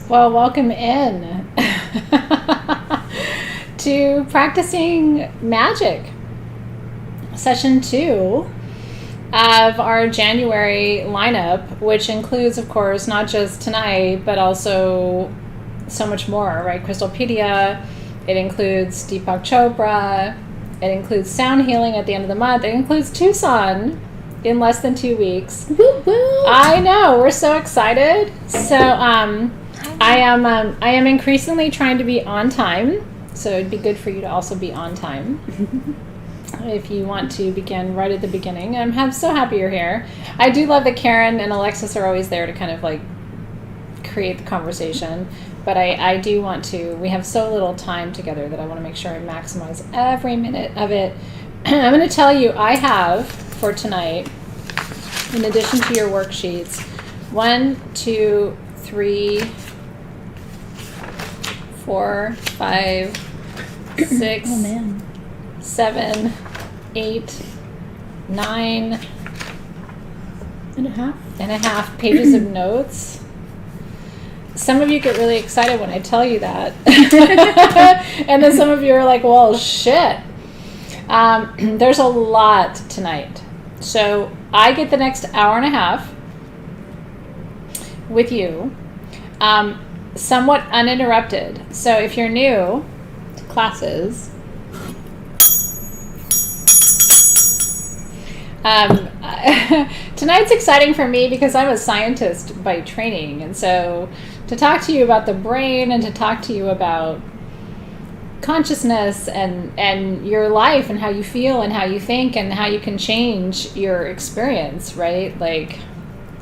Well, welcome in to Practicing Magic, session 2 of our January lineup, which includes, of course, not just tonight, but also so much more, right? Crystalpedia, it includes Deepak Chopra, it includes sound healing at the end of the month, it includes Tucson in less than 2 weeks. Woo woo. I know, we're so excited. So, I am increasingly trying to be on time, so it'd be good for you to also be on time if you want to begin right at the beginning. I'm so happy you're here. I do love that Karen and Alexis are always there to kind of like create the conversation, but I do want to, we have so little time together that I want to make sure I maximize every minute of it. I'm going to tell you, I have for tonight, in addition to your worksheets, 1, 2, 3, 4, 5, 6, Oh man. 7, 8, 9 And a half. and a half pages of notes. Some of you get really excited when I tell you that. And then some of you are like, well, shit. There's a lot tonight. So I get the next hour and a half with you, somewhat uninterrupted. So if you're new to classes, tonight's exciting for me because I'm a scientist by training. And so to talk to you about the brain and to talk to you about consciousness and your life and how you feel and how you think and how you can change your experience, right? Like,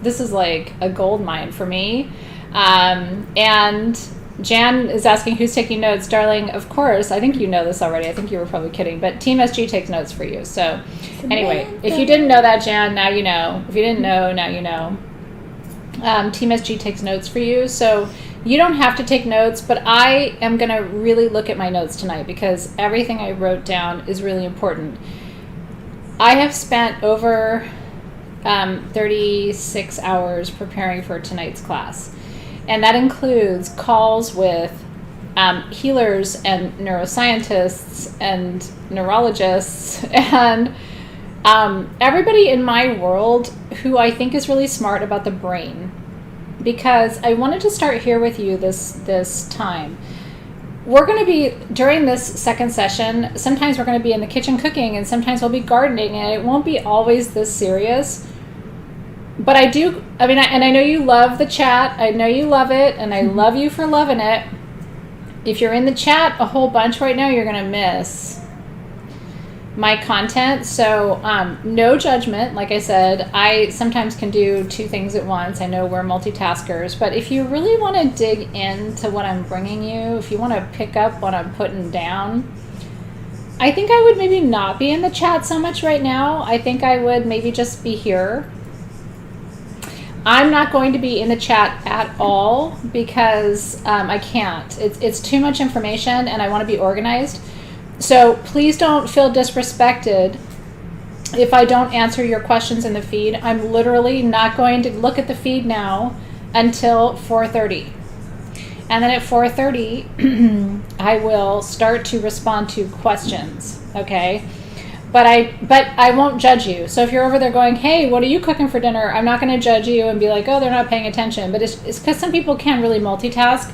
this is like a gold mine for me. And Jan is asking who's taking notes. Darling, of course, I think you know this already. I think you were probably kidding, but Team SG takes notes for you. So anyway, if you didn't know that, Jan, now you know. If you didn't know, now you know. Team SG takes notes for you. So you don't have to take notes, but I am going to really look at my notes tonight because everything I wrote down is really important. I have spent over 36 hours preparing for tonight's class. And that includes calls with healers and neuroscientists and neurologists and everybody in my world who I think is really smart about the brain. Because I wanted to start here with you this time. We're going to be, during this second session, sometimes we're going to be in the kitchen cooking and sometimes we'll be gardening, and it won't be always this serious. But I know you love the chat. I know you love it, and I love you for loving it. If you're in the chat a whole bunch right now, you're going to miss my content. So no judgment. Like I said, I sometimes can do 2 things at once. I know we're multitaskers, but if you really want to dig into what I'm bringing you, if you want to pick up what I'm putting down, I think I would maybe not be in the chat so much right now. I think I would maybe just be here. I'm not going to be in the chat at all because I can't. It's too much information and I want to be organized. So please don't feel disrespected if I don't answer your questions in the feed. I'm literally not going to look at the feed now until 4:30. And then at 4:30, I will start to respond to questions, okay? But I won't judge you. So if you're over there going, hey, what are you cooking for dinner? I'm not going to judge you and be like, oh, they're not paying attention. But it's because some people can't really multitask.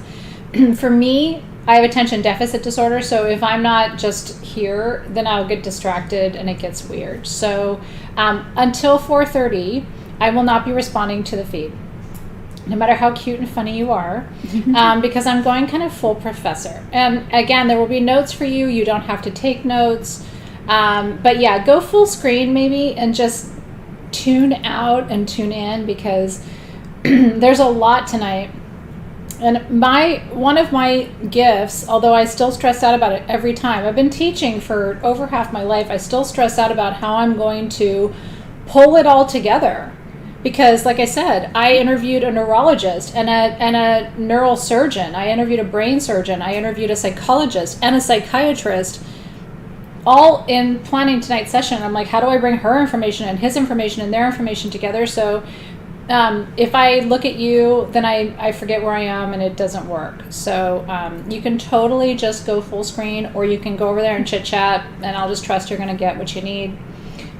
For me, I have attention deficit disorder. So if I'm not just here, then I'll get distracted and it gets weird. So until 4:30, I will not be responding to the feed, no matter how cute and funny you are, because I'm going kind of full professor. And again, there will be notes for you. You don't have to take notes. But yeah, go full screen maybe and just tune out and tune in because there's a lot tonight. And one of my gifts, although I still stress out about it every time, I've been teaching for over half my life, I still stress out about how I'm going to pull it all together. Because like I said, I interviewed a neurologist and a neurosurgeon. I interviewed a brain surgeon. I interviewed a psychologist and a psychiatrist, all in planning tonight's session. I'm like, how do I bring her information and his information and their information together? So if I look at you, then I forget where I am and it doesn't work. So you can totally just go full screen, or you can go over there and chit chat, and I'll just trust you're going to get what you need.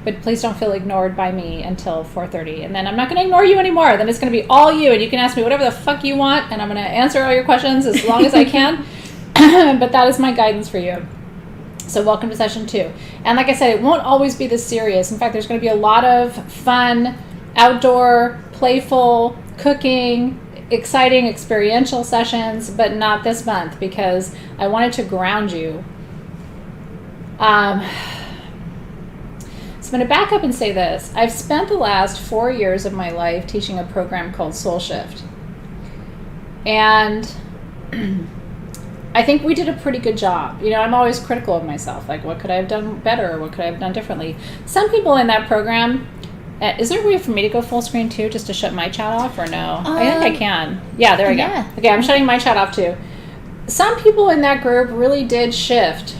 But please don't feel ignored by me until 4:30. And then I'm not going to ignore you anymore. Then it's going to be all you, and you can ask me whatever the fuck you want, and I'm going to answer all your questions as long as I can. But that is my guidance for you. So welcome to session 2. And like I said, it won't always be this serious. In fact, there's going to be a lot of fun, outdoor, playful, cooking, exciting, experiential sessions, but not this month because I wanted to ground you. So I'm going to back up and say this. I've spent the last 4 years of my life teaching a program called Soul Shift. And I think we did a pretty good job. You know, I'm always critical of myself. Like, what could I have done better? What could I have done differently? Some people in that program, is there a way for me to go full screen too, just to shut my chat off, or no? I think I can. Yeah, there we go. Okay, I'm shutting my chat off too. Some people in that group really did shift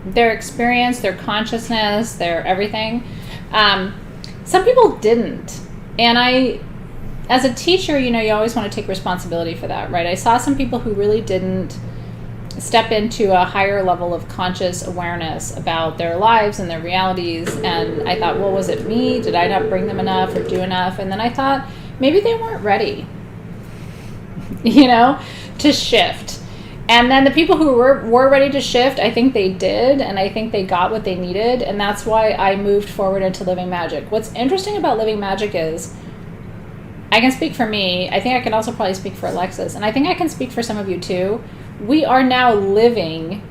their experience, their consciousness, their everything. Some people didn't. And I, as a teacher, you know, you always want to take responsibility for that, right? I saw some people who really didn't step into a higher level of conscious awareness about their lives and their realities. And I thought, well, was it me? Did I not bring them enough or do enough? And then I thought, maybe they weren't ready, you know, to shift. And then the people who were ready to shift, I think they did, and I think they got what they needed, and that's why I moved forward into Living Magic. What's interesting about Living Magic is, I can speak for me, I think I can also probably speak for Alexis, and I think I can speak for some of you too. We are now living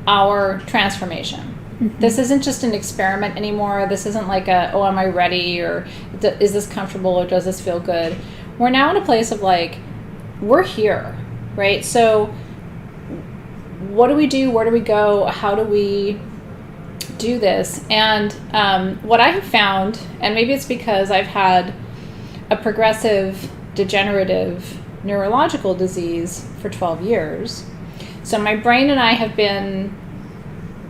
our transformation. Mm-hmm. This isn't just an experiment anymore. This isn't like oh, am I ready, or is this comfortable, or does this feel good? We're now in a place of like, we're here. Right? So what do we do? Where do we go? How do we do this? And what I have found, and maybe it's because I've had a progressive degenerative neurological disease for 12 years. So my brain and I have been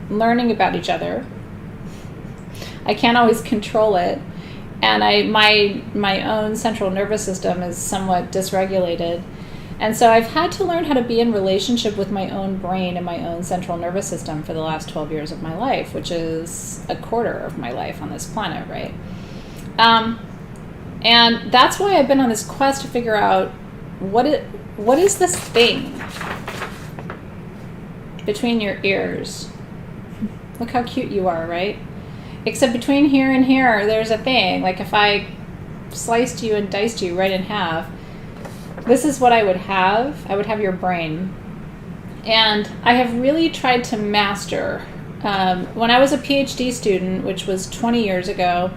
learning about each other. I can't always control it. And my own central nervous system is somewhat dysregulated. And so I've had to learn how to be in relationship with my own brain and my own central nervous system for the last 12 years of my life, which is a quarter of my life on this planet, right? And that's why I've been on this quest to figure out what is this thing between your ears. Look how cute you are, right? Except between here and here, there's a thing. Like if I sliced you and diced you right in half, this is what I would have. I would have your brain. And I have really tried to master. When I was a PhD student, which was 20 years ago,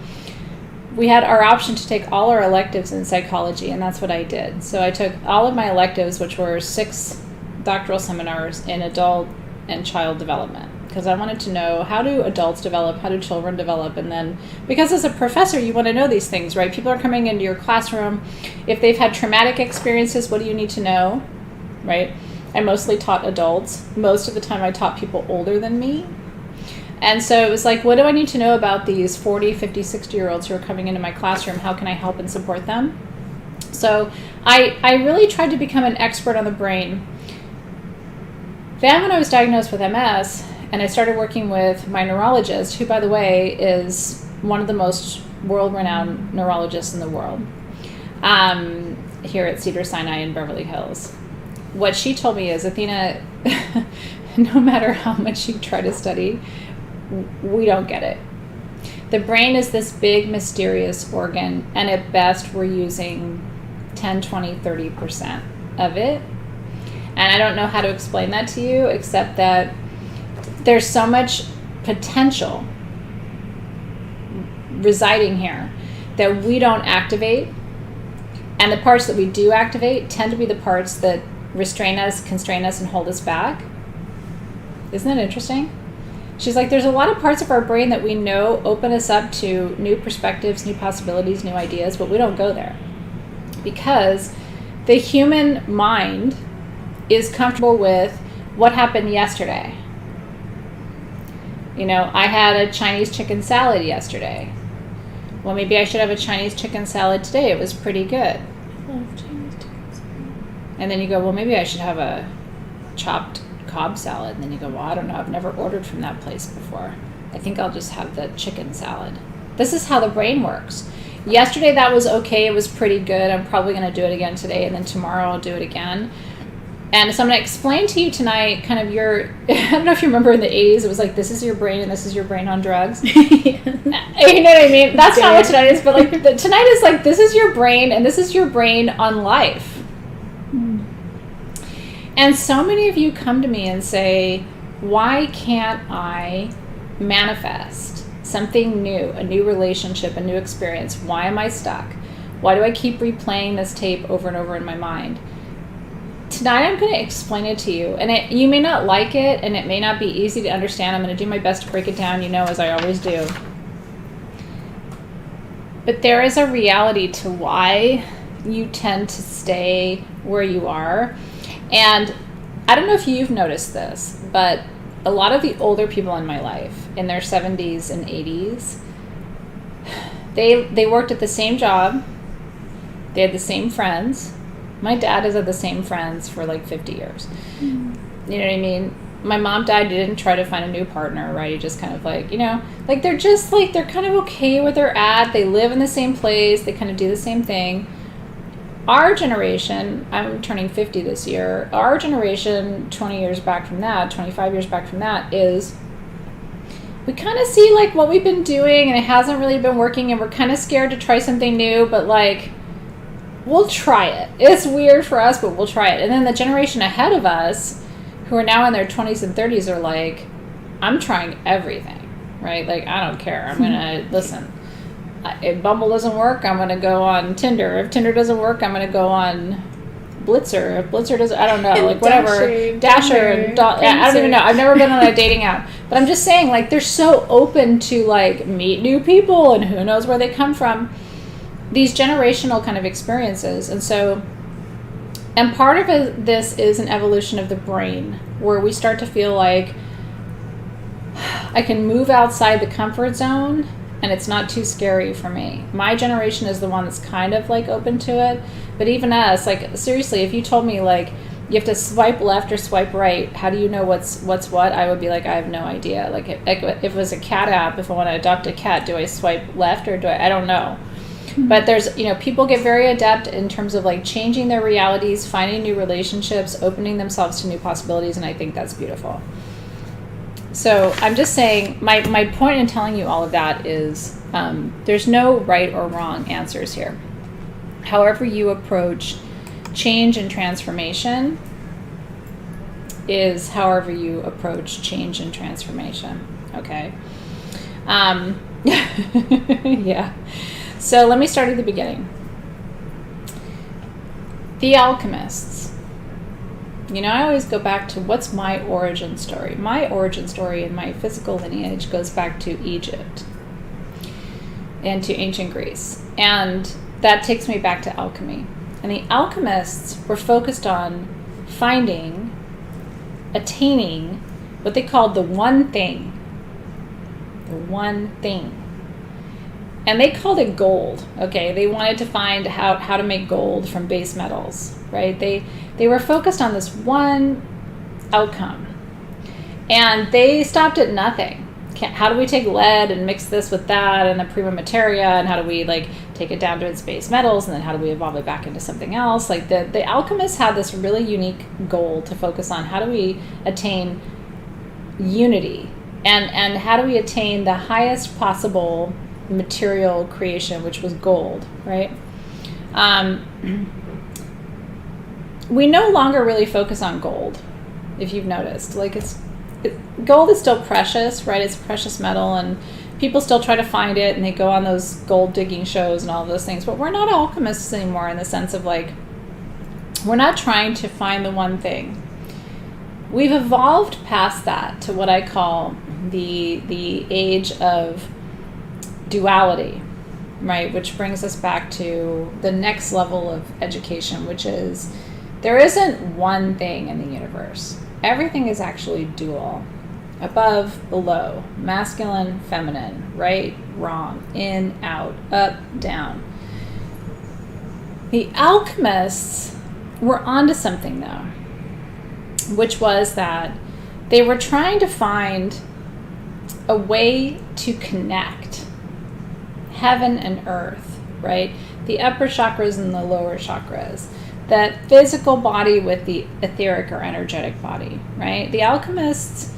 we had our option to take all our electives in psychology, and that's what I did. So I took all of my electives, which were 6 doctoral seminars in adult and child development, because I wanted to know, how do adults develop, how do children develop, and then, because as a professor, you want to know these things, right? People are coming into your classroom. If they've had traumatic experiences, what do you need to know, right? I mostly taught adults. Most of the time I taught people older than me. And so it was like, what do I need to know about these 40, 50, 60-year-olds who are coming into my classroom? How can I help and support them? So I really tried to become an expert on the brain. Then when I was diagnosed with MS, and I started working with my neurologist, who, by the way, is one of the most world-renowned neurologists in the world, here at Cedars-Sinai in Beverly Hills. What she told me is, Athena, no matter how much you try to study, we don't get it. The brain is this big, mysterious organ, and at best we're using 10, 20, 30% of it. And I don't know how to explain that to you, except that there's so much potential residing here that we don't activate. And the parts that we do activate tend to be the parts that restrain us, constrain us, and hold us back. Isn't that interesting? She's like, there's a lot of parts of our brain that we know open us up to new perspectives, new possibilities, new ideas, but we don't go there. Because the human mind is comfortable with what happened yesterday. You know, I had a Chinese chicken salad yesterday. Well, maybe I should have a Chinese chicken salad today. It was pretty good. I love Chinese chicken salad. And then you go, well, maybe I should have a chopped Cobb salad. And then you go, well, I don't know. I've never ordered from that place before. I think I'll just have the chicken salad. This is how the brain works. Yesterday that was okay. It was pretty good. I'm probably going to do it again today. And then tomorrow I'll do it again. And so I'm going to explain to you tonight kind of your, I don't know if you remember in the 80s, it was like, this is your brain and this is your brain on drugs. Yeah. You know what I mean? That's not what tonight is, but like tonight is like, this is your brain and this is your brain on life. Mm. And so many of you come to me and say, why can't I manifest something new, a new relationship, a new experience? Why am I stuck? Why do I keep replaying this tape over and over in my mind? Tonight I'm going to explain it to you, and you may not like it, and it may not be easy to understand. I'm going to do my best to break it down, as I always do. But there is a reality to why you tend to stay where you are. And I don't know if you've noticed this, but a lot of the older people in my life, in their 70s and 80s, they worked at the same job. They had the same friends. My dad has had the same friends for like 50 years. Mm-hmm. You know what I mean? My mom died. He didn't try to find a new partner, right? He just kind of like, like they're just like, they're kind of okay where they're at. They live in the same place. They kind of do the same thing. Our generation, I'm turning 50 this year. Our generation, 20 years back from that, 25 years back from that, is we kind of see like what we've been doing and it hasn't really been working and we're kind of scared to try something new, but like, we'll try it. It's weird for us, but we'll try it. And then the generation ahead of us, who are now in their 20s and 30s, are like, I'm trying everything, right? Like, I don't care. I'm going to, listen, if Bumble doesn't work, I'm going to go on Tinder. If Tinder doesn't work, I'm going to go on Blitzer. If Blitzer doesn't, I don't know, like whatever. Dasher. I don't even know. I've never been on a dating app. But I'm just saying, like, they're so open to, like, meet new people and who knows where they come from. These generational kind of experiences. And part of this is an evolution of the brain where we start to feel like I can move outside the comfort zone and it's not too scary for me. My generation is the one that's kind of like open to it. But even us, like seriously, if you told me like you have to swipe left or swipe right, how do you know what's what? I would be like, I have no idea. Like if it was a cat app, if I want to adopt a cat, do I swipe left or I don't know. But there's, people get very adept in terms of like changing their realities, finding new relationships, opening themselves to new possibilities, and I think that's beautiful. So I'm just saying, my point in telling you all of that is there's no right or wrong answers here. However you approach change and transformation is however you approach change and transformation, okay? Yeah. So let me start at the beginning. The alchemists. I always go back to what's my origin story. My origin story in my physical lineage goes back to Egypt and to ancient Greece. And that takes me back to alchemy. And the alchemists were focused on finding, attaining what they called the one thing. The one thing. And they called it gold, okay? They wanted to find how to make gold from base metals, right? They were focused on this one outcome. And they stopped at nothing. How do we take lead and mix this with that and the prima materia, and how do we like take it down to its base metals, and then how do we evolve it back into something else? Like the alchemists had this really unique goal to focus on. How do we attain unity? And how do we attain the highest possible material creation, which was gold, right? We no longer really focus on gold, if you've noticed. Like gold is still precious, right? It's a precious metal, and people still try to find it, and they go on those gold digging shows and all of those things. But we're not alchemists anymore in the sense of like, we're not trying to find the one thing. We've evolved past that to what I call the age of duality, right? Which brings us back to the next level of education, which is there isn't one thing in the universe. Everything is actually dual. above, below, masculine, feminine, right, wrong, in, out, up, down. The alchemists were onto something though, which was that they were trying to find a way to connect heaven and earth, right? The upper chakras and the lower chakras, that physical body with the etheric or energetic body, right? The alchemists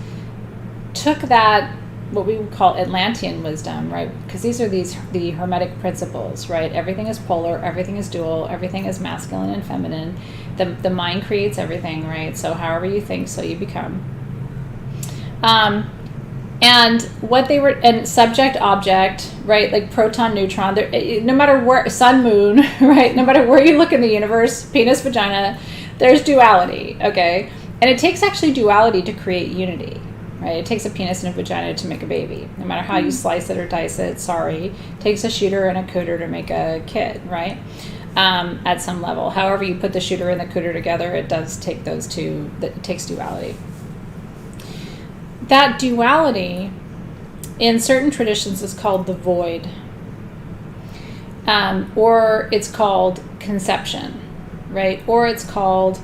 took that, what we would call Atlantean wisdom, right? Because these are the Hermetic principles, right? Everything is polar, everything is dual, everything is masculine and feminine. The mind creates everything, right? So however you think, so you become. And what they were, and subject, object, right? Like proton, neutron, no matter where, sun, moon, right? No matter where you look in the universe, penis, vagina, there's duality, okay? And it takes actually duality to create unity, right? It takes a penis and a vagina to make a baby. No matter how you slice it or dice it, sorry. It takes a shooter and a cooter to make a kid, right? At some level. However you put the shooter and the cooter together, it does take those two, it takes duality. That duality in certain traditions is called the void, or it's called conception, right? Or it's called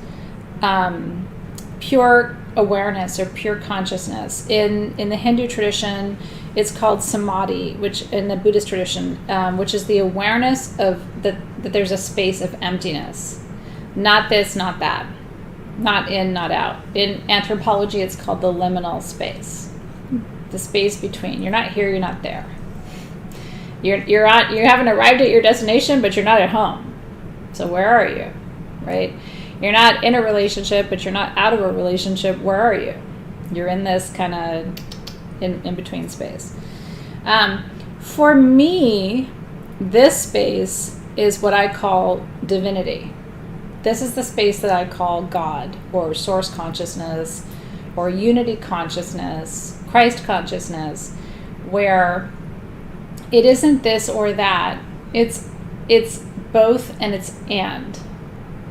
pure awareness or pure consciousness. In the Hindu tradition, it's called samadhi, which in the Buddhist tradition, which is the awareness of that there's a space of emptiness, not this, not that. Not in, not out. In anthropology, it's called the liminal space, the space between. You're not here, you're not there. You haven't arrived at your destination, but you're not at home. So where are you, right? You're not in a relationship, but you're not out of a relationship. Where are you? You're in this kind of in between space. For me, this space is what I call divinity. This is the space that I call God, or source consciousness, or unity consciousness, Christ consciousness, where it isn't this or that. It's both, and it's and,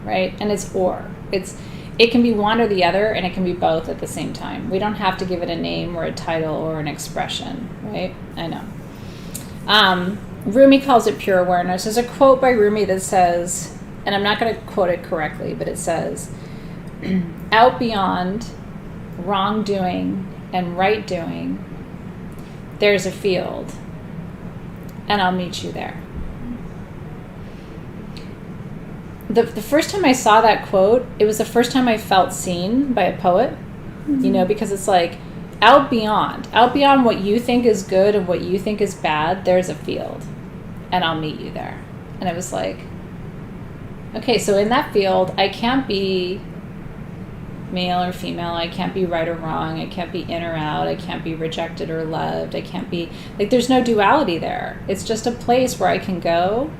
right? And it's or. It can be one or the other, and it can be both at the same time. We don't have to give it a name or a title or an expression, right? I know. Rumi calls it pure awareness. There's a quote by Rumi that says, and I'm not going to quote it correctly, but it says, out beyond wrongdoing and right doing, there's a field, and I'll meet you there. The first time I saw that quote, it was the first time I felt seen by a poet, because it's like, out beyond what you think is good and what you think is bad, there's a field, and I'll meet you there. And it was like, okay, so in that field, I can't be male or female. I can't be right or wrong. I can't be in or out. I can't be rejected or loved. I can't be, like, there's no duality there. It's just a place where I can go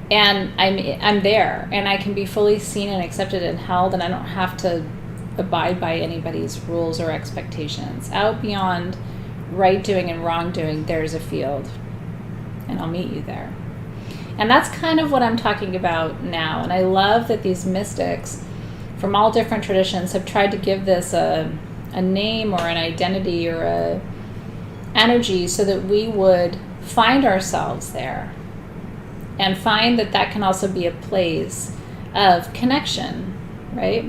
and I'm there, and I can be fully seen and accepted and held, and I don't have to abide by anybody's rules or expectations. Out beyond right doing and wrong doing, there's a field, and I'll meet you there. And that's kind of what I'm talking about now. And I love that these mystics from all different traditions have tried to give this a name or an identity or a energy so that we would find ourselves there and find that that can also be a place of connection, right?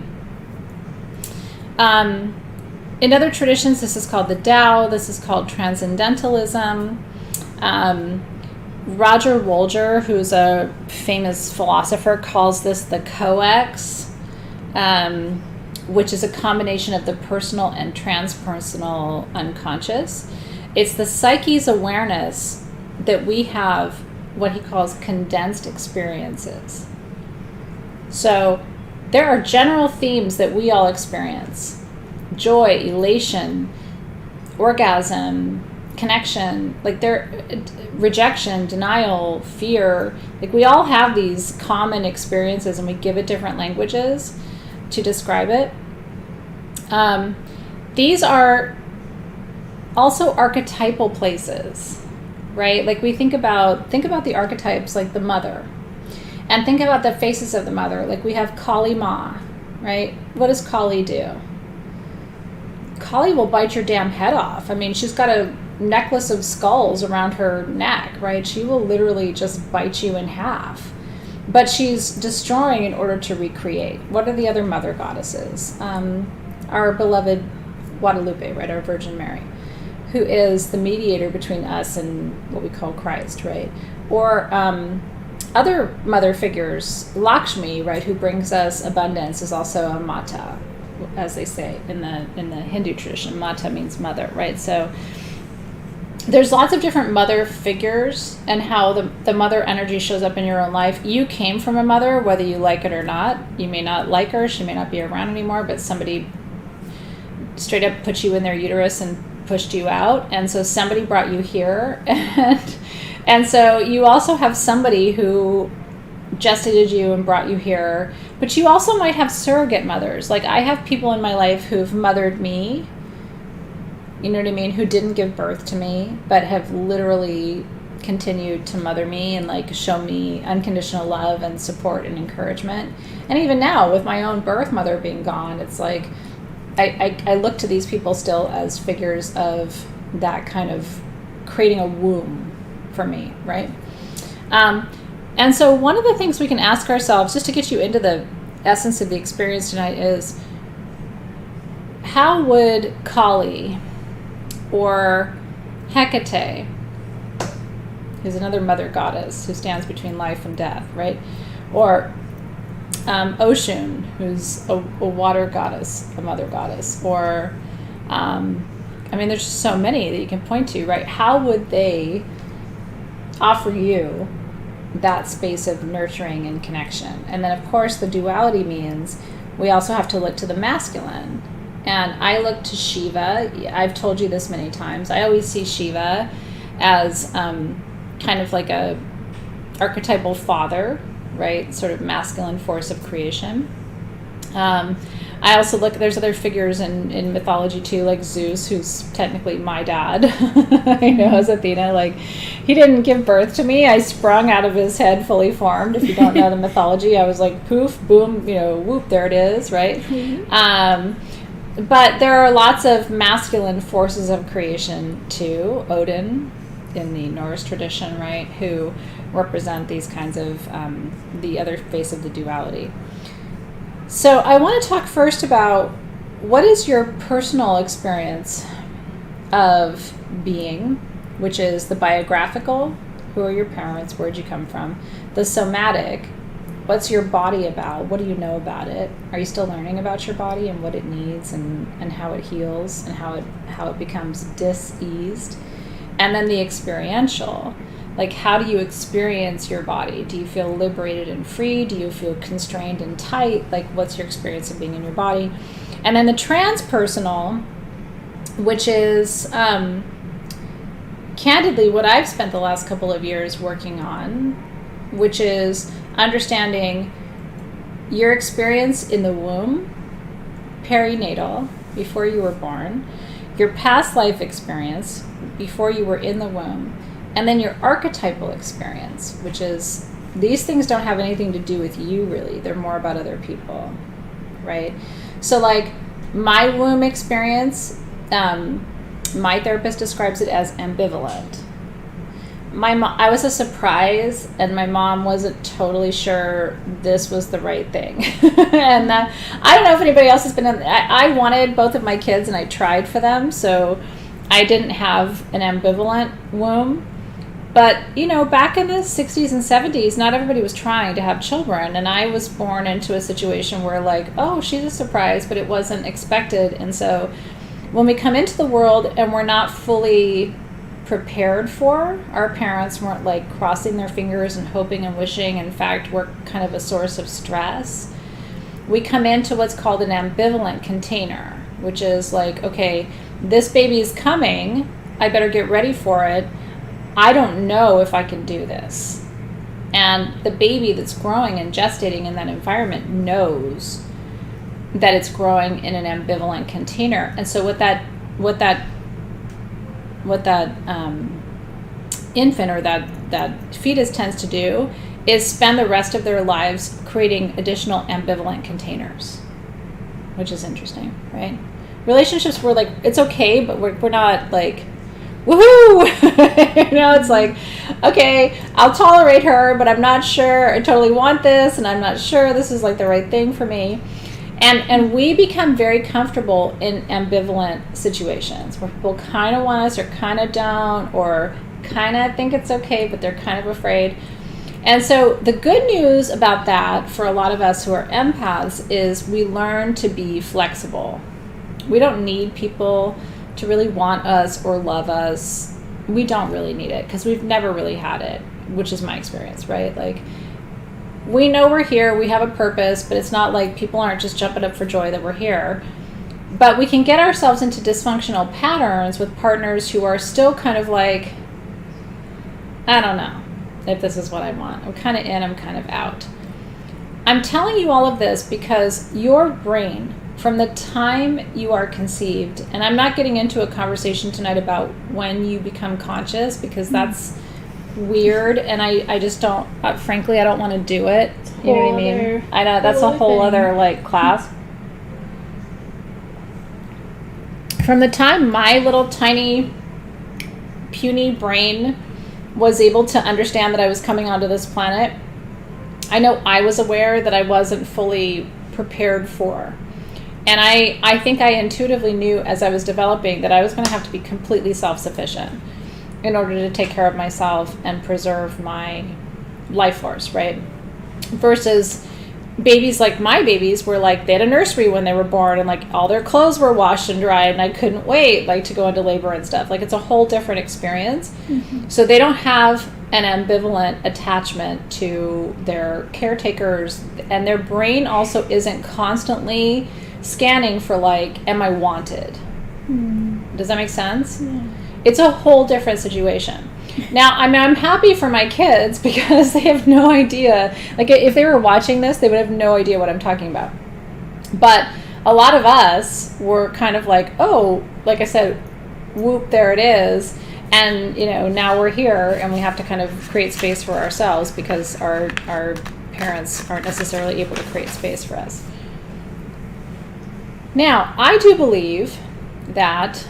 In other traditions, this is called the Tao. This is called transcendentalism. Roger Wolger, who's a famous philosopher, calls this the coex, which is a combination of the personal and transpersonal unconscious. It's the psyche's awareness that we have what he calls condensed experiences. So there are general themes that we all experience: joy, elation, orgasm, connection, like rejection, denial, fear. Like, we all have these common experiences, and we give it different languages to describe it. These are also archetypal places, right? Like, we think about the archetypes, like the mother, and think about the faces of the mother. Like, we have Kali Ma, right? What does Kali do? Kali will bite your damn head off. I mean, she's got a necklace of skulls around her neck, right? She will literally just bite you in half. But she's destroying in order to recreate. What are the other mother goddesses? Our beloved Guadalupe, right? Our Virgin Mary, who is the mediator between us and what we call Christ, right? Or other mother figures, Lakshmi, right, who brings us abundance, is also a Mata, as they say in the Hindu tradition. Mata means mother, right? So there's lots of different mother figures and how the mother energy shows up in your own life. You came from a mother, whether you like it or not. You may not like her, she may not be around anymore, but somebody straight up put you in their uterus and pushed you out, and so somebody brought you here, and so you also have somebody who gestated you and brought you here, but you also might have surrogate mothers. Like, I have people in my life who've mothered me, you know what I mean, who didn't give birth to me, but have literally continued to mother me and like show me unconditional love and support and encouragement. And even now, with my own birth mother being gone, it's like I look to these people still as figures of that kind of creating a womb for me, right? And so one of the things we can ask ourselves, just to get you into the essence of the experience tonight, is how would Kali or Hecate, who's another mother goddess who stands between life and death, right? Or Oshun, who's a water goddess, a mother goddess, or I mean, there's just so many that you can point to, right? How would they offer you that space of nurturing and connection? And then, of course, the duality means we also have to look to the masculine. And I look to Shiva. I've told you this many times. I always see Shiva as kind of like a archetypal father, right? Sort of masculine force of creation. I also look, there's other figures in mythology too, like Zeus, who's technically my dad, you know, as Athena. Like, he didn't give birth to me. I sprung out of his head fully formed. If you don't know the mythology, I was like, poof, boom, you know, whoop, there it is, right? Mm-hmm. But there are lots of masculine forces of creation too. Odin, in the Norse tradition, right, who represent these kinds of the other face of the duality. So I want to talk first about what is your personal experience of being, which is the biographical, who are your parents, where'd you come from, the somatic, what's your body about, what do you know about it, are you still learning about your body and what it needs and how it heals and how it becomes diseased, and then the experiential. Like, how do you experience your body? Do you feel liberated and free? Do you feel constrained and tight? Like, what's your experience of being in your body? And then the transpersonal, which is candidly what I've spent the last couple of years working on, which is understanding your experience in the womb, perinatal, before you were born, your past life experience before you were in the womb, and then your archetypal experience, which is, these things don't have anything to do with you really. They're more about other people, right? So like my womb experience, my therapist describes it as ambivalent. I was a surprise, and my mom wasn't totally sure this was the right thing. And I don't know if anybody else has been I wanted both of my kids, and I tried for them, so I didn't have an ambivalent womb. But, you know, back in the 60s and 70s, not everybody was trying to have children. And I was born into a situation where, like, oh, she's a surprise, but it wasn't expected. And so when we come into the world and we're not fully prepared for, our parents weren't, like, crossing their fingers and hoping and wishing. In fact, we're kind of a source of stress. We come into what's called an ambivalent container, which is like, okay, this baby is coming. I better get ready for it. I don't know if I can do this. And the baby that's growing and gestating in that environment knows that it's growing in an ambivalent container. And so what that infant or that fetus tends to do is spend the rest of their lives creating additional ambivalent containers, which is interesting, right? relationships where like it's okay, but we're not like woohoo. It's like, okay, I'll tolerate her, but I'm not sure I totally want this, and I'm not sure this is like the right thing for me. And we become very comfortable in ambivalent situations where people kind of want us or kind of don't, or kind of think it's okay, but they're kind of afraid. And so the good news about that for a lot of us who are empaths is we learn to be flexible. We don't need people to really want us or love us. We don't really need it because we've never really had it, which is my experience, right? Like, we know we're here, we have a purpose, but it's not like people aren't just jumping up for joy that we're here. But we can get ourselves into dysfunctional patterns with partners who are still kind of like, I don't know if this is what I want. I'm kind of in, I'm kind of out. I'm telling you all of this because your brain, from the time you are conceived, and I'm not getting into a conversation tonight about when you become conscious because that's weird, and I just don't, frankly, I don't want to do it. You know what I mean? I know, that's a whole other like class. From the time my little tiny puny brain was able to understand that I was coming onto this planet, I know I was aware that I wasn't fully prepared for. And I think I intuitively knew as I was developing that I was going to have to be completely self-sufficient in order to take care of myself and preserve my life force, right? Versus babies like my babies were like, they had a nursery when they were born and like all their clothes were washed and dried and I couldn't wait like to go into labor and stuff. Like, it's a whole different experience. Mm-hmm. So they don't have an ambivalent attachment to their caretakers, and their brain also isn't constantly scanning for like, am I wanted? Does that make sense? Yeah. It's a whole different situation. Now, I mean, I'm happy for my kids because they have no idea. Like, if they were watching this, they would have no idea what I'm talking about. But a lot of us were kind of like, oh, like I said, whoop, there it is. And, now we're here and we have to kind of create space for ourselves because our parents aren't necessarily able to create space for us. Now, I do believe that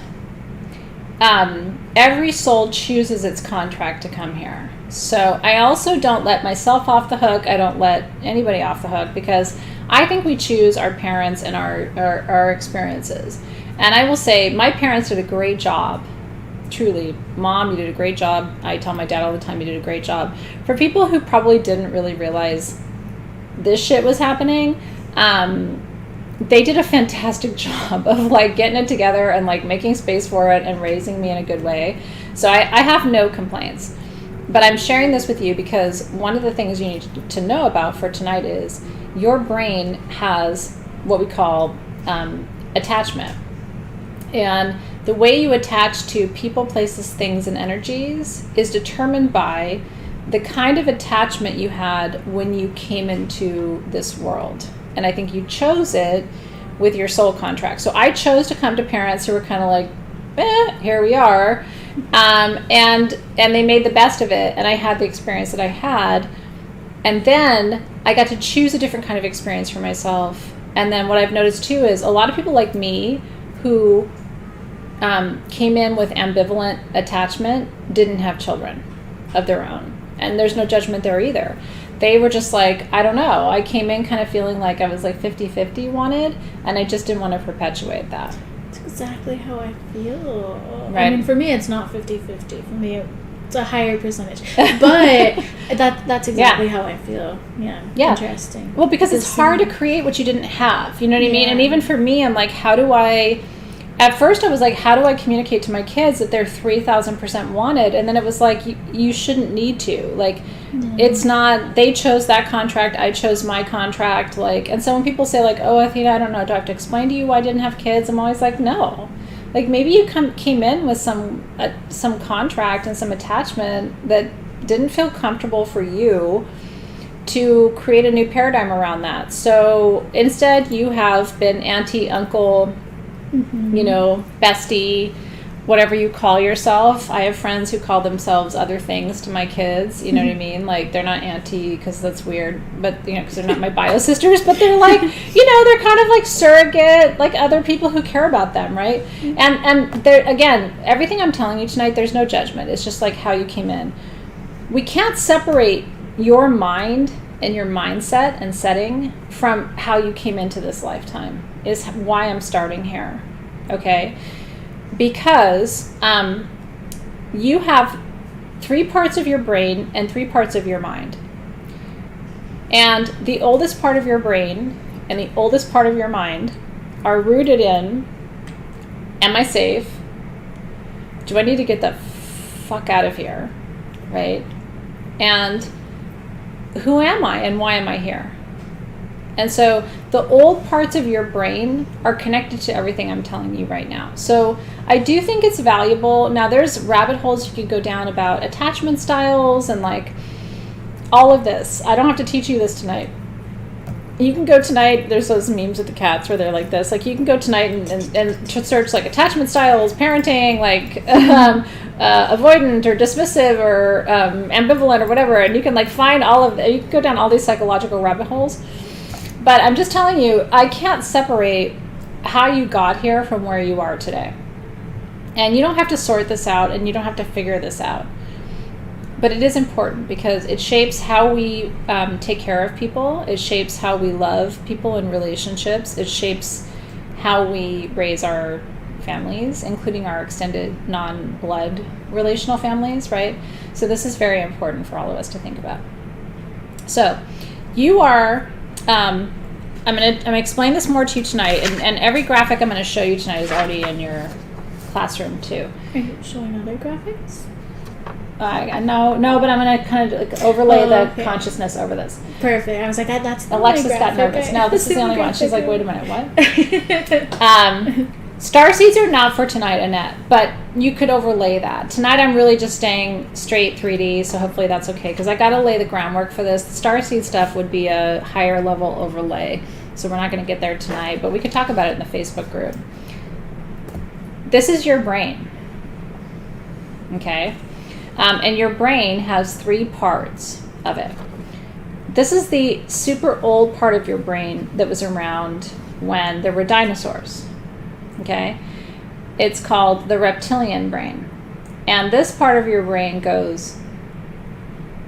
every soul chooses its contract to come here. So I also don't let myself off the hook. I don't let anybody off the hook because I think we choose our parents and our experiences. And I will say my parents did a great job. Truly, Mom, you did a great job. I tell my dad all the time, you did a great job. For people who probably didn't really realize this shit was happening, they did a fantastic job of like getting it together and like making space for it and raising me in a good way. So I have no complaints. But I'm sharing this with you because one of the things you need to know about for tonight is your brain has what we call attachment. And the way you attach to people, places, things, and energies is determined by the kind of attachment you had when you came into this world. And I think you chose it with your soul contract. So I chose to come to parents who were kind of like, here we are. And they made the best of it. And I had the experience that I had. And then I got to choose a different kind of experience for myself. And then what I've noticed too is a lot of people like me who came in with ambivalent attachment didn't have children of their own. And there's no judgment there either. They were just like, I don't know. I came in kind of feeling like I was like 50-50 wanted, and I just didn't want to perpetuate that. That's exactly how I feel. Right. I mean, for me, it's not 50-50. For me, it's a higher percentage. But that's exactly how I feel. Yeah. Interesting. Well, because it's hard to create what you didn't have. You know what I mean? And even for me, I'm like, at first I was like, how do I communicate to my kids that they're 3,000% wanted? And then it was like, you shouldn't need to. Like, it's not, they chose that contract, I chose my contract. Like, and so when people say like, oh, Athena, I don't know, do I have to explain to you why I didn't have kids? I'm always like, no. Like, maybe you came in with some contract and some attachment that didn't feel comfortable for you to create a new paradigm around that. So instead you have been auntie, uncle, bestie, whatever you call yourself. I have friends who call themselves other things to my kids. You know what I mean? Like, they're not auntie because that's weird, but because they're not my bio sisters, but they're like, they're kind of like surrogate, like other people who care about them, right? And there again, everything I'm telling you tonight, there's no judgment. It's just like how you came in. We can't separate your mind and your mindset and setting from how you came into this lifetime. Is why I'm starting here, okay? Because you have 3 parts of your brain and 3 parts of your mind. And the oldest part of your brain and the oldest part of your mind are rooted in, am I safe? Do I need to get the fuck out of here, right? And who am I and why am I here? And so the old parts of your brain are connected to everything I'm telling you right now. So I do think it's valuable. Now, there's rabbit holes you could go down about attachment styles and like all of this. I don't have to teach you this tonight. You can go tonight. There's those memes with the cats where they're like this. Like, you can go tonight and search like attachment styles, parenting, like avoidant or dismissive or ambivalent or whatever. And you can like find all of you can go down all these psychological rabbit holes. But I'm just telling you, I can't separate how you got here from where you are today. And you don't have to sort this out and you don't have to figure this out. But it is important because it shapes how we take care of people. It shapes how we love people in relationships. It shapes how we raise our families, including our extended non-blood relational families, right? So this is very important for all of us to think about. So you are... I'm gonna explain this more to you tonight, and every graphic I'm gonna show you tonight is already in your classroom too. Are you showing other graphics? No, but I'm gonna kind of like overlay the consciousness over this. Perfect. I was like, that's the Alexis only got graphic. nervous. No, this is the only one. She's like, wait a minute, what? Star seeds are not for tonight, Annette, but you could overlay that. Tonight I'm really just staying straight 3D, so hopefully that's okay, because I got to lay the groundwork for this. The star seed stuff would be a higher level overlay, so we're not going to get there tonight, but we could talk about it in the Facebook group. This is your brain, okay? And your brain has 3 parts of it. This is the super old part of your brain that was around when there were dinosaurs. Okay, it's called the reptilian brain. And this part of your brain goes,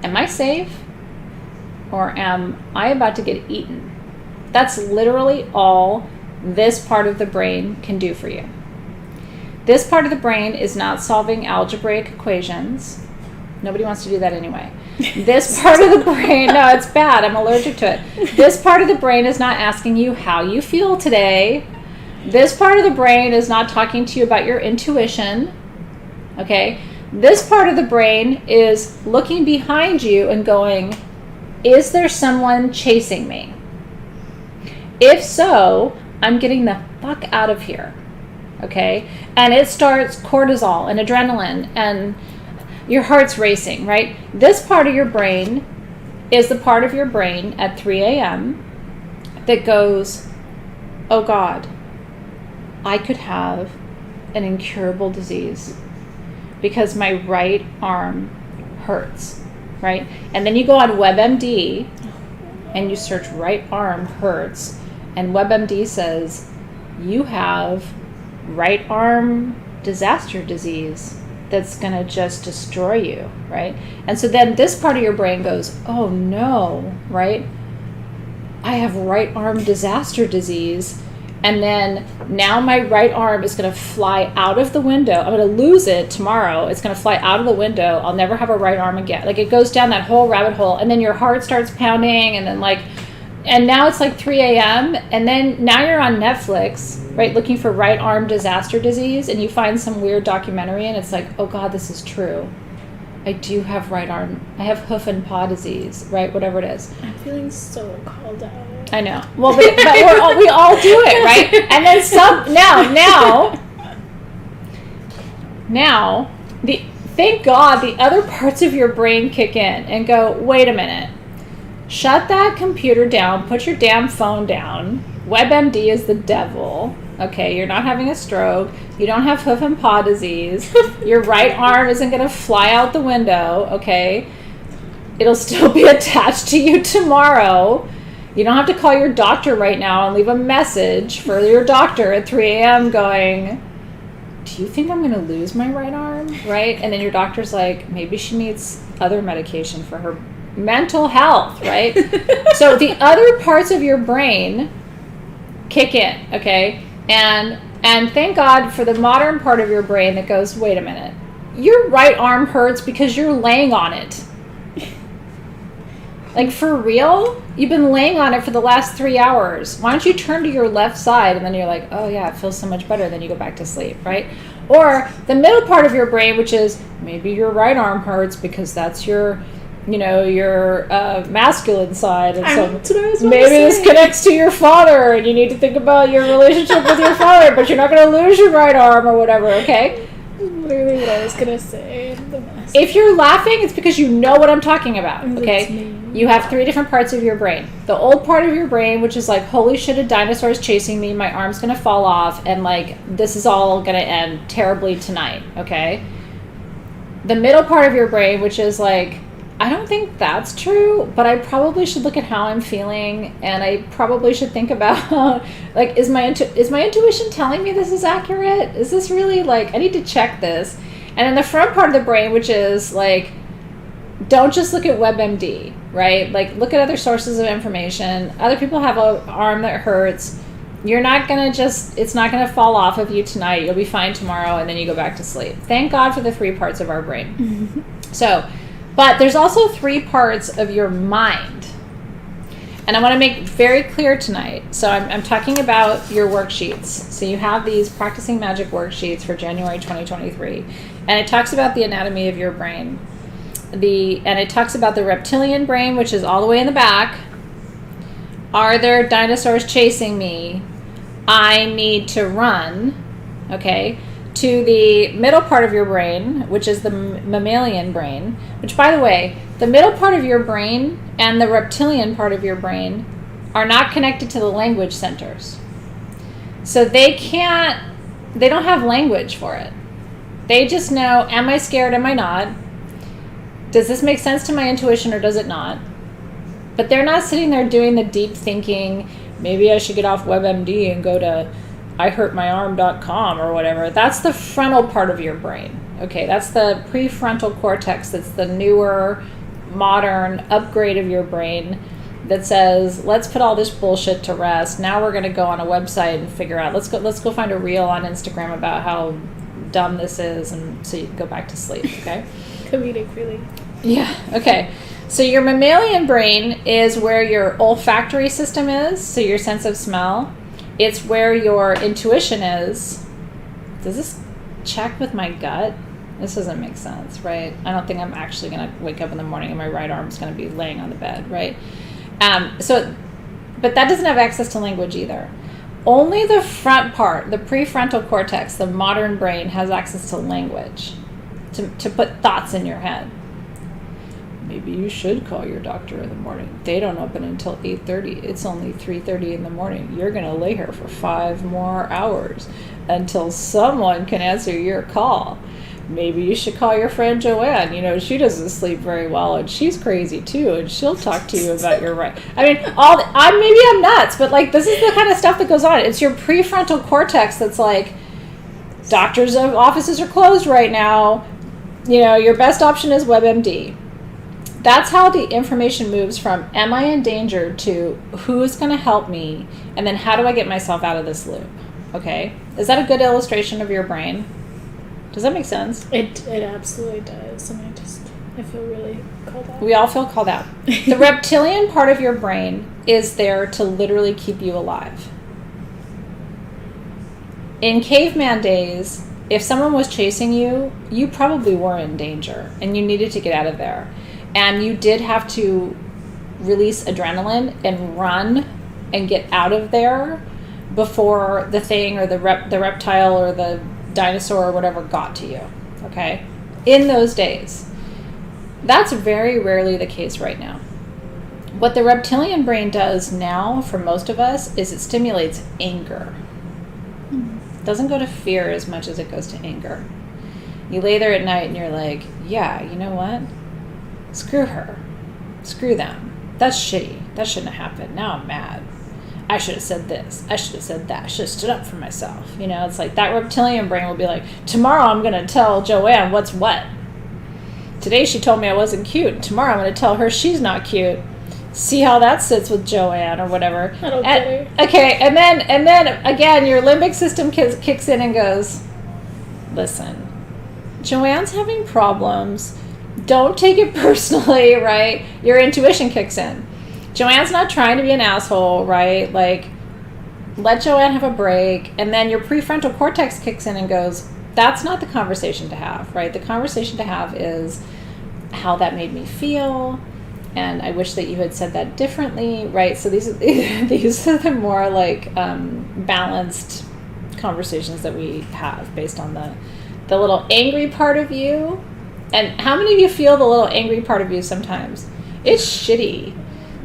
am I safe? Or am I about to get eaten? That's literally all this part of the brain can do for you. This part of the brain is not solving algebraic equations. Nobody wants to do that anyway. This part of the brain, no, it's bad. I'm allergic to it. This part of the brain is not asking you how you feel today. This part of the brain is not talking to you about your intuition, okay? This part of the brain is looking behind you and going, is there someone chasing me? If so, I'm getting the fuck out of here, okay? And it starts cortisol and adrenaline and your heart's racing, right? This part of your brain is the part of your brain at 3 a.m. that goes, oh God, I could have an incurable disease because my right arm hurts, right? And then you go on WebMD and you search right arm hurts, and WebMD says you have right arm disaster disease that's going to just destroy you, right? And so then this part of your brain goes, oh no, right? I have right arm disaster disease. And then now my right arm is going to fly out of the window. I'm going to lose it tomorrow. It's going to fly out of the window. I'll never have a right arm again. Like, it goes down that whole rabbit hole. And then your heart starts pounding. And then and now it's like 3 a.m. And then now you're on Netflix, right, looking for right arm disaster disease. And you find some weird documentary. And it's like, oh God, this is true. I do have right arm. I have hoof and paw disease, right? Whatever it is. I'm feeling so called out. I know. Well, but we all do it, right? And then now, thank God the other parts of your brain kick in and go, wait a minute. Shut that computer down. Put your damn phone down. WebMD is the devil. Okay, you're not having a stroke. You don't have hoof and paw disease. Your right arm isn't going to fly out the window, okay? It'll still be attached to you tomorrow. You don't have to call your doctor right now and leave a message for your doctor at 3 a.m. going, do you think I'm going to lose my right arm? Right? And then your doctor's like, maybe she needs other medication for her mental health, right? So the other parts of your brain kick in, okay? And thank God for the modern part of your brain that goes, wait a minute, your right arm hurts because you're laying on it. Like, for real? You've been laying on it for the last 3 hours. Why don't you turn to your left side? And then you're like, oh yeah, it feels so much better. Then you go back to sleep, right? Or the middle part of your brain, which is maybe your right arm hurts because that's your, your masculine side. And so maybe this connects to your father and you need to think about your relationship with your father, but you're not going to lose your right arm or whatever, okay? Literally what I was going to say. If you're laughing, it's because you know what I'm talking about, okay? You have 3 different parts of your brain. The old part of your brain, which is like, holy shit, a dinosaur's chasing me, my arm's going to fall off, and like, this is all going to end terribly tonight, okay? The middle part of your brain, which is like, I don't think that's true, but I probably should look at how I'm feeling, and I probably should think about, like, is my intuition telling me this is accurate? Is this really, like, I need to check this. And then the front part of the brain, which is like, don't just look at WebMD, right? Like, look at other sources of information. Other people have an arm that hurts. You're not going to it's not going to fall off of you tonight. You'll be fine tomorrow, and then you go back to sleep. Thank God for the 3 parts of our brain. So, but there's also 3 parts of your mind. And I want to make very clear tonight. So I'm talking about your worksheets. So you have these Practicing Magic worksheets for January 2023. And it talks about the anatomy of your brain. And it talks about the reptilian brain, which is all the way in the back. Are there dinosaurs chasing me? I need to run. Okay. To the middle part of your brain, which is the mammalian brain, which, by the way, the middle part of your brain and the reptilian part of your brain are not connected to the language centers. So they don't have language for it. They just know, am I scared, am I not? Does this make sense to my intuition or does it not? But they're not sitting there doing the deep thinking, maybe I should get off WebMD and go to ihurtmyarm.com or whatever. That's the frontal part of your brain. Okay, that's the prefrontal cortex. That's the newer, modern upgrade of your brain that says, let's put all this bullshit to rest. Now we're going to go on a website and figure out, let's go find a reel on Instagram about how dumb this is, and so you can go back to sleep, okay? Comedic relief. Yeah, okay. So your mammalian brain is where your olfactory system is, so your sense of smell. It's where your intuition is. Does this check with my gut? This doesn't make sense, right? I don't think I'm actually going to wake up in the morning and my right arm's going to be laying on the bed, right? But that doesn't have access to language either. Only the front part, the prefrontal cortex, the modern brain, has access to language, to put thoughts in your head. Maybe you should call your doctor in the morning. They don't open until 8:30. It's only 3:30 in the morning. You're going to lay here for 5 more hours until someone can answer your call. Maybe you should call your friend Joanne. She doesn't sleep very well, and she's crazy too, and she'll talk to you about your right. I mean, maybe I'm nuts, but like, this is the kind of stuff that goes on. It's your prefrontal cortex that's like, doctors' offices are closed right now. Your best option is WebMD. That's how the information moves from, am I in danger, to who's going to help me, and then how do I get myself out of this loop? Okay? Is that a good illustration of your brain? Does that make sense? It absolutely does, and I feel really called out. We all feel called out. The reptilian part of your brain is there to literally keep you alive. In caveman days, if someone was chasing you, you probably were in danger, and you needed to get out of there. And you did have to release adrenaline and run and get out of there before the thing or the reptile or the dinosaur or whatever got to you, okay? In those days. That's very rarely the case right now. What the reptilian brain does now for most of us is it stimulates anger. doesn't go to fear as much as it goes to anger. You lay there at night and you're like, yeah, you know what? Screw her. Screw them. That's shitty. That shouldn't have happened. Now I'm mad. I should have said this. I should have said that. I should have stood up for myself. You know, it's like that reptilian brain will be like, tomorrow I'm going to tell Joanne what's what. Today she told me I wasn't cute. Tomorrow I'm going to tell her she's not cute. See how that sits with Joanne or whatever. I don't get her. Okay, and then again, your limbic system kicks in and goes, listen, Joanne's having problems. Don't take it personally, right? Your intuition kicks in. Joanne's not trying to be an asshole, right? Like, let Joanne have a break. And then your prefrontal cortex kicks in and goes, that's not the conversation to have, right? The conversation to have is how that made me feel. And I wish that you had said that differently, right? So these are the more like balanced conversations that we have based on the little angry part of you. And how many of you feel the little angry part of you sometimes? It's shitty.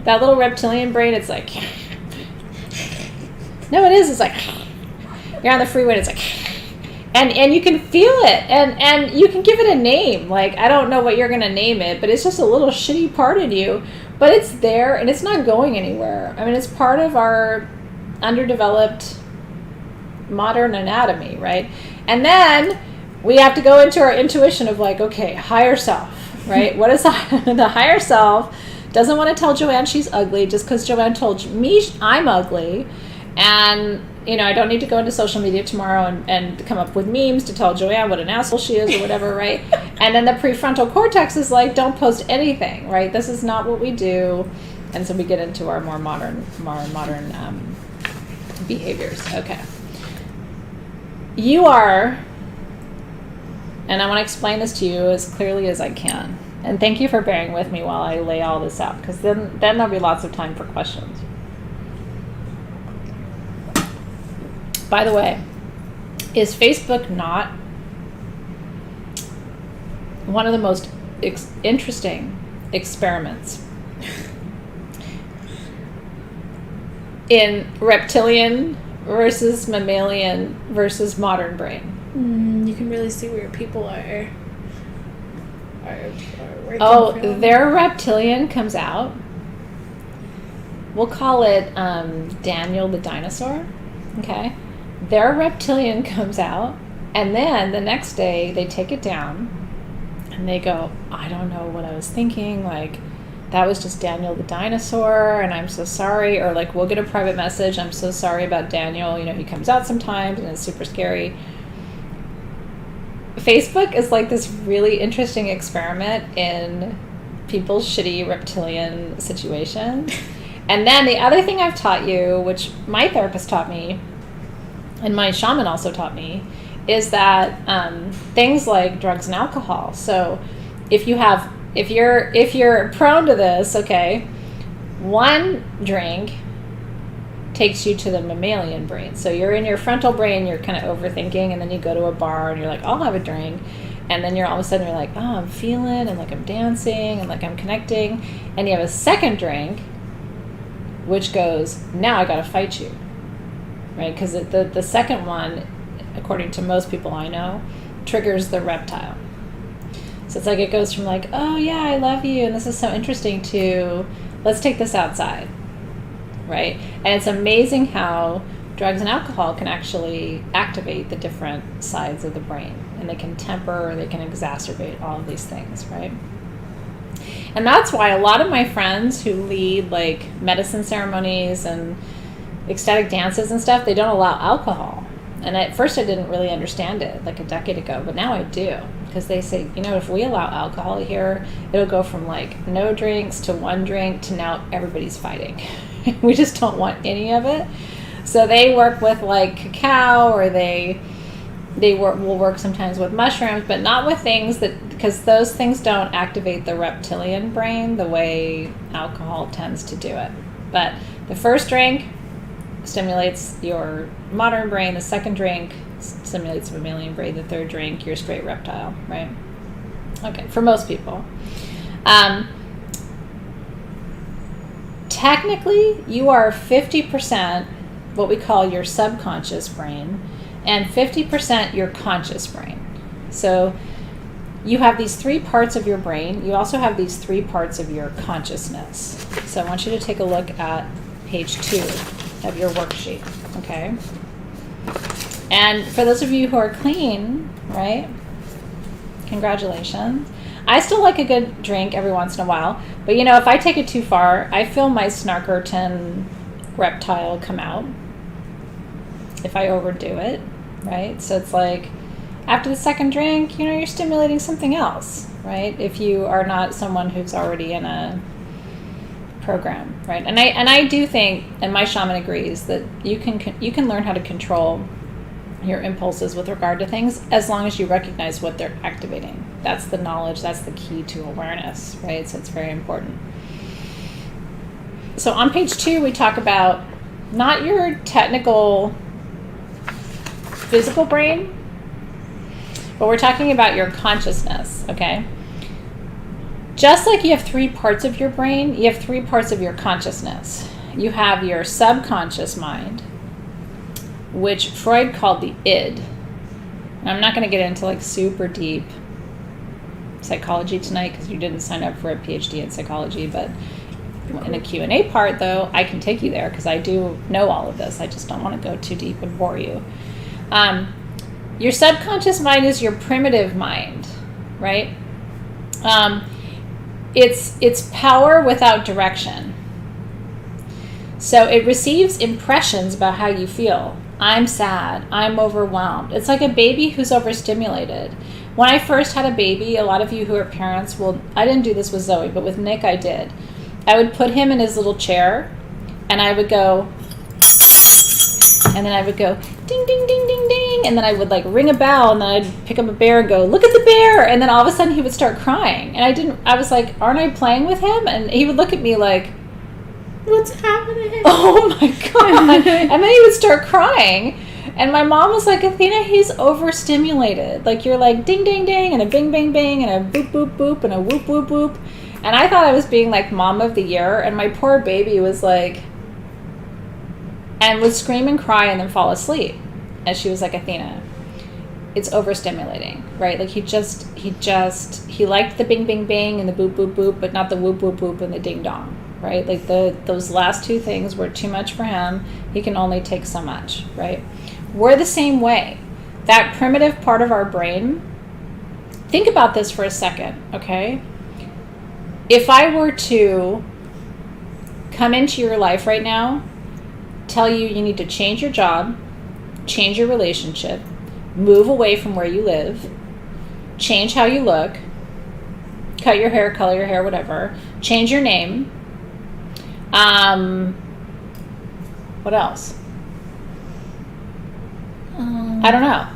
That little reptilian brain, it's like, no, it is. It's like, you're on the freeway, and it's like, and you can feel it, and you can give it a name. Like, I don't know what you're going to name it, but it's just a little shitty part in you. But it's there, and it's not going anywhere. I mean, it's part of our underdeveloped modern anatomy, right? And then we have to go into our intuition of like, okay, higher self, right? What is the higher self? Doesn't want to tell Joanne she's ugly just because Joanne told me I'm ugly. And, you know, I don't need to go into social media tomorrow and come up with memes to tell Joanne what an asshole she is or whatever, right? And then the prefrontal cortex is like, don't post anything, right? This is not what we do. And so we get into our more modern behaviors. Okay. You are, and I want to explain this to you as clearly as I can. And thank you for bearing with me while I lay all this out, because then there'll be lots of time for questions. By the way, is Facebook not one of the most interesting experiments in reptilian versus mammalian versus modern brain? You can really see where people are working from. Their reptilian comes out. We'll call it Daniel the dinosaur. Okay. Their reptilian comes out, and then the next day they take it down and they go, I don't know what I was thinking, like that was just Daniel the dinosaur and I'm so sorry. Or like we'll get a private message, I'm so sorry about Daniel, you know, he comes out sometimes and it's super scary. Facebook is like this really interesting experiment in people's shitty reptilian situations. And then the other thing I've taught you, which my therapist taught me and my shaman also taught me, is that things like drugs and alcohol. So if you're prone to this, okay, one drink takes you to the mammalian brain. So you're in your frontal brain, you're kind of overthinking, and then you go to a bar and you're like, I'll have a drink. And then you're all of a sudden you're like, oh, I'm feeling, and like I'm dancing, and like I'm connecting. And you have a second drink, which goes, now I gotta fight you. Right? Because the second one, according to most people I know, triggers the reptile. So it's like it goes from like, oh yeah, I love you, and this is so interesting, to let's take this outside. Right? And it's amazing how drugs and alcohol can actually activate the different sides of the brain. And they can temper, they can exacerbate all of these things, right? And that's why a lot of my friends who lead like medicine ceremonies and ecstatic dances and stuff, they don't allow alcohol. And at first I didn't really understand it like a decade ago, but now I do. Because they say, you know, if we allow alcohol here, it'll go from like no drinks to one drink to now everybody's fighting. We just don't want any of it. So they work with like cacao, or will work sometimes with mushrooms, but not with things that, because those things don't activate the reptilian brain the way alcohol tends to do it. But the first drink stimulates your modern brain, the second drink stimulates the mammalian brain, the third drink, you're straight reptile, right? Okay, for most people. Technically, you are 50% what we call your subconscious brain, and 50% your conscious brain. So you have these 3 parts of your brain. You also have these 3 parts of your consciousness. So I want you to take a look at page 2 of your worksheet, okay? And for those of you who are clean, right, congratulations. I still like a good drink every once in a while, but if I take it too far, I feel my Snarkerton reptile come out if I overdo it, right? So it's like after the second drink, you're stimulating something else, right? If you are not someone who's already in a program, right? And I do think, and my shaman agrees, that you can learn how to control your impulses with regard to things as long as you recognize what they're activating. That's the knowledge, that's the key to awareness, right? So it's very important. So on page 2, we talk about not your technical physical brain, but we're talking about your consciousness, okay? Just like you have 3 parts of your brain, you have 3 parts of your consciousness. You have your subconscious mind, which Freud called the id. And I'm not going to get into like super deep psychology tonight because you didn't sign up for a PhD in psychology, but in a Q&A part, though, I can take you there because I do know all of this. I just don't want to go too deep and bore you. Your subconscious mind is your primitive mind, right? It's power without direction. So it receives impressions about how you feel. I'm sad. I'm overwhelmed. It's like a baby who's overstimulated. When I first had a baby, a lot of you who are parents will, I didn't do this with Zoe, but with Nick I did. I would put him in his little chair and I would go, and then I would go, ding, ding, ding, ding, ding. And then I would like ring a bell and then I'd pick up a bear and go, look at the bear. And then all of a sudden he would start crying. And I was like, aren't I playing with him? And he would look at me like, what's happening? Oh my God. And then he would start crying. And my mom was like, Athena, he's overstimulated. Like you're like ding, ding, ding, and a bing, bing, bing, and a boop, boop, boop, and a whoop, whoop, whoop. And I thought I was being like mom of the year. And my poor baby was like, and would scream and cry and then fall asleep. And she was like, Athena, it's overstimulating, right? Like he liked the bing, bing, bing and the boop, boop, boop, but not the whoop, whoop, whoop and the ding dong, right? Like those last 2 things were too much for him. He can only take so much, right? We're the same way. That primitive part of our brain, think about this for a second, okay? If I were to come into your life right now, tell you need to change your job, change your relationship, move away from where you live, change how you look, cut your hair, color your hair, whatever, change your name. What else? I don't know.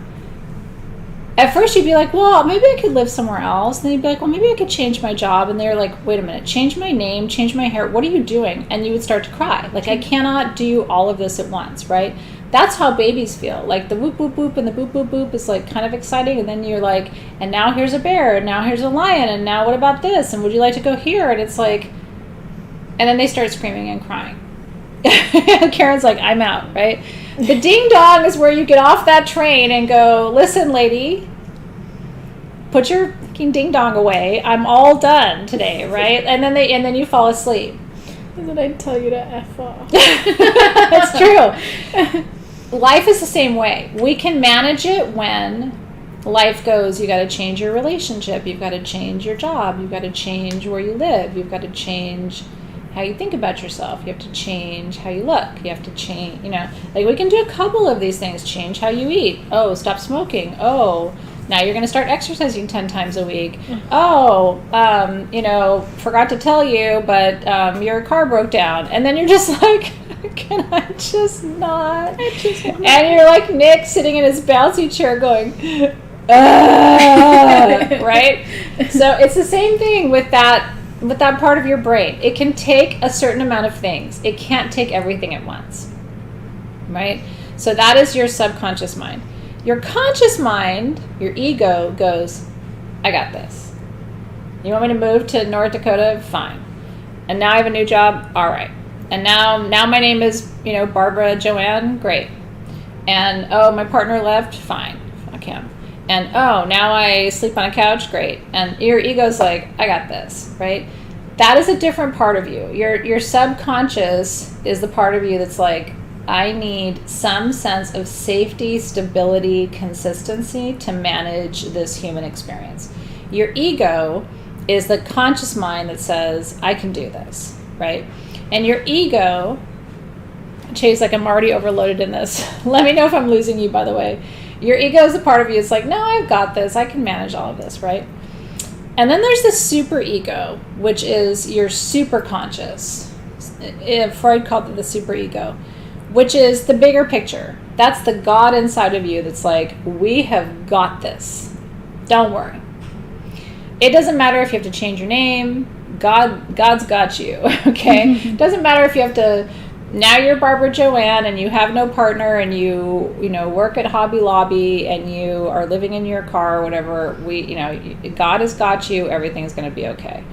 At first you'd be like, well, maybe I could live somewhere else. And then you'd be like, well, maybe I could change my job. And they're like, wait a minute, change my name, change my hair. What are you doing? And you would start to cry. Like, I cannot do all of this at once, right? That's how babies feel. Like the whoop, whoop, whoop and the boop, boop, boop is like kind of exciting. And then you're like, and now here's a bear, and now here's a lion, and now what about this? And would you like to go here? And it's like, and then they start screaming and crying. Karen's like, I'm out, right? The ding dong is where you get off that train and go, listen, lady, put your fucking ding dong away. I'm all done today, right? And then you fall asleep. And then I'd tell you to F off. It's true. Life is the same way. We can manage it when life goes, you got to change your relationship, you've got to change your job, you've got to change where you live, you've got to change how you think about yourself, you have to change how you look, you have to change, like we can do a couple of these things. Change how you eat. Oh, stop smoking. Oh, now you're going to start exercising 10 times a week. Oh, forgot to tell you, but your car broke down. And then you're just like, can I just not? And you're like Nick sitting in his bouncy chair going, right? So it's the same thing with that part of your brain. It can take a certain amount of things. It can't take everything at once, right? So that is your subconscious mind. Your conscious mind, your ego, goes, I got this. You want me to move to North Dakota? Fine. And now I have a new job? All right. And now my name is, Barbara Joanne? Great. And, oh, my partner left? Fine. Fuck him. And, oh, now I sleep on a couch? Great. And your ego's like, I got this, right? That is a different part of you. Your subconscious is the part of you that's like, I need some sense of safety, stability, consistency to manage this human experience. Your ego is the conscious mind that says, I can do this, right? And your ego, Chase, like I'm already overloaded in this. Let me know if I'm losing you, by the way. Your ego is a part of you. It's like, no, I've got this. I can manage all of this, right? And then there's the super ego, which is your super conscious. Freud called it the super ego, which is the bigger picture. That's the God inside of you that's like, we have got this. Don't worry. It doesn't matter if you have to change your name. God's got you, okay? It doesn't matter if you have to, now you're Barbara Joanne and you have no partner and you work at Hobby Lobby and you are living in your car or whatever. God has got you. Everything's going to be okay.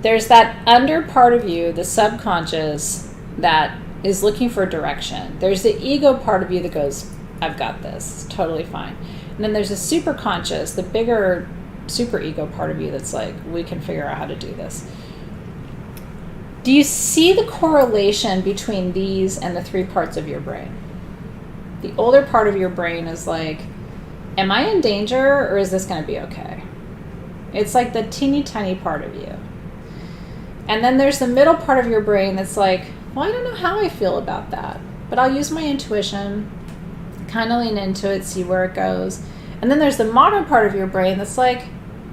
There's that under part of you, the subconscious, that is looking for direction. There's the ego part of you that goes, I've got this. It's totally fine. And then there's the super conscious, the bigger super ego part of you that's like, we can figure out how to do this. Do you see the correlation between these and the three parts of your brain? The older part of your brain is like, am I in danger or is this going to be okay? It's like the teeny tiny part of you. And then there's the middle part of your brain that's like, well, I don't know how I feel about that, but I'll use my intuition, kind of lean into it, see where it goes. And then there's the modern part of your brain that's like,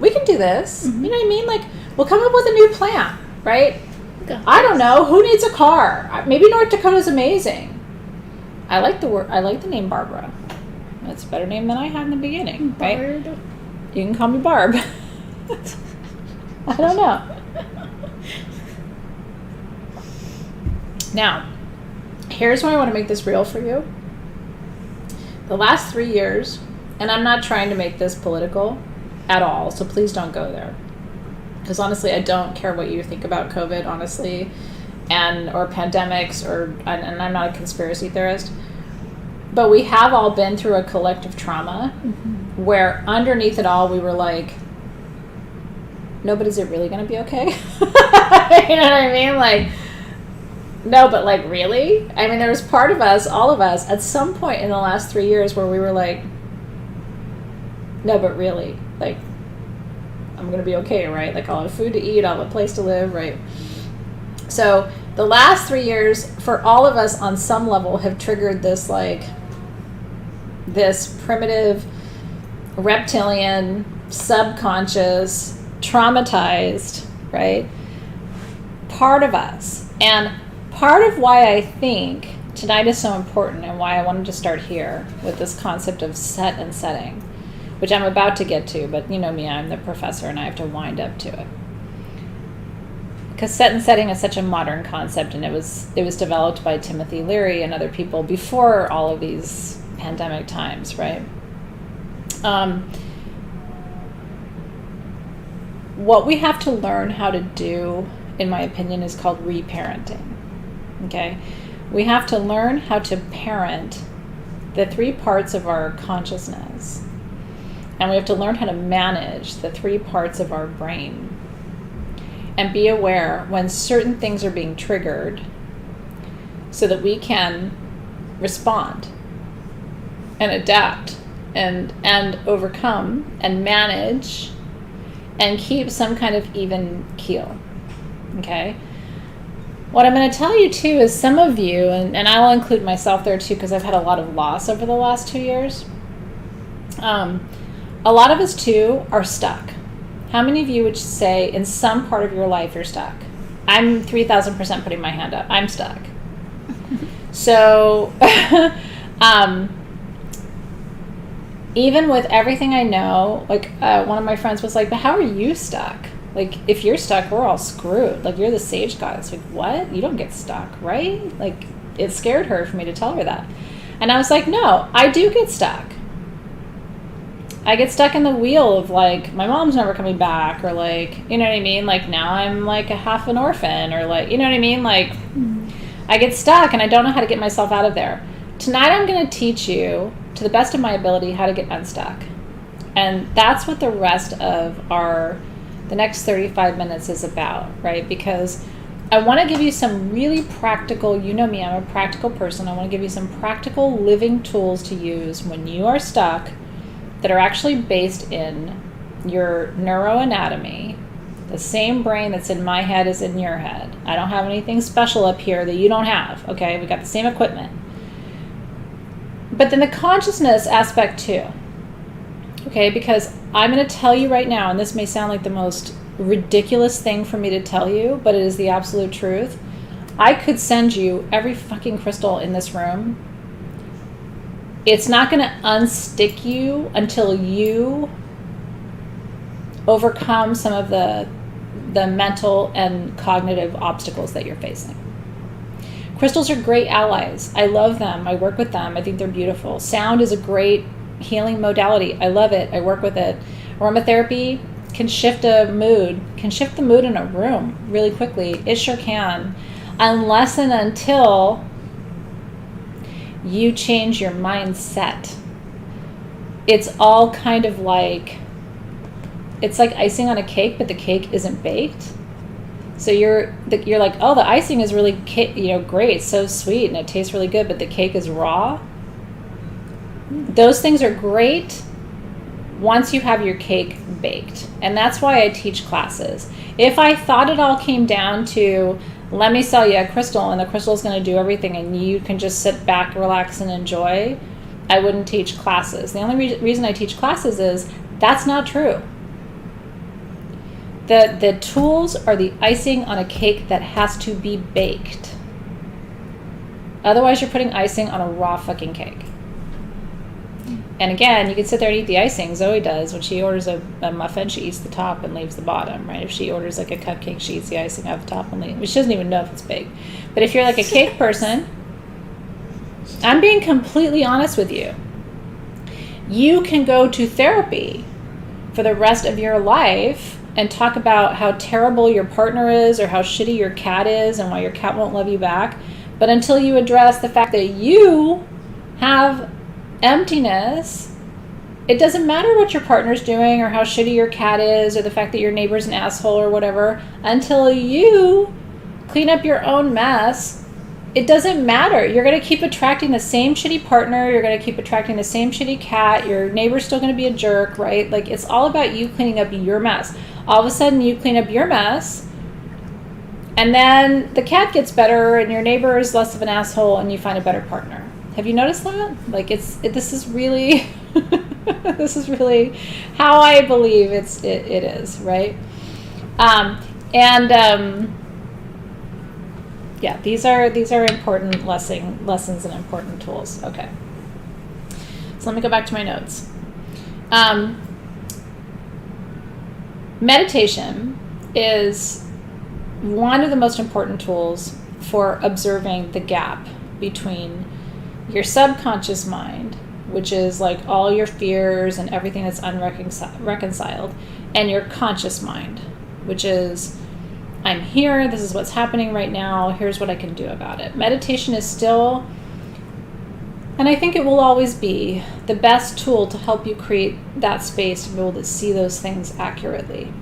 we can do this. Mm-hmm. You know what I mean? Like, we'll come up with a new plan, right? I don't know. Who needs a car? Maybe North Dakota's amazing. I like the name Barbara. That's a better name than I had in the beginning, right? You can call me Barb. I don't know. Now, here's why I want to make this real for you. The last 3 years, and I'm not trying to make this political at all, so please don't go there. Because honestly, I don't care what you think about COVID, honestly, or pandemics, and I'm not a conspiracy theorist. But we have all been through a collective trauma where underneath it all, we were like, no, but is it really going to be okay? You know what I mean? Like, no, but like, really? I mean, there was part of us, all of us, at some point in the last 3 years where we were like, no, but really, like, I'm going to be okay, right? Like, I'll have food to eat, I'll have a place to live, right? So the last 3 years, for all of us on some level, have triggered this, like, this primitive, reptilian, subconscious, traumatized, right? Part of us. And part of why I think tonight is so important and why I wanted to start here with this concept of set and setting, which I'm about to get to, but you know me, I'm the professor and I have to wind up to it. Because set and setting is such a modern concept, and it was developed by Timothy Leary and other people before all of these pandemic times, right? What we have to learn how to do, in my opinion, is called reparenting, okay? We have to learn how to parent the three parts of our consciousness. And we have to learn how to manage the three parts of our brain and be aware when certain things are being triggered so that we can respond and adapt and overcome and manage and keep some kind of even keel, okay? What I'm going to tell you too is some of you, and I'll include myself there too because I've had a lot of loss over the last 2 years, a lot of us too are stuck. How many of you would say in some part of your life you're stuck? I'm 3,000% putting my hand up. I'm stuck. So, even with everything I know, like one of my friends was like, but how are you stuck? Like, if you're stuck, we're all screwed. Like, you're the sage goddess. Like, what? You don't get stuck, right? Like, it scared her for me to tell her that. And I was like, no, I do get stuck. I get stuck in the wheel of like, my mom's never coming back, or like, you know what I mean? Like, now I'm like a half an orphan, or like, you know what I mean? Like, I get stuck and I don't know how to get myself out of there. tonight I'm going to teach you, to the best of my ability, how to get unstuck. And that's what the rest of the next 35 minutes is about, right? Because I want to give you some really practical, you know me, I'm a practical person. I want to give you some practical living tools to use when you are stuck that are actually based in your neuroanatomy. The same brain that's in my head is in your head. I don't have anything special up here that you don't have, okay? We got the same equipment. But then the consciousness aspect too, okay? Because I'm going to tell you right now, and this may sound like the most ridiculous thing for me to tell you, but it is the absolute truth. I could send you every fucking crystal in this room. It's not going to unstick you until you overcome some of the mental and cognitive obstacles that you're facing. Crystals are great allies. I love them. I work with them. I think they're beautiful. Sound is a great healing modality. I love it. I work with it. Aromatherapy can shift the mood in a room really quickly. It sure can. Unless and until you change your mindset. It's all kind of like, it's like icing on a cake, but the cake isn't baked. So you're like, oh, the icing is really great, it's so sweet and it tastes really good, but the cake is raw. Those things are great once you have your cake baked. And that's why I teach classes. If I thought it all came down to, let me sell you a crystal and the crystal is going to do everything and you can just sit back, relax, and enjoy, I wouldn't teach classes. The only reason I teach classes is that's not true. The tools are the icing on a cake that has to be baked. Otherwise, you're putting icing on a raw fucking cake. And again, you can sit there and eat the icing. Zoe does. When she orders a muffin, she eats the top and leaves the bottom, right? If she orders like a cupcake, she eats the icing out the top and leaves. She doesn't even know if it's baked. But if you're like a cake person, I'm being completely honest with you. You can go to therapy for the rest of your life and talk about how terrible your partner is or how shitty your cat is and why your cat won't love you back. But until you address the fact that you have emptiness, it doesn't matter what your partner's doing or how shitty your cat is or the fact that your neighbor's an asshole or whatever. Until you clean up your own mess, it doesn't matter. You're going to keep attracting the same shitty partner. You're going to keep attracting the same shitty cat. Your neighbor's still going to be a jerk, right? Like, it's all about you cleaning up your mess. All of a sudden, you clean up your mess, and then the cat gets better, and your neighbor is less of an asshole, and you find a better partner. Have you noticed that? Like, this is really, this is really how I believe it is, right? Yeah, these are important lessons and important tools. Okay, so let me go back to my notes. Meditation is one of the most important tools for observing the gap between your subconscious mind, which is like all your fears and everything that's unreconciled, and your conscious mind, which is, I'm here, this is what's happening right now, here's what I can do about it. Meditation is still, and I think it will always be, the best tool to help you create that space to be able to see those things accurately.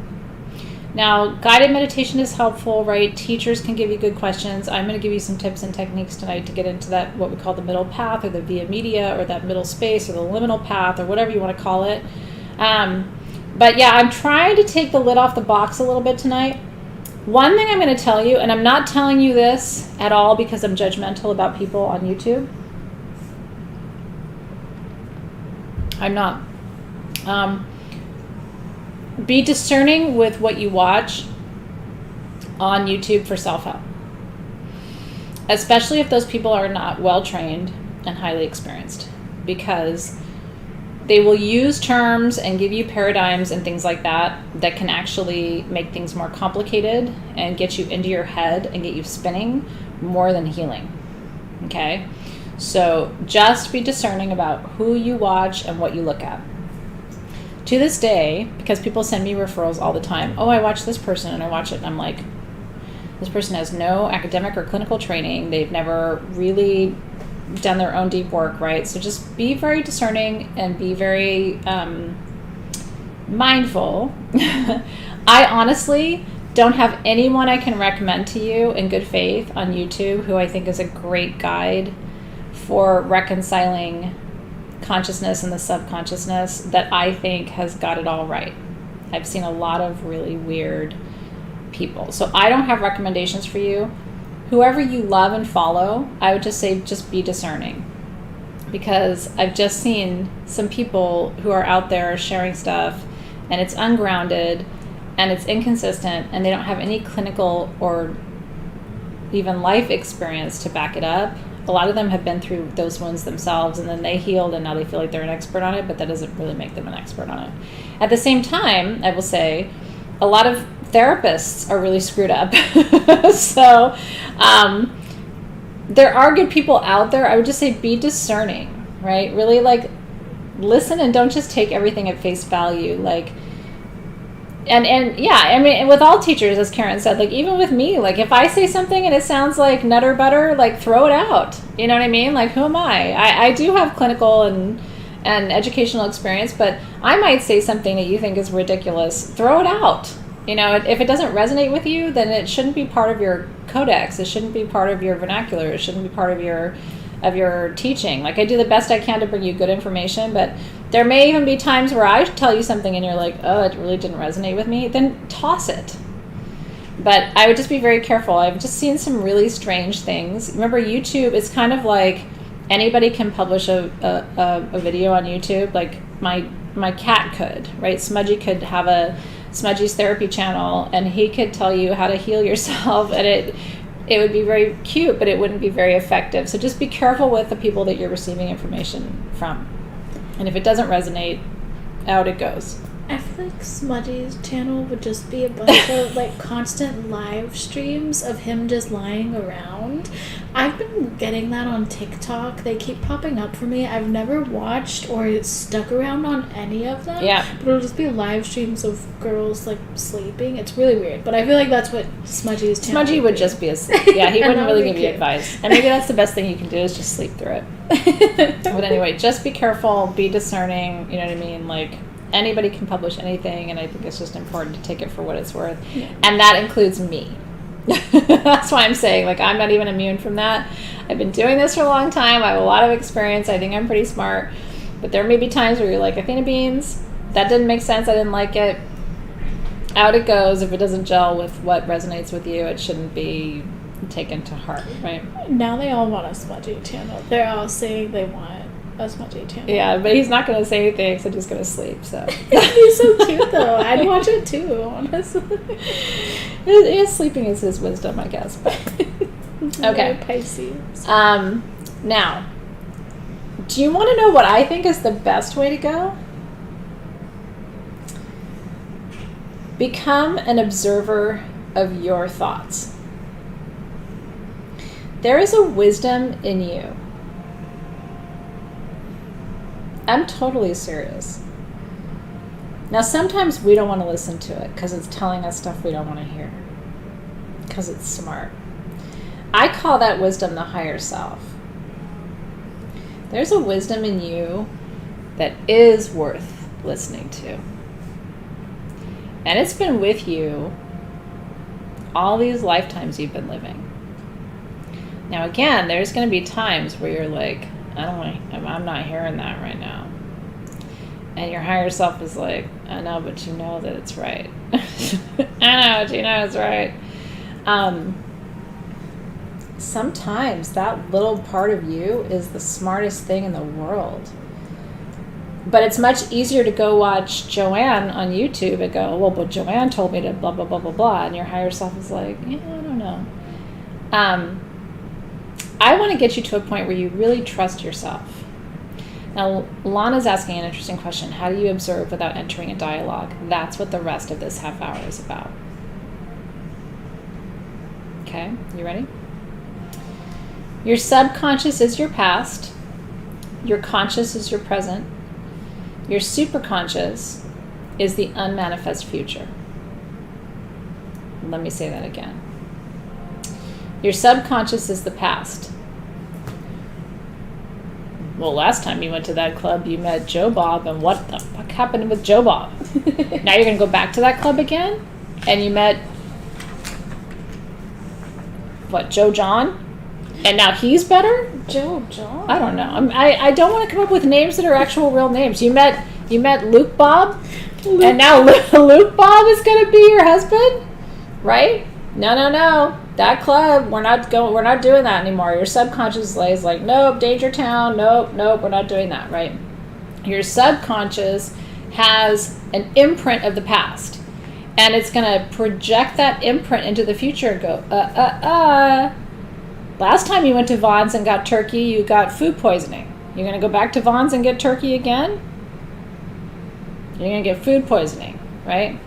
Now, guided meditation is helpful, right? Teachers can give you good questions. I'm going to give you some tips and techniques tonight to get into that, what we call the middle path, or the via media, or that middle space, or the liminal path, or whatever you want to call it. But yeah, I'm trying to take the lid off the box a little bit tonight. One thing I'm going to tell you, and I'm not telling you this at all because I'm judgmental about people on YouTube. I'm not. Be discerning with what you watch on YouTube for self-help. Especially if those people are not well-trained and highly experienced. Because they will use terms and give you paradigms and things like that that can actually make things more complicated and get you into your head and get you spinning more than healing. Okay? So just be discerning about who you watch and what you look at. To this day, because people send me referrals all the time, oh, I watch this person and I watch it and I'm like, this person has no academic or clinical training. They've never really done their own deep work, right? So just be very discerning and be very mindful. I honestly don't have anyone I can recommend to you in good faith on YouTube who I think is a great guide for reconciling consciousness and the subconsciousness that I think has got it all right. I've seen a lot of really weird people. So I don't have recommendations for you. Whoever you love and follow, I would just say just be discerning. Because I've just seen some people who are out there sharing stuff and it's ungrounded and it's inconsistent and they don't have any clinical or even life experience to back it up. A lot of them have been through those wounds themselves and then they healed and now they feel like they're an expert on it, but that doesn't really make them an expert on it. At the same time, I will say, a lot of therapists are really screwed up. So there are good people out there. I would just say be discerning, right? Really like listen and don't just take everything at face value. Like, and yeah, I mean, with all teachers, as Karen said, like even with me, like if I say something and it sounds like nutter butter, like throw it out. You know what I mean? Like who am I? I do have clinical and educational experience, but I might say something that you think is ridiculous. Throw it out. You know, if it doesn't resonate with you, then it shouldn't be part of your codex. It shouldn't be part of your vernacular. It shouldn't be part of your teaching. Like I do the best I can to bring you good information, but there may even be times where I tell you something and you're like, oh, it really didn't resonate with me. Then toss it. But I would just be very careful. I've just seen some really strange things. Remember, YouTube is kind of like anybody can publish a video on YouTube. Like my cat could, right? Smudgy could have a Smudgy's therapy channel and he could tell you how to heal yourself, and it would be very cute, but it wouldn't be very effective. So just be careful with the people that you're receiving information from. And if it doesn't resonate, out it goes. I feel like Smudgy's channel would just be a bunch of like constant live streams of him just lying around. I've been getting that on TikTok. They keep popping up for me. I've never watched or stuck around on any of them. Yeah. But it'll just be live streams of girls like sleeping. It's really weird. But I feel like that's what Smudgy's channel Smudgy would just be asleep. Yeah, he wouldn't really give you advice. And maybe that's the best thing you can do is just sleep through it. But anyway, just be careful, be discerning, you know what I mean? Like anybody can publish anything, and I think it's just important to take it for what it's worth. Yeah. And that includes me. That's why I'm saying, like, I'm not even immune from that. I've been doing this for a long time. I have a lot of experience. I think I'm pretty smart. But there may be times where you're like, Athena Beans, that didn't make sense. I didn't like it. Out it goes. If it doesn't gel with what resonates with you, it shouldn't be taken to heart, right? Now they all want a Smudgy channel. They're all saying they want a Smudgy channel. Yeah, but he's not going to say anything except he's going to sleep. So he's so cute, though. I'd watch it too, honestly. His sleeping is his wisdom, I guess. But okay. Pisces. Now, do you want to know what I think is the best way to go? Become an observer of your thoughts. There is a wisdom in you. I'm totally serious. Now, sometimes we don't want to listen to it because it's telling us stuff we don't want to hear. Because it's smart. I call that wisdom the higher self. There's a wisdom in you that is worth listening to. And it's been with you all these lifetimes you've been living. Now, again, there's going to be times where you're like, I'm not hearing that right now. And your higher self is like, I know, but you know that it's right. I know, but you know it's right. Sometimes that little part of you is the smartest thing in the world. But it's much easier to go watch Joanne on YouTube and go, well, but Joanne told me to blah, blah, blah, blah, blah. And your higher self is like, yeah, I don't know. I want to get you to a point where you really trust yourself. Now, Lana's asking an interesting question. How do you observe without entering a dialogue? That's what the rest of this half hour is about. Okay, you ready? Your subconscious is your past. Your conscious is your present. Your superconscious is the unmanifest future. Let me say that again. Your subconscious is the past. Well, last time you went to that club, you met Joe Bob, and what the fuck happened with Joe Bob? Now you're going to go back to that club again? And you met, what, Joe John? And now he's better? Joe John? I don't know. I don't want to come up with names that are actual real names. You met Luke Bob? And now Luke Bob is going to be your husband? Right? No. That club, we're not doing that anymore. Your subconscious is like, nope, Danger Town, nope, we're not doing that, right? Your subconscious has an imprint of the past, and it's going to project that imprint into the future and go, last time you went to Vaughn's and got turkey, you got food poisoning. You're going to go back to Vaughn's and get turkey again? You're going to get food poisoning, right?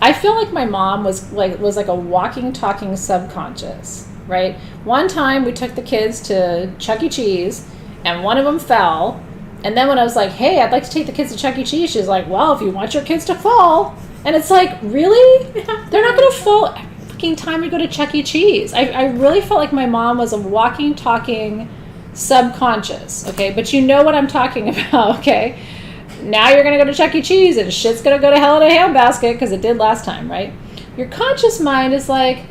I feel like my mom was like a walking, talking subconscious, right? One time we took the kids to Chuck E. Cheese, and one of them fell. And then when I was like, hey, I'd like to take the kids to Chuck E. Cheese, she's like, well, if you want your kids to fall. And it's like, really? They're not going to fall every fucking time we go to Chuck E. Cheese. I really felt like my mom was a walking, talking subconscious, okay? But you know what I'm talking about, okay? Now you're going to go to Chuck E. Cheese and shit's going to go to hell in a handbasket because it did last time, right? Your conscious mind is like,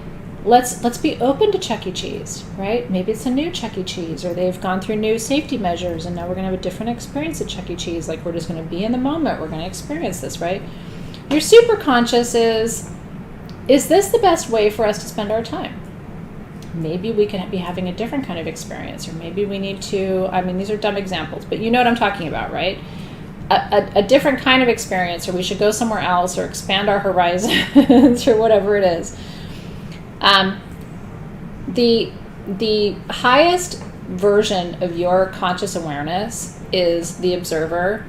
let's be open to Chuck E. Cheese, right? Maybe it's a new Chuck E. Cheese, or they've gone through new safety measures and now we're going to have a different experience at Chuck E. Cheese. Like, we're just going to be in the moment. We're going to experience this, right? Your superconscious is this the best way for us to spend our time? Maybe we can be having a different kind of experience, or maybe we need to, I mean, these are dumb examples, but you know what I'm talking about, right? A different kind of experience, or we should go somewhere else, or expand our horizons, or whatever it is. The highest version of your conscious awareness is the observer,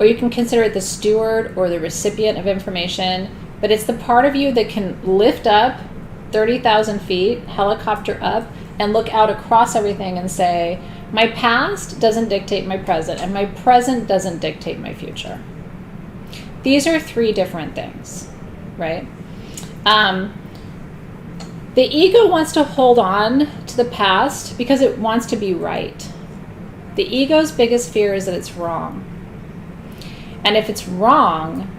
or you can consider it the steward or the recipient of information, but it's the part of you that can lift up 30,000 feet, helicopter up, and look out across everything and say, my past doesn't dictate my present, and my present doesn't dictate my future. These are three different things, right? The ego wants to hold on to the past because it wants to be right. The ego's biggest fear is that it's wrong. And if it's wrong,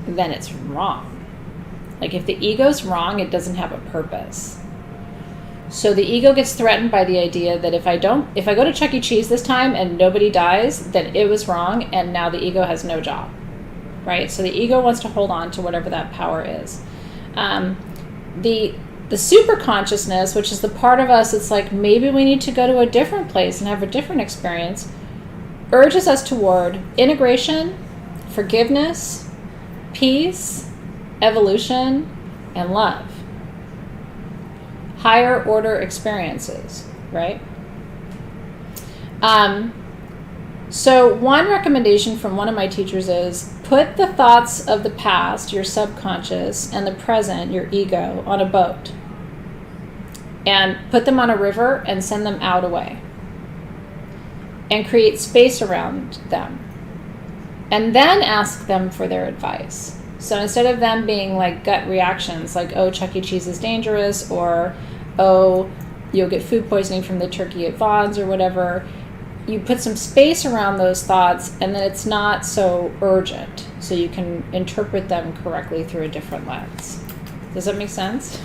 then it's wrong. Like, if the ego's wrong, it doesn't have a purpose. So the ego gets threatened by the idea that if I go to Chuck E. Cheese this time and nobody dies, then it was wrong, and now the ego has no job, right? So the ego wants to hold on to whatever that power is. The super consciousness, which is the part of us that's like, maybe we need to go to a different place and have a different experience, urges us toward integration, forgiveness, peace, evolution, and love. Higher order experiences, right? So one recommendation from one of my teachers is put the thoughts of the past, your subconscious, and the present, your ego, on a boat. And put them on a river and send them out away. And create space around them. And then ask them for their advice. So instead of them being like gut reactions, like, oh, Chuck E. Cheese is dangerous, or, oh, you'll get food poisoning from the turkey at Vaughn's, or whatever, you put some space around those thoughts, and then it's not so urgent, so you can interpret them correctly through a different lens. Does that make sense?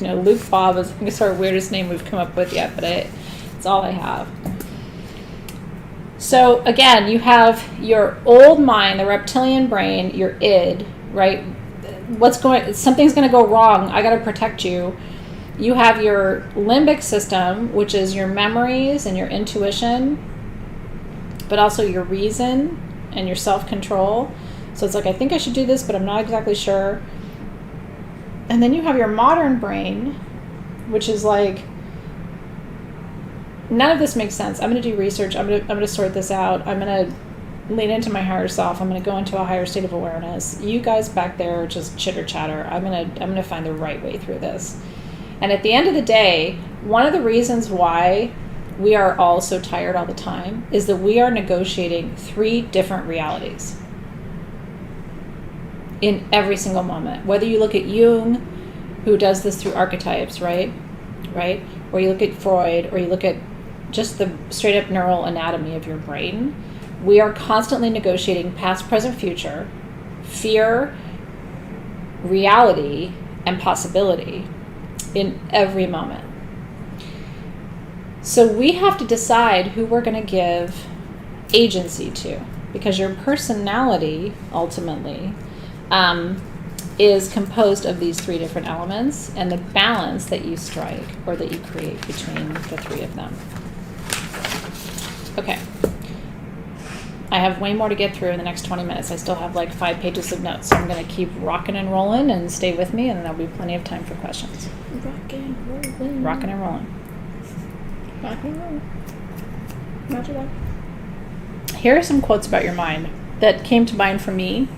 You know, Luke Bob is our weirdest name we've come up with yet, but it's all I have. So again, you have your old mind, the reptilian brain, your id, right? Something's going to go wrong. I got to protect you. You have your limbic system, which is your memories and your intuition, but also your reason and your self-control. So it's like, I think I should do this, but I'm not exactly sure. And then you have your modern brain, which is like, none of this makes sense. I'm going to do research. I'm going to sort this out. I'm going to lean into my higher self. I'm going to go into a higher state of awareness. You guys back there just chitter chatter. I'm going to find the right way through this. And at the end of the day, one of the reasons why we are all so tired all the time is that we are negotiating 3 different realities in every single moment. Whether you look at Jung, who does this through archetypes, right? Or you look at Freud, or you look at just the straight up neural anatomy of your brain, we are constantly negotiating past, present, future, fear, reality, and possibility in every moment. So we have to decide who we're going to give agency to, because your personality ultimately is composed of these three different elements and the balance that you strike or that you create between the three of them. Okay. I have way more to get through in the next 20 minutes. I still have like 5 pages of notes, so I'm going to keep rocking and rolling and stay with me, and there'll be plenty of time for questions. Rocking and rolling. Rocking and rolling. Rocking and rolling. Roger that. Here are some quotes about your mind that came to mind for me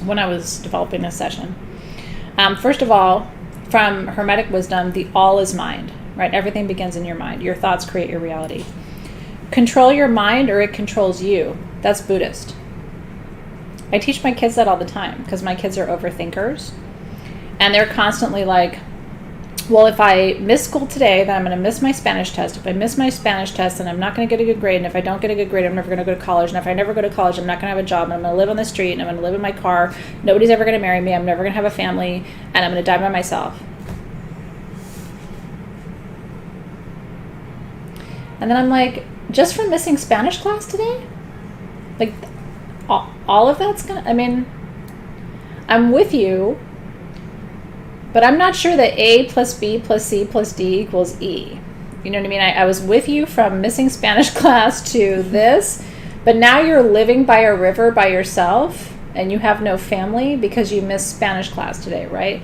when I was developing this session. First of all, from Hermetic wisdom, the all is mind, right? Everything begins in your mind. Your thoughts create your reality. Control your mind or it controls you. That's Buddhist. I teach my kids that all the time because my kids are overthinkers. And they're constantly like, well, if I miss school today, then I'm going to miss my Spanish test. If I miss my Spanish test, then I'm not going to get a good grade. And if I don't get a good grade, I'm never going to go to college. And if I never go to college, I'm not going to have a job. And I'm going to live on the street. And I'm going to live in my car. Nobody's ever going to marry me. I'm never going to have a family. And I'm going to die by myself. And then I'm like, just from missing Spanish class today? Like, all of that's going to, I mean, I'm with you. But I'm not sure that A plus B plus C plus D equals E. You know what I mean? I was with you from missing Spanish class to this, but now you're living by a river by yourself and you have no family because you missed Spanish class today, right?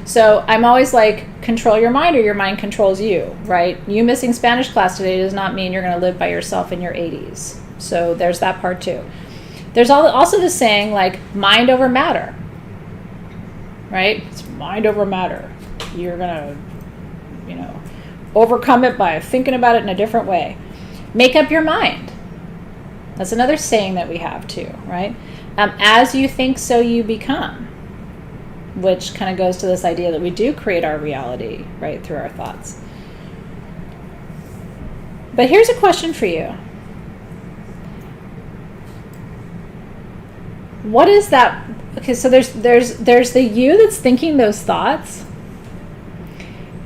So I'm always like, control your mind or your mind controls you, right? You missing Spanish class today does not mean you're going to live by yourself in your 80s. So there's that part too. There's also the saying like mind over matter. Right? It's mind over matter. You're going to, overcome it by thinking about it in a different way. Make up your mind. That's another saying that we have too, right? As you think, so you become, which kind of goes to this idea that we do create our reality, right, through our thoughts. But here's a question for you. What is that? Okay, so there's the you that's thinking those thoughts,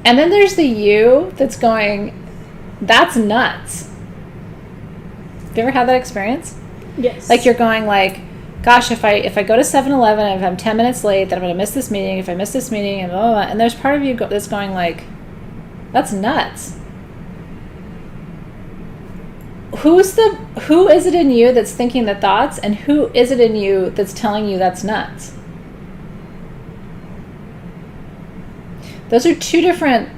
and then there's the you that's going, that's nuts. Have you ever had that experience? Yes. Like you're going like, gosh, if I go to 7-Eleven, if I'm 10 minutes late, then I'm going to miss this meeting. If I miss this meeting, and blah, blah, blah. And there's part of you that's going like, that's nuts. Who is it in you that's thinking the thoughts, and who is it in you that's telling you that's nuts? Those are two different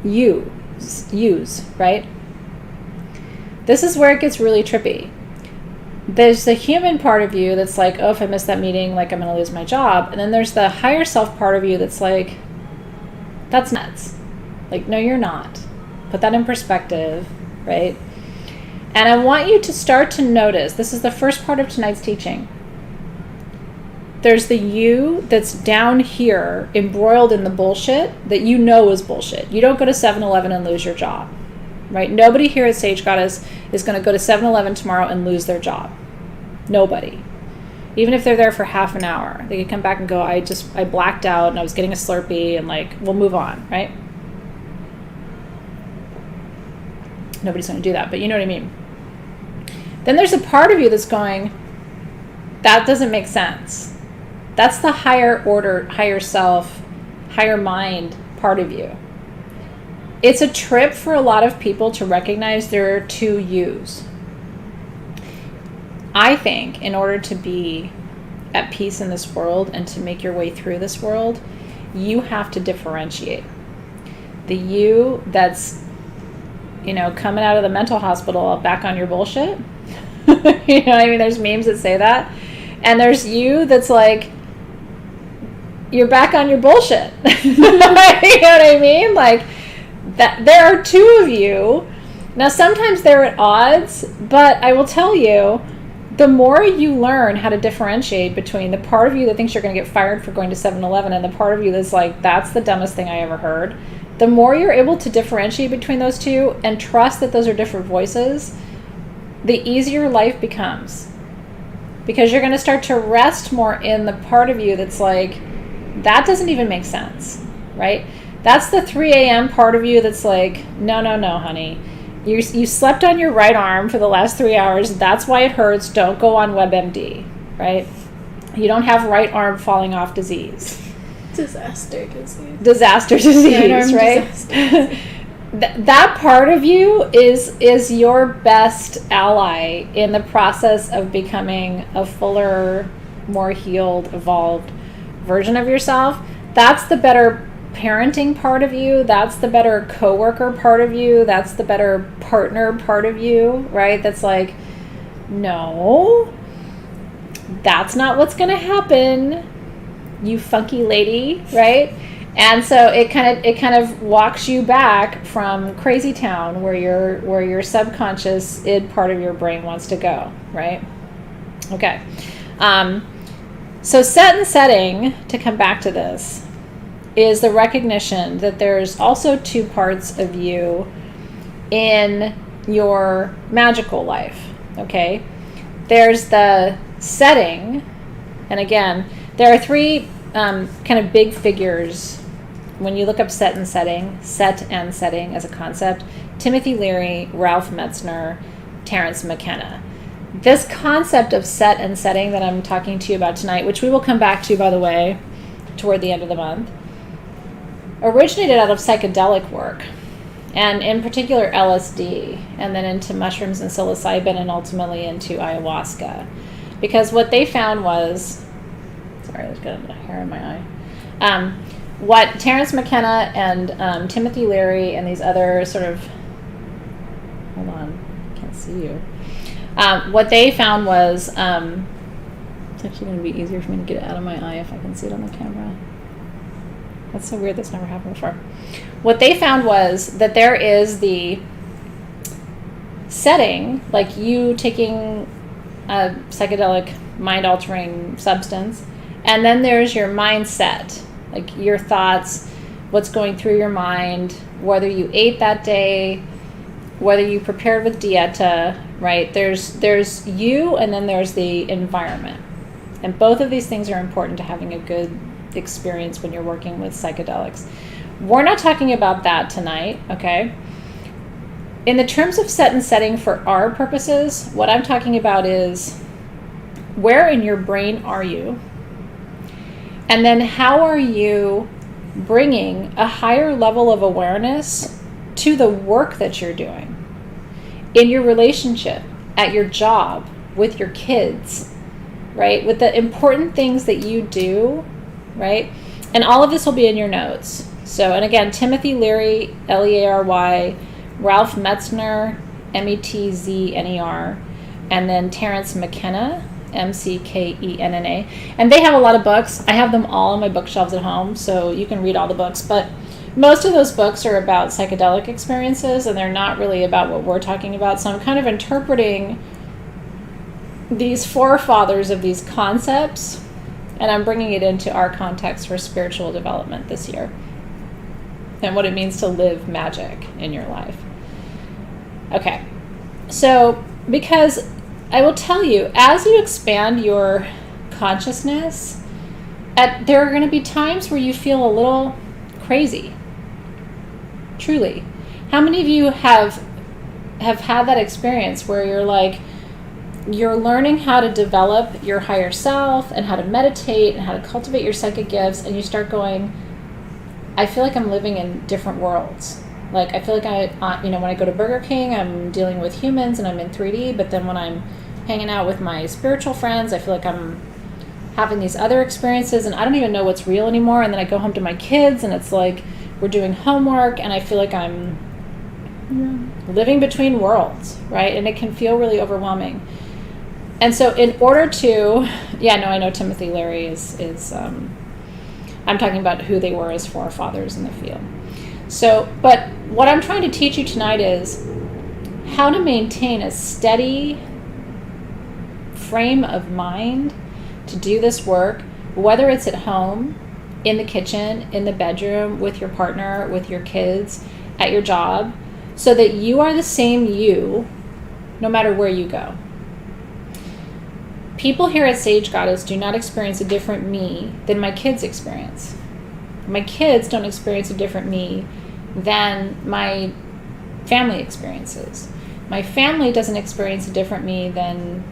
yous, right? This is where it gets really trippy. There's the human part of you that's like, oh, if I miss that meeting, like I'm going to lose my job. And then there's the higher self part of you that's like, that's nuts. Like, no, you're not. Put that in perspective, right? And I want you to start to notice, this is the first part of tonight's teaching. There's the you that's down here, embroiled in the bullshit that you know is bullshit. You don't go to 7-Eleven and lose your job, right? Nobody here at Sage Goddess is going to go to 7-Eleven tomorrow and lose their job. Nobody. Even if they're there for half an hour. They can come back and go, I blacked out and I was getting a Slurpee and like, we'll move on, right? Nobody's going to do that, but you know what I mean. Then there's a part of you that's going, that doesn't make sense. That's the higher order, higher self, higher mind part of you. It's a trip for a lot of people to recognize there are two yous. I think in order to be at peace in this world and to make your way through this world, you have to differentiate. The you that's, coming out of the mental hospital back on your bullshit. You know what I mean? There's memes that say that. And there's you that's like, you're back on your bullshit. You know what I mean? Like, that there are two of you. Now, sometimes they're at odds, but I will tell you, the more you learn how to differentiate between the part of you that thinks you're going to get fired for going to 7-Eleven and the part of you that's like, that's the dumbest thing I ever heard, the more you're able to differentiate between those two and trust that those are different voices, the easier life becomes. Because you're going to start to rest more in the part of you that's like, that doesn't even make sense, right? That's the 3 a.m. part of you that's like, no, honey. You slept on your right arm for the last 3 hours. That's why it hurts. Don't go on WebMD, right? You don't have right arm falling off disease. Disaster disease. Disaster disease, right? Disaster. That part of you is your best ally in the process of becoming a fuller, more healed, evolved version of yourself. That's the better parenting part of you. That's the better coworker part of you. That's the better partner part of you, right? That's like, no, that's not what's going to happen, you funky lady, right? And so it kind of walks you back from crazy town where your subconscious id part of your brain wants to go, right? Okay. So set and setting, to come back to this, is the recognition that there's also two parts of you in your magical life, okay? There's the setting, and again, there are three kind of big figures when you look up set and setting as a concept: Timothy Leary, Ralph Metzner, Terence McKenna. This concept of set and setting that I'm talking to you about tonight, which we will come back to, by the way, toward the end of the month, originated out of psychedelic work, and in particular LSD, and then into mushrooms and psilocybin, and ultimately into ayahuasca. Because what they found was, sorry, there's got a hair in my eye. What Terence McKenna and Timothy Leary and these other sort of, hold on, I can't see you. What they found was, it's actually going to be easier for me to get it out of my eye if I can see it on the camera. That's so weird, that's never happened before. What they found was that there is the setting, like you taking a psychedelic mind-altering substance, and then there's your mindset, like your thoughts, what's going through your mind, whether you ate that day, whether you prepared with dieta, right? There's you, and then there's the environment. And both of these things are important to having a good experience when you're working with psychedelics. We're not talking about that tonight, okay? In the terms of set and setting for our purposes, what I'm talking about is where in your brain are you? And then how are you bringing a higher level of awareness to the work that you're doing? In your relationship, at your job, with your kids, right? With the important things that you do, right? And all of this will be in your notes. So, and again, Timothy Leary, Leary, Ralph Metzner, Metzner, and then Terence McKenna, Mckenna. And they have a lot of books. I have them all on my bookshelves at home, so you can read all the books. But most of those books are about psychedelic experiences, and they're not really about what we're talking about. So I'm kind of interpreting these forefathers of these concepts, and I'm bringing it into our context for spiritual development this year and what it means to live magic in your life. Okay, so because I will tell you, as you expand your consciousness, there are going to be times where you feel a little crazy. Truly. How many of you have had that experience where you're like, you're learning how to develop your higher self and how to meditate and how to cultivate your psychic gifts, and you start going, I feel like I'm living in different worlds. Like, I feel like when I go to Burger King, I'm dealing with humans and I'm in 3D, but then when I'm hanging out with my spiritual friends, I feel like I'm having these other experiences and I don't even know what's real anymore. And then I go home to my kids and it's like we're doing homework and I feel like I'm living between worlds, right? And it can feel really overwhelming. And so in order to, I know Timothy Leary is I'm talking about who they were as forefathers in the field. So, but what I'm trying to teach you tonight is how to maintain a steady frame of mind to do this work, whether it's at home in the kitchen, in the bedroom, with your partner, with your kids, at your job, so that you are the same you no matter where you go. People here at Sage Goddess do not experience a different me than my kids experience. My kids don't experience a different me than my family experiences. My family doesn't experience a different me than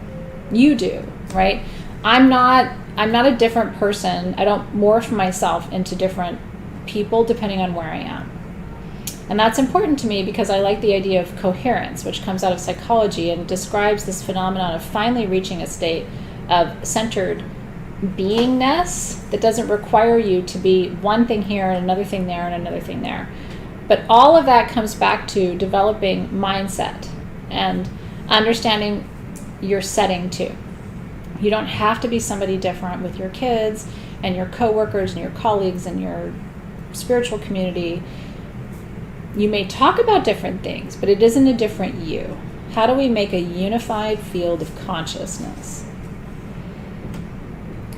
you do, right? I'm not a different person. I don't morph myself into different people depending on where I am. And that's important to me because I like the idea of coherence, which comes out of psychology and describes this phenomenon of finally reaching a state of centered beingness that doesn't require you to be one thing here and another thing there and another thing there. But all of that comes back to developing mindset and understanding your setting too. You don't have to be somebody different with your kids and your coworkers and your colleagues and your spiritual community. You may talk about different things, but it isn't a different you. How do we make a unified field of consciousness?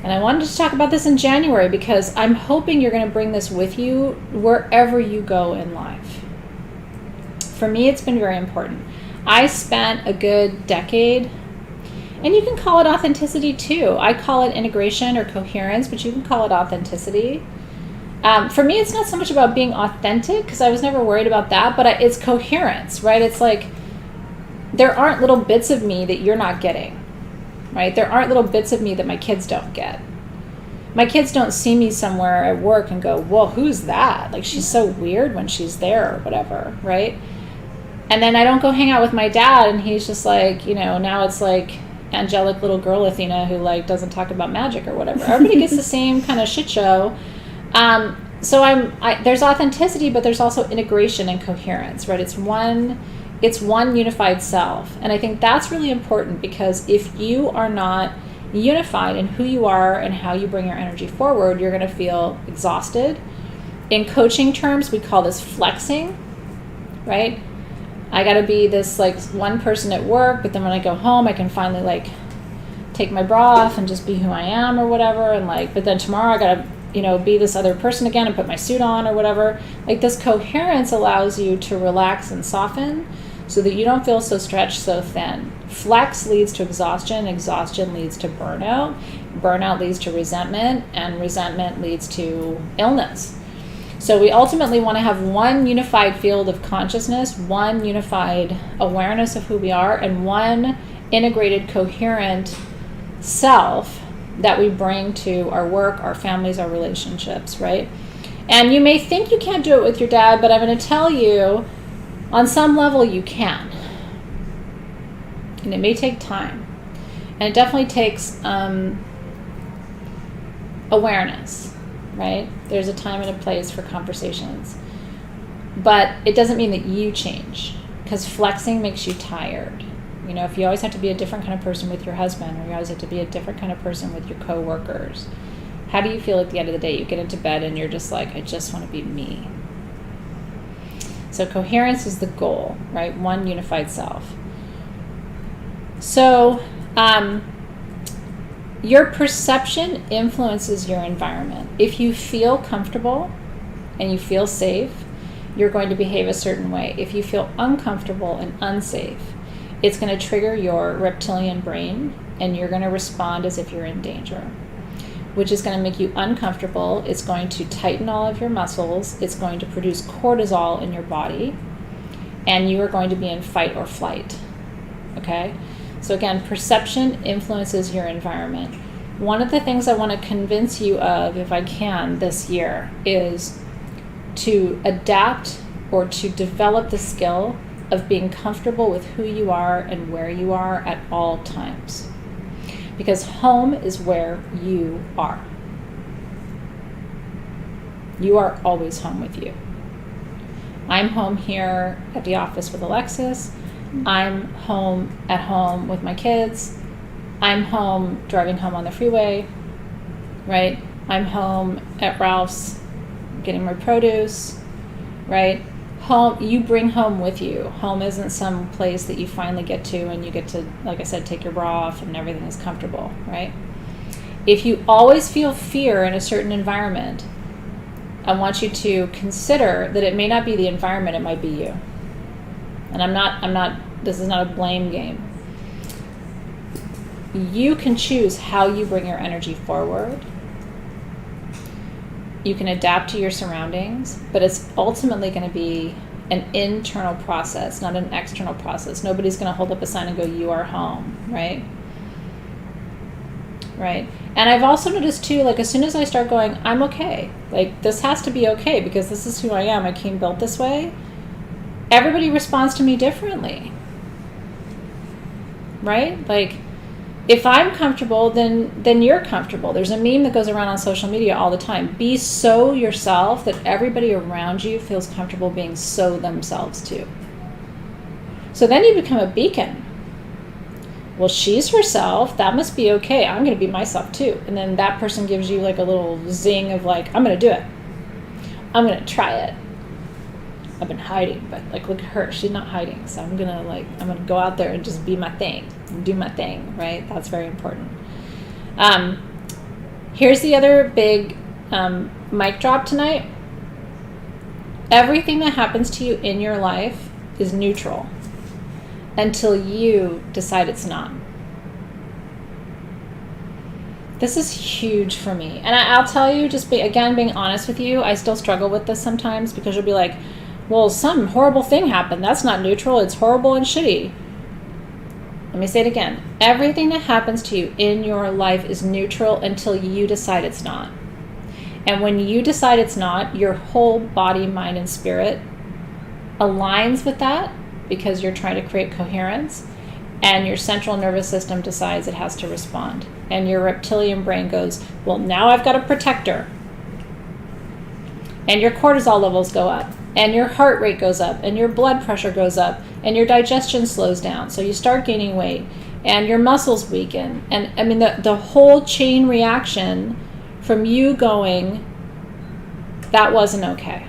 And I wanted to talk about this in January because I'm hoping you're going to bring this with you wherever you go in life. For me, it's been very important. I spent a good decade, and you can call it authenticity too. I call it integration or coherence, but you can call it authenticity. For me, it's not so much about being authentic because I was never worried about that, but it's coherence, right? It's like there aren't little bits of me that you're not getting. Right? There aren't little bits of me that my kids don't get. My kids don't see me somewhere at work and go, whoa, who's that? Like, she's so weird when she's there or whatever, right? And then I don't go hang out with my dad and he's just like, now it's like angelic little girl Athena who like doesn't talk about magic or whatever. Everybody gets the same kind of shit show. So there's authenticity, but there's also integration and coherence, right? It's one unified self. And I think that's really important because if you are not unified in who you are and how you bring your energy forward, you're going to feel exhausted. In coaching terms, we call this flexing, right? I got to be this like one person at work, but then when I go home, I can finally like take my bra off and just be who I am or whatever. And like, but then tomorrow I got to, be this other person again and put my suit on or whatever. Like this coherence allows you to relax and soften so that you don't feel so stretched, so thin. Flex leads to exhaustion. Exhaustion leads to burnout. Burnout leads to resentment, and resentment leads to illness. So we ultimately want to have one unified field of consciousness, one unified awareness of who we are, and one integrated, coherent self that we bring to our work, our families, our relationships, right? And you may think you can't do it with your dad, but I'm going to tell you, on some level you can. And it may take time. And it definitely takes awareness, right? There's a time and a place for conversations. But it doesn't mean that you change, because flexing makes you tired. If you always have to be a different kind of person with your husband, or you always have to be a different kind of person with your coworkers, how do you feel at the end of the day? You get into bed and you're just like, I just want to be me. So coherence is the goal, right? One unified self. So your perception influences your environment. If you feel comfortable and you feel safe, you're going to behave a certain way. If you feel uncomfortable and unsafe, it's going to trigger your reptilian brain and you're going to respond as if you're in danger, which is going to make you uncomfortable. It's going to tighten all of your muscles. It's going to produce cortisol in your body, and you are going to be in fight or flight. Okay? So again, perception influences your environment. One of the things I want to convince you of, if I can, this year is to adapt or to develop the skill of being comfortable with who you are and where you are at all times. Because home is where you are. You are always home with you. I'm home here at the office with Alexis. I'm home at home with my kids. I'm home driving home on the freeway, right? I'm home at Ralph's getting my produce, right? Home, you bring home with you. Home isn't some place that you finally get to and you get to, like I said, take your bra off and everything is comfortable, right? If you always feel fear in a certain environment, I want you to consider that it may not be the environment, it might be you. And this is not a blame game. You can choose how you bring your energy forward. You can adapt to your surroundings, but it's ultimately going to be an internal process, not an external process. Nobody's going to hold up a sign and go, you are home, right? Right. And I've also noticed too, like as soon as I start going, I'm okay, like this has to be okay because this is who I am, I came built this way, everybody responds to me differently. Right? Like if I'm comfortable, then you're comfortable. There's a meme that goes around on social media all the time. Be so yourself that everybody around you feels comfortable being so themselves too. So then you become a beacon. Well, she's herself, that must be okay. I'm going to be myself too. And then that person gives you like a little zing of like, I'm going to do it. I'm going to try it. I've been hiding, but like look at her, she's not hiding. So I'm going to go out there and just be my thing, do my thing, right? That's very important. Here's the other big mic drop tonight. Everything that happens to you in your life is neutral until you decide it's not. This is huge for me. And I'll tell you, just being honest with you, I still struggle with this sometimes because you'll be like, well, some horrible thing happened. That's not neutral. It's horrible and shitty. Let me say it again. Everything that happens to you in your life is neutral until you decide it's not. And when you decide it's not, your whole body, mind, and spirit aligns with that because you're trying to create coherence, and your central nervous system decides it has to respond. And your reptilian brain goes, well, now I've got to protect her. And your cortisol levels go up, and your heart rate goes up, and your blood pressure goes up, and your digestion slows down. So you start gaining weight, and your muscles weaken. And I mean, the whole chain reaction from you going, that wasn't okay.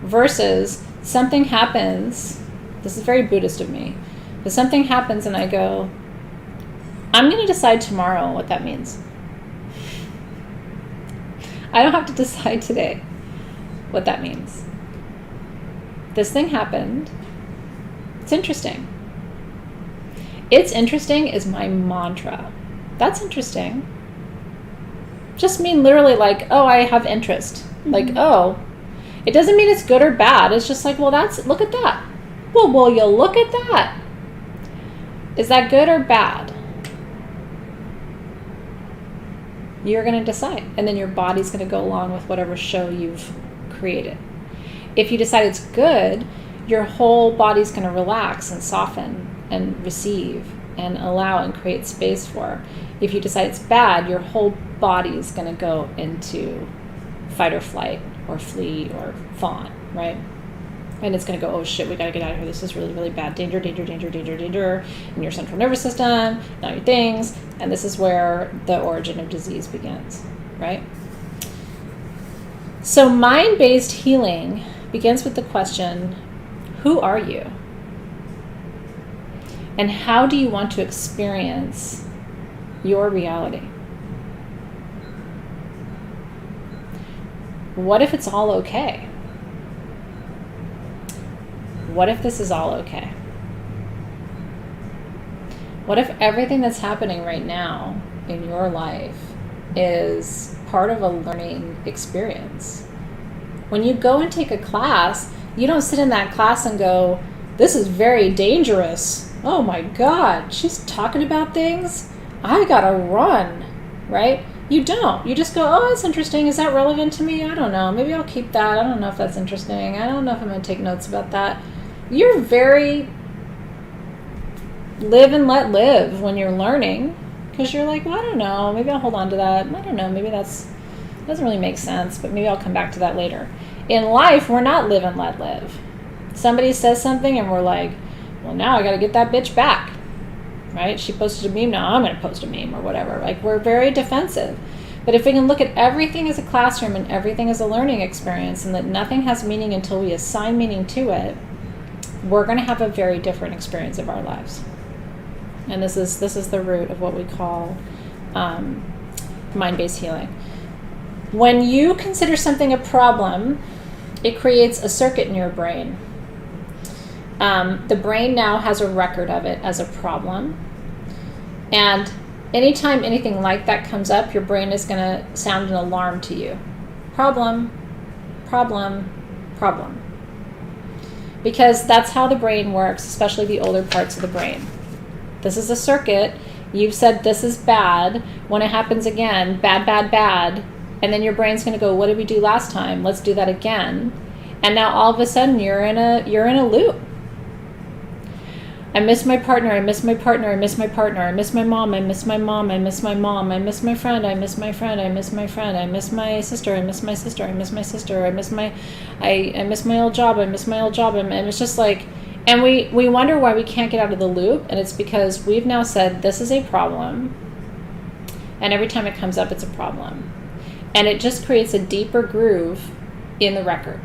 Versus something happens, this is very Buddhist of me, but something happens and I go, I'm going to decide tomorrow what that means. I don't have to decide today what that means. This thing happened. It's interesting. It's interesting is my mantra. That's interesting. Just mean literally like, oh, I have interest. Mm-hmm. Like, oh, it doesn't mean it's good or bad. It's just like, well, look at that. Well, will you look at that? Is that good or bad? You're going to decide. And then your body's going to go along with whatever show you've created. If you decide it's good, your whole body's going to relax and soften and receive and allow and create space for. If you decide it's bad, your whole body is going to go into fight or flight or flee or fawn, right? And it's going to go, oh shit, we got to get out of here. This is really, really bad. Danger, danger, danger, danger, danger in your central nervous system, and all your things. And this is where the origin of disease begins, right? So mind-based healing begins with the question, who are you? And how do you want to experience your reality? What if it's all okay? What if this is all okay? What if everything that's happening right now in your life is part of a learning experience? When you go and take a class, you don't sit in that class and go, this is very dangerous. Oh my God, she's talking about things. I gotta run, right? You don't. You just go, oh, that's interesting. Is that relevant to me? I don't know. Maybe I'll keep that. I don't know if that's interesting. I don't know if I'm going to take notes about that. You're very live and let live when you're learning, because you're like, well, I don't know. Maybe I'll hold on to that. I don't know. Maybe doesn't really make sense, but maybe I'll come back to that later. In life, we're not live and let live. Somebody says something and we're like, well, now I got to get that bitch back. Right? She posted a meme, now I'm going to post a meme or whatever. Like, we're very defensive. But if we can look at everything as a classroom and everything as a learning experience, and that nothing has meaning until we assign meaning to it, we're going to have a very different experience of our lives. And this is the root of what we call mind-based healing. When you consider something a problem, it creates a circuit in your brain. The brain now has a record of it as a problem. And anytime anything like that comes up, your brain is going to sound an alarm to you. Problem, problem, problem. Because that's how the brain works, especially the older parts of the brain. This is a circuit. You've said this is bad. When it happens again, bad, bad, bad. And then your brain's going to go, what did we do last time? Let's do that again. And now all of a sudden you're in a loop. I miss my partner, I miss my partner, I miss my partner, I miss my mom, I miss my mom, I miss my mom, I miss my friend, I miss my friend, I miss my friend, I miss my sister, I miss my sister, I miss my sister, I miss my old job, I miss my old job. And it's just like, and we wonder why we can't get out of the loop, and it's because we've now said this is a problem, and every time it comes up, it's a problem. And it just creates a deeper groove in the record.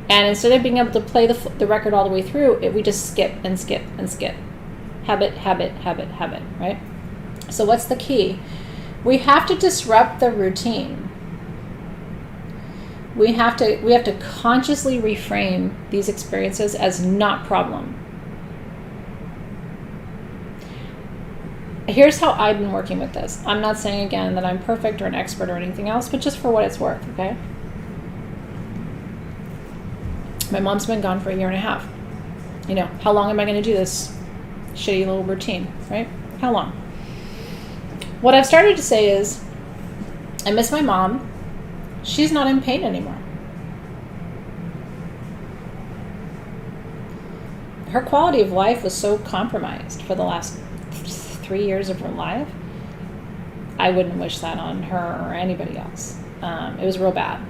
And instead of being able to play the record all the way through, we just skip and skip and skip. Habit, habit, habit, habit, right? So what's the key? We have to disrupt the routine. We have to consciously reframe these experiences as not problem. Here's how I've been working with this. I'm not saying again that I'm perfect or an expert or anything else, but just for what it's worth, okay? My mom's been gone for 1.5 years. How long am I going to do this shitty little routine, right? How long? What I've started to say is, I miss my mom. She's not in pain anymore. Her quality of life was so compromised for the last 3 years of her life. I wouldn't wish that on her or anybody else. It was real bad.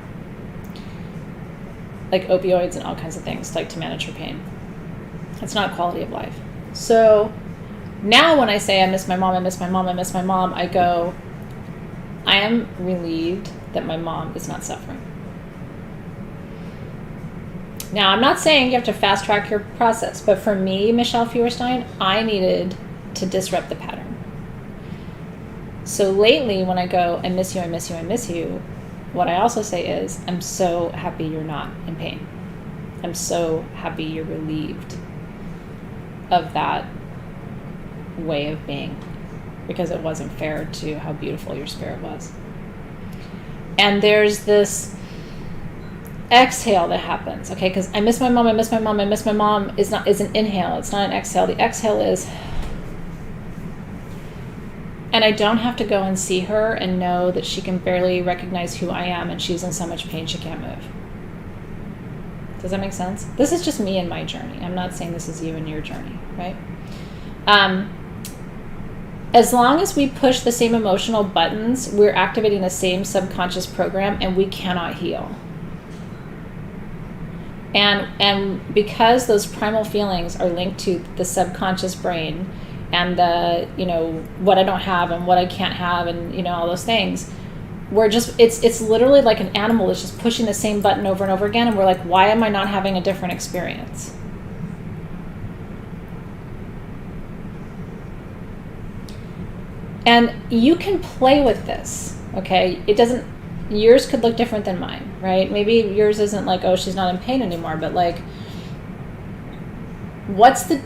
Like opioids and all kinds of things, like to manage her pain. It's not quality of life. So now when I say I miss my mom, I miss my mom, I miss my mom, I go, I am relieved that my mom is not suffering. Now, I'm not saying you have to fast track your process, but for me, Michelle Feuerstein, I needed to disrupt the pattern. So lately when I go, I miss you, I miss you, I miss you, what I also say is, I'm so happy you're not in pain. I'm so happy you're relieved of that way of being, because it wasn't fair to how beautiful your spirit was. And there's this exhale that happens, okay? Because I miss my mom, I miss my mom, I miss my mom is an inhale. It's not an exhale. The exhale is, and I don't have to go and see her and know that she can barely recognize who I am and she's in so much pain she can't move. Does that make sense? This is just me and my journey. I'm not saying this is you and your journey, right? As long as we push the same emotional buttons, we're activating the same subconscious program and we cannot heal. And because those primal feelings are linked to the subconscious brain, and the, what I don't have and what I can't have and, all those things, we're just, it's literally like an animal that's just pushing the same button over and over again. And we're like, why am I not having a different experience? And you can play with this, okay? Yours could look different than mine, right? Maybe yours isn't like, oh, she's not in pain anymore, but like, what's the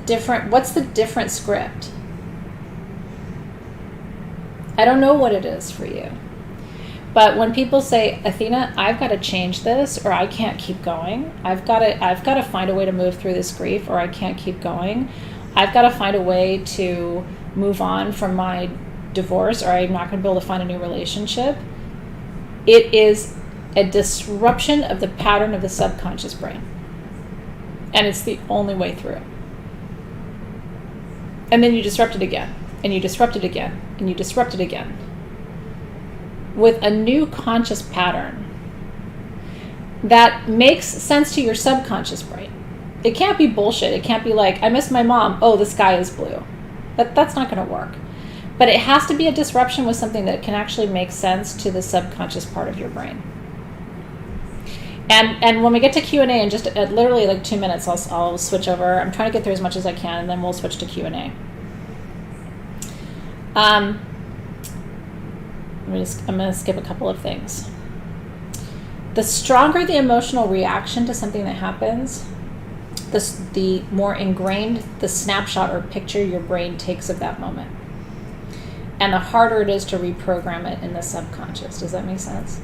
different script? I don't know what it is for you. But when people say, Athena, I've got to change this, or I can't keep going. I've got to find a way to move through this grief, or I can't keep going. I've got to find a way to move on from my divorce, or I'm not going to be able to find a new relationship. It is a disruption of the pattern of the subconscious brain. And it's the only way through. And then you disrupt it again, and you disrupt it again, and you disrupt it again. With a new conscious pattern that makes sense to your subconscious brain. It can't be bullshit. It can't be like, I miss my mom. Oh, the sky is blue. That's not going to work. But it has to be a disruption with something that can actually make sense to the subconscious part of your brain. And when we get to Q&A in just literally like 2 minutes, I'll switch over. I'm trying to get through as much as I can, and then we'll switch to Q&A. I'm going to skip a couple of things. the stronger the emotional reaction to something that happens, the more ingrained the snapshot or picture your brain takes of that moment. And the harder it is to reprogram it in the subconscious. Does that make sense?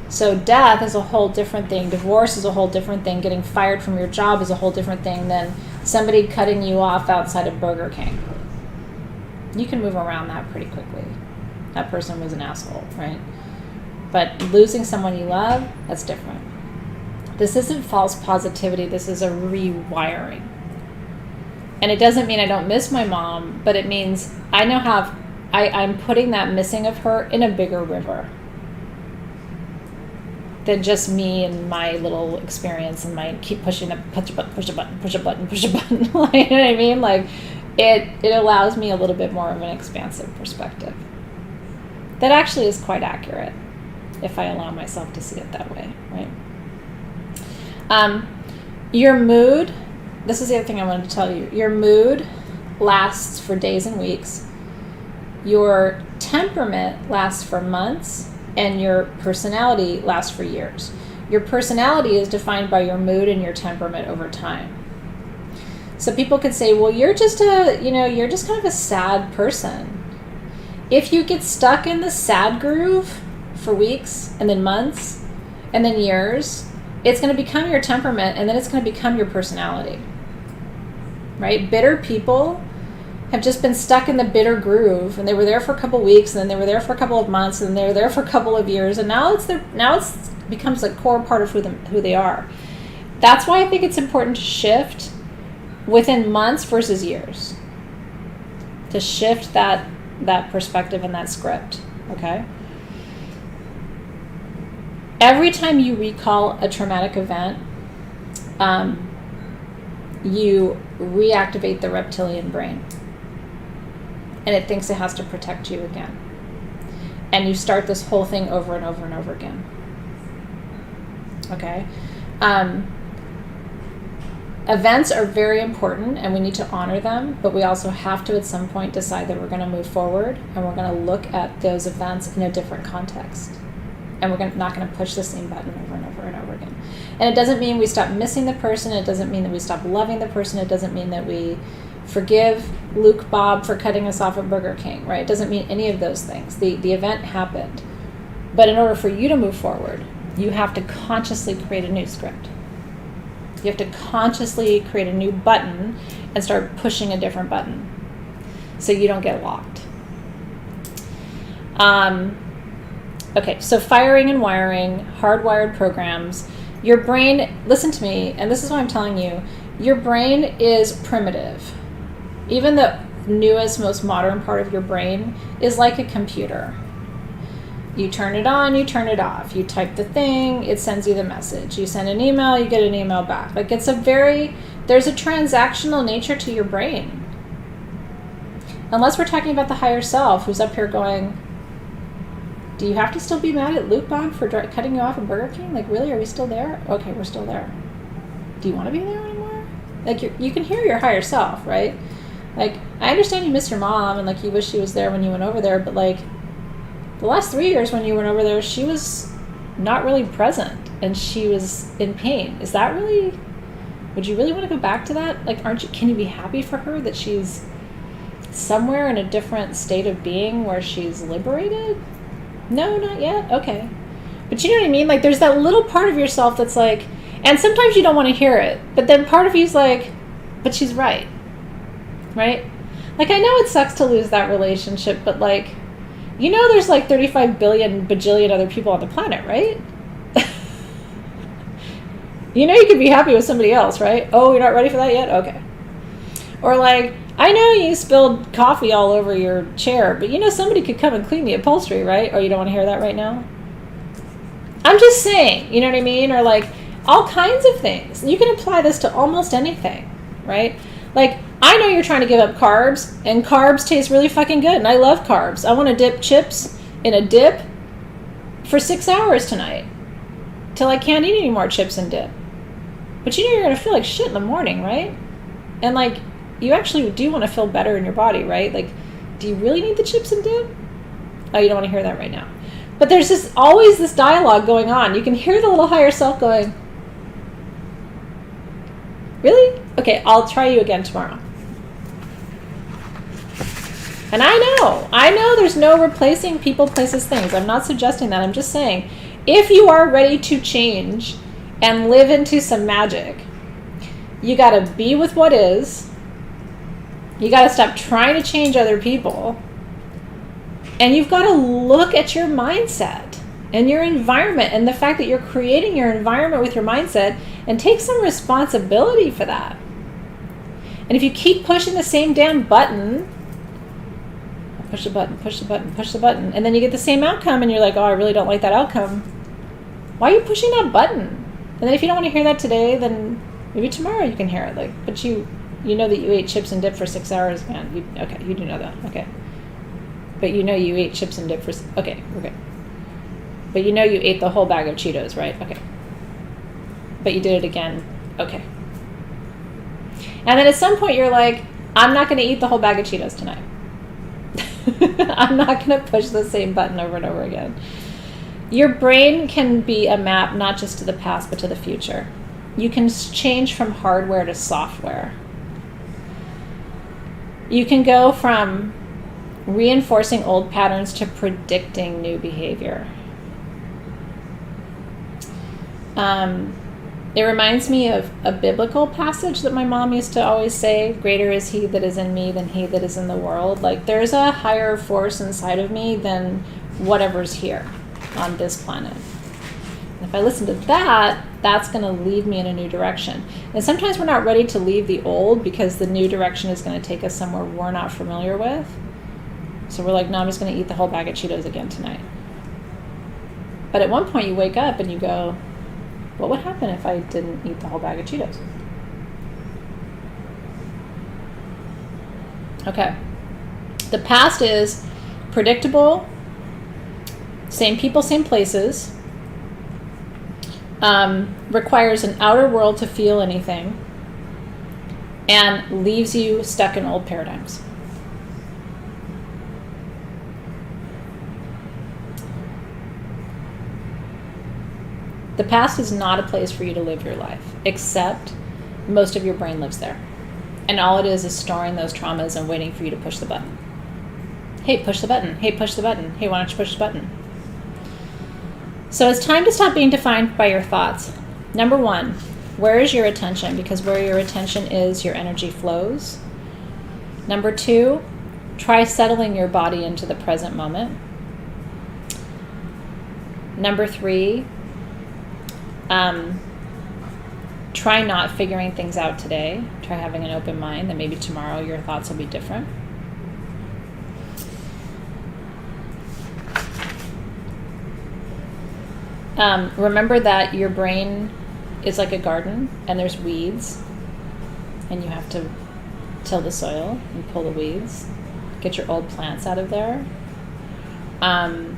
So death is a whole different thing. Divorce is a whole different thing. Getting fired from your job is a whole different thing than somebody cutting you off outside of Burger King. You can move around that pretty quickly. That person was an asshole, right? But losing someone you love, that's different. This isn't false positivity. This is a rewiring. And it doesn't mean I don't miss my mom, but it means I now have, I'm putting that missing of her in a bigger river than just me and my little experience and my keep pushing the push a button. You know what I mean? Like it allows me a little bit more of an expansive perspective. That actually is quite accurate if I allow myself to see it that way, right? Your mood, this is the other thing I wanted to tell you. Your mood lasts for days and weeks. Your temperament lasts for months, and your personality lasts for years. Your personality is defined by your mood and your temperament over time. So people could say, well, you're just kind of a sad person. If you get stuck in the sad groove for weeks and then months and then years, it's going to become your temperament, and then it's going to become your personality, right? Bitter people have just been stuck in the bitter groove, and they were there for a couple weeks, and then they were there for a couple of months, and they were there for a couple of years, and now it's becomes a core part of who they are. That's why I think it's important to shift within months versus years, to shift that perspective and that script. Okay. Every time you recall a traumatic event, you reactivate the reptilian brain. And it thinks it has to protect you again. And you start this whole thing over and over and over again. Okay? Events are very important, and we need to honor them, but we also have to at some point decide that we're going to move forward, and we're going to look at those events in a different context. And we're not going to push the same button over and over and over again. And it doesn't mean we stop missing the person. It doesn't mean that we stop loving the person. It doesn't mean that we forgive Luke Bob for cutting us off at Burger King, right? It doesn't mean any of those things. The event happened. But in order for you to move forward, you have to consciously create a new script. You have to consciously create a new button and start pushing a different button so you don't get locked. Okay, so firing and wiring, hardwired programs. Your brain, listen to me, and this is what I'm telling you, your brain is primitive. Even the newest, most modern part of your brain is like a computer. You turn it on, you turn it off. You type the thing, it sends you the message. You send an email, you get an email back. Like there's a transactional nature to your brain. Unless we're talking about the higher self who's up here going, do you have to still be mad at Luke Bob for cutting you off at Burger King? Like, really? Are we still there? Okay, we're still there. Do you want to be there anymore? Like, you can hear your higher self, right? Like, I understand you miss your mom and, like, you wish she was there when you went over there, but, like, the last 3 years when you went over there, she was not really present and she was in pain. Is that really... Would you really want to go back to that? Like, can you be happy for her that she's somewhere in a different state of being where she's liberated? No, not yet? Okay. But you know what I mean? Like, there's that little part of yourself that's like, and sometimes you don't want to hear it, but then part of you's like, but she's right. Right? Like, I know it sucks to lose that relationship, but, like, you know there's, like, 35 billion bajillion other people on the planet, right? You know you could be happy with somebody else, right? Oh, you're not ready for that yet? Okay. Or, like, I know you spilled coffee all over your chair, but you know somebody could come and clean the upholstery, right? Oh, you don't want to hear that right now? I'm just saying, you know what I mean? Or like all kinds of things. You can apply this to almost anything, right? Like, I know you're trying to give up carbs, and carbs taste really fucking good, and I love carbs. I want to dip chips in a dip for 6 hours tonight till I can't eat any more chips and dip. But you know you're going to feel like shit in the morning, right? And like, you actually do want to feel better in your body, right? Like, do you really need the chips and dip? Oh, you don't want to hear that right now. But there's just always this dialogue going on. You can hear the little higher self going, really? Okay, I'll try you again tomorrow. And I know there's no replacing people, places, things. I'm not suggesting that. I'm just saying, if you are ready to change and live into some magic, you got to be with what is. You got to stop trying to change other people. And you've got to look at your mindset and your environment and the fact that you're creating your environment with your mindset, and take some responsibility for that. And if you keep pushing the same damn button, push the button, push the button, push the button, and then you get the same outcome and you're like, oh, I really don't like that outcome. Why are you pushing that button? And then if you don't want to hear that today, then maybe tomorrow you can hear it. Like, but you know that you ate chips and dip for 6 hours, man. You do know that. Okay. But you know you ate chips and dip for, okay. But you know you ate the whole bag of Cheetos, right? Okay. But you did it again. Okay. And then at some point you're like, I'm not going to eat the whole bag of Cheetos tonight. I'm not going to push the same button over and over again. Your brain can be a map not just to the past, but to the future. You can change from hardware to software. You can go from reinforcing old patterns to predicting new behavior. It reminds me of a biblical passage that my mom used to always say, greater is he that is in me than he that is in the world. Like, there's a higher force inside of me than whatever's here on this planet. And if I listen to that, that's going to lead me in a new direction. And sometimes we're not ready to leave the old because the new direction is going to take us somewhere we're not familiar with. So we're like, no, I'm just going to eat the whole bag of Cheetos again tonight. But at one point you wake up and you go, what would happen if I didn't eat the whole bag of Cheetos? Okay. The past is predictable, same people, same places, requires an outer world to feel anything, and leaves you stuck in old paradigms. The past is not a place for you to live your life, except most of your brain lives there. And all it is storing those traumas and waiting for you to push the button. Hey, push the button. Hey, push the button. Hey, why don't you push the button? So it's time to stop being defined by your thoughts. Number one, where is your attention? Because where your attention is, your energy flows. Number two, try settling your body into the present moment. Number three, try not figuring things out today. Try having an open mind that maybe tomorrow your thoughts will be different. Remember that your brain is like a garden and there's weeds and you have to till the soil and pull the weeds, get your old plants out of there. I'm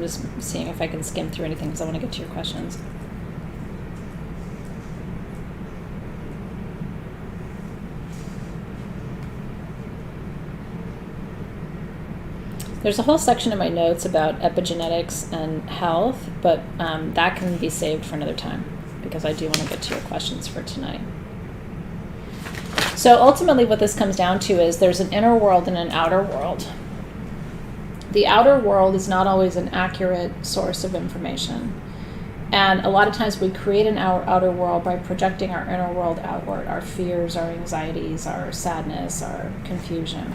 just seeing if I can skim through anything because I want to get to your questions. There's a whole section in my notes about epigenetics and health, but that can be saved for another time because I do want to get to your questions for tonight. So ultimately what this comes down to is there's an inner world and an outer world. The outer world is not always an accurate source of information. And a lot of times we create an outer world by projecting our inner world outward, our fears, our anxieties, our sadness, our confusion.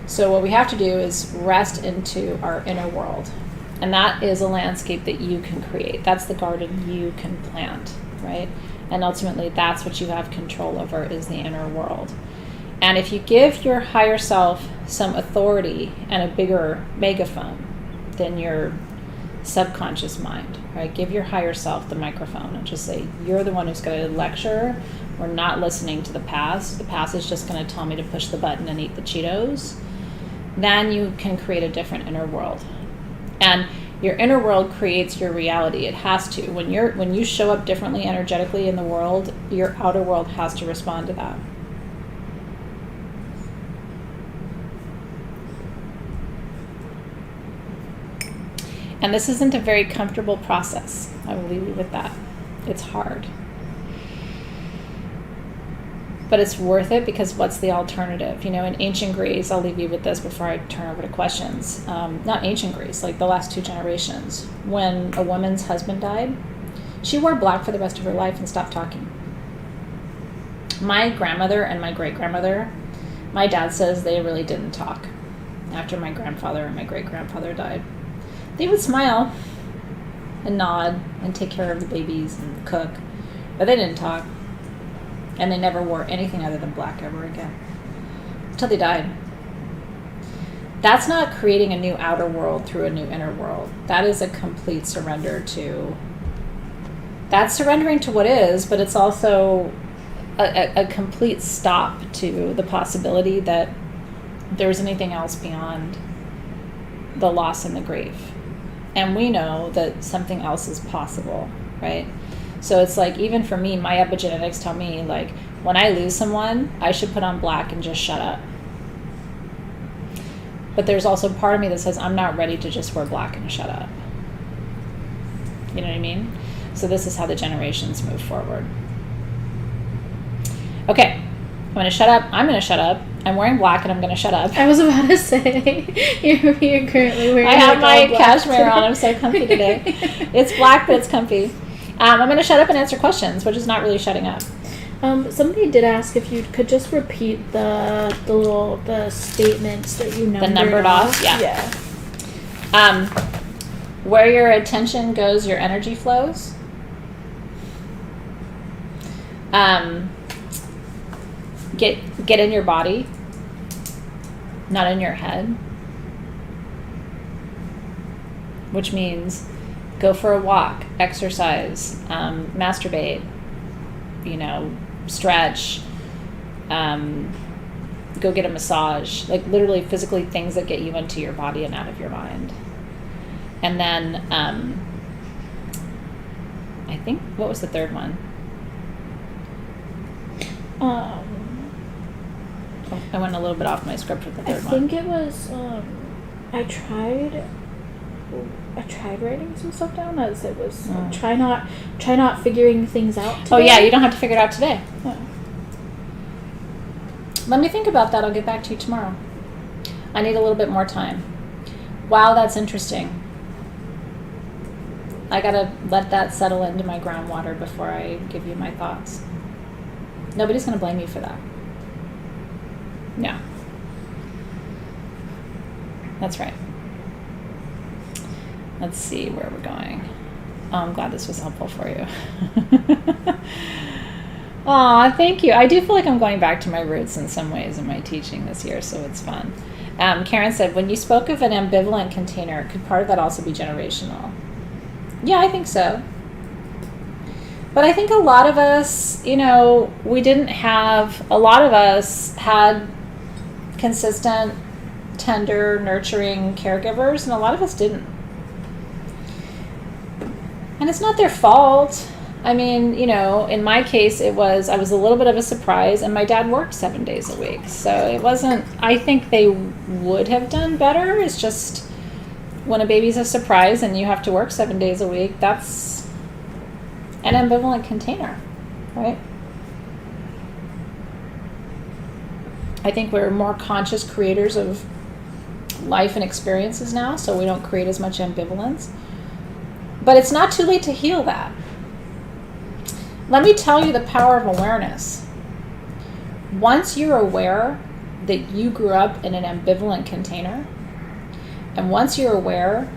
So what we have to do is rest into our inner world. And that is a landscape that you can create. That's the garden you can plant, right? And ultimately that's what you have control over is the inner world. And if you give your higher self some authority and a bigger megaphone than your subconscious mind, right? Give your higher self the microphone and just say, you're the one who's going to lecture. We're not listening to the past. The past is just going to tell me to push the button and eat the Cheetos. Then you can create a different inner world. And your inner world creates your reality. It has to. When you show up differently energetically in the world, your outer world has to respond to that. And this isn't a very comfortable process. I will leave you with that. It's hard. But it's worth it, because what's the alternative? You know, in ancient Greece, I'll leave you with this before I turn over to questions. Not ancient Greece, like the last 2 generations. When a woman's husband died, she wore black for the rest of her life and stopped talking. My grandmother and my great-grandmother, my dad says they really didn't talk after my grandfather and my great-grandfather died. They would smile and nod and take care of the babies and cook, but they didn't talk. And they never wore anything other than black ever again, until they died. That's not creating a new outer world through a new inner world. That is a complete surrender to, that's surrendering to what is, but it's also a complete stop to the possibility that there's anything else beyond the loss and the grief. And we know that something else is possible, right? So it's like, even for me, my epigenetics tell me, like, when I lose someone, I should put on black and just shut up. But there's also part of me that says I'm not ready to just wear black and shut up. You know what I mean? So this is how the generations move forward. Okay, I'm going to shut up. I'm going to shut up. I'm wearing black and I'm going to shut up. I was about to say, you're currently wearing I have my black cashmere on. I'm so comfy today. It's black, but it's comfy. I'm going to shut up and answer questions, which is not really shutting up. Somebody did ask if you could just repeat the statements that you numbered off. Yeah. Where your attention goes, your energy flows. Get in your body, not in your head. Which means go for a walk, exercise, masturbate, stretch, go get a massage, like literally physically things that get you into your body and out of your mind. And then I think, what was the third one? I went a little bit off my script with the third one. I think it was, I tried writing some stuff down as it was try not figuring things out today. Oh yeah, you don't have to figure it out today. Yeah. Let me think about that. I'll get back to you tomorrow. I need a little bit more time. Wow, that's interesting. I gotta let that settle into my groundwater before I give you my thoughts. Nobody's gonna blame you for that. Yeah. That's right. Let's see where we're going. Oh, I'm glad this was helpful for you. Aw, thank you. I do feel like I'm going back to my roots in some ways in my teaching this year, so it's fun. Karen said, when you spoke of an ambivalent container, could part of that also be generational? Yeah, I think so. But I think a lot of us, a lot of us had consistent, tender, nurturing caregivers, and a lot of us didn't. And it's not their fault. I mean, in my case, I was a little bit of a surprise, and my dad worked 7 days a week. So it wasn't, I think they would have done better. It's just when a baby's a surprise and you have to work 7 days a week, that's an ambivalent container, right? I think we're more conscious creators of life and experiences now, so we don't create as much ambivalence. But it's not too late to heal that. Let me tell you the power of awareness. Once you're aware that you grew up in an ambivalent container, and once you're aware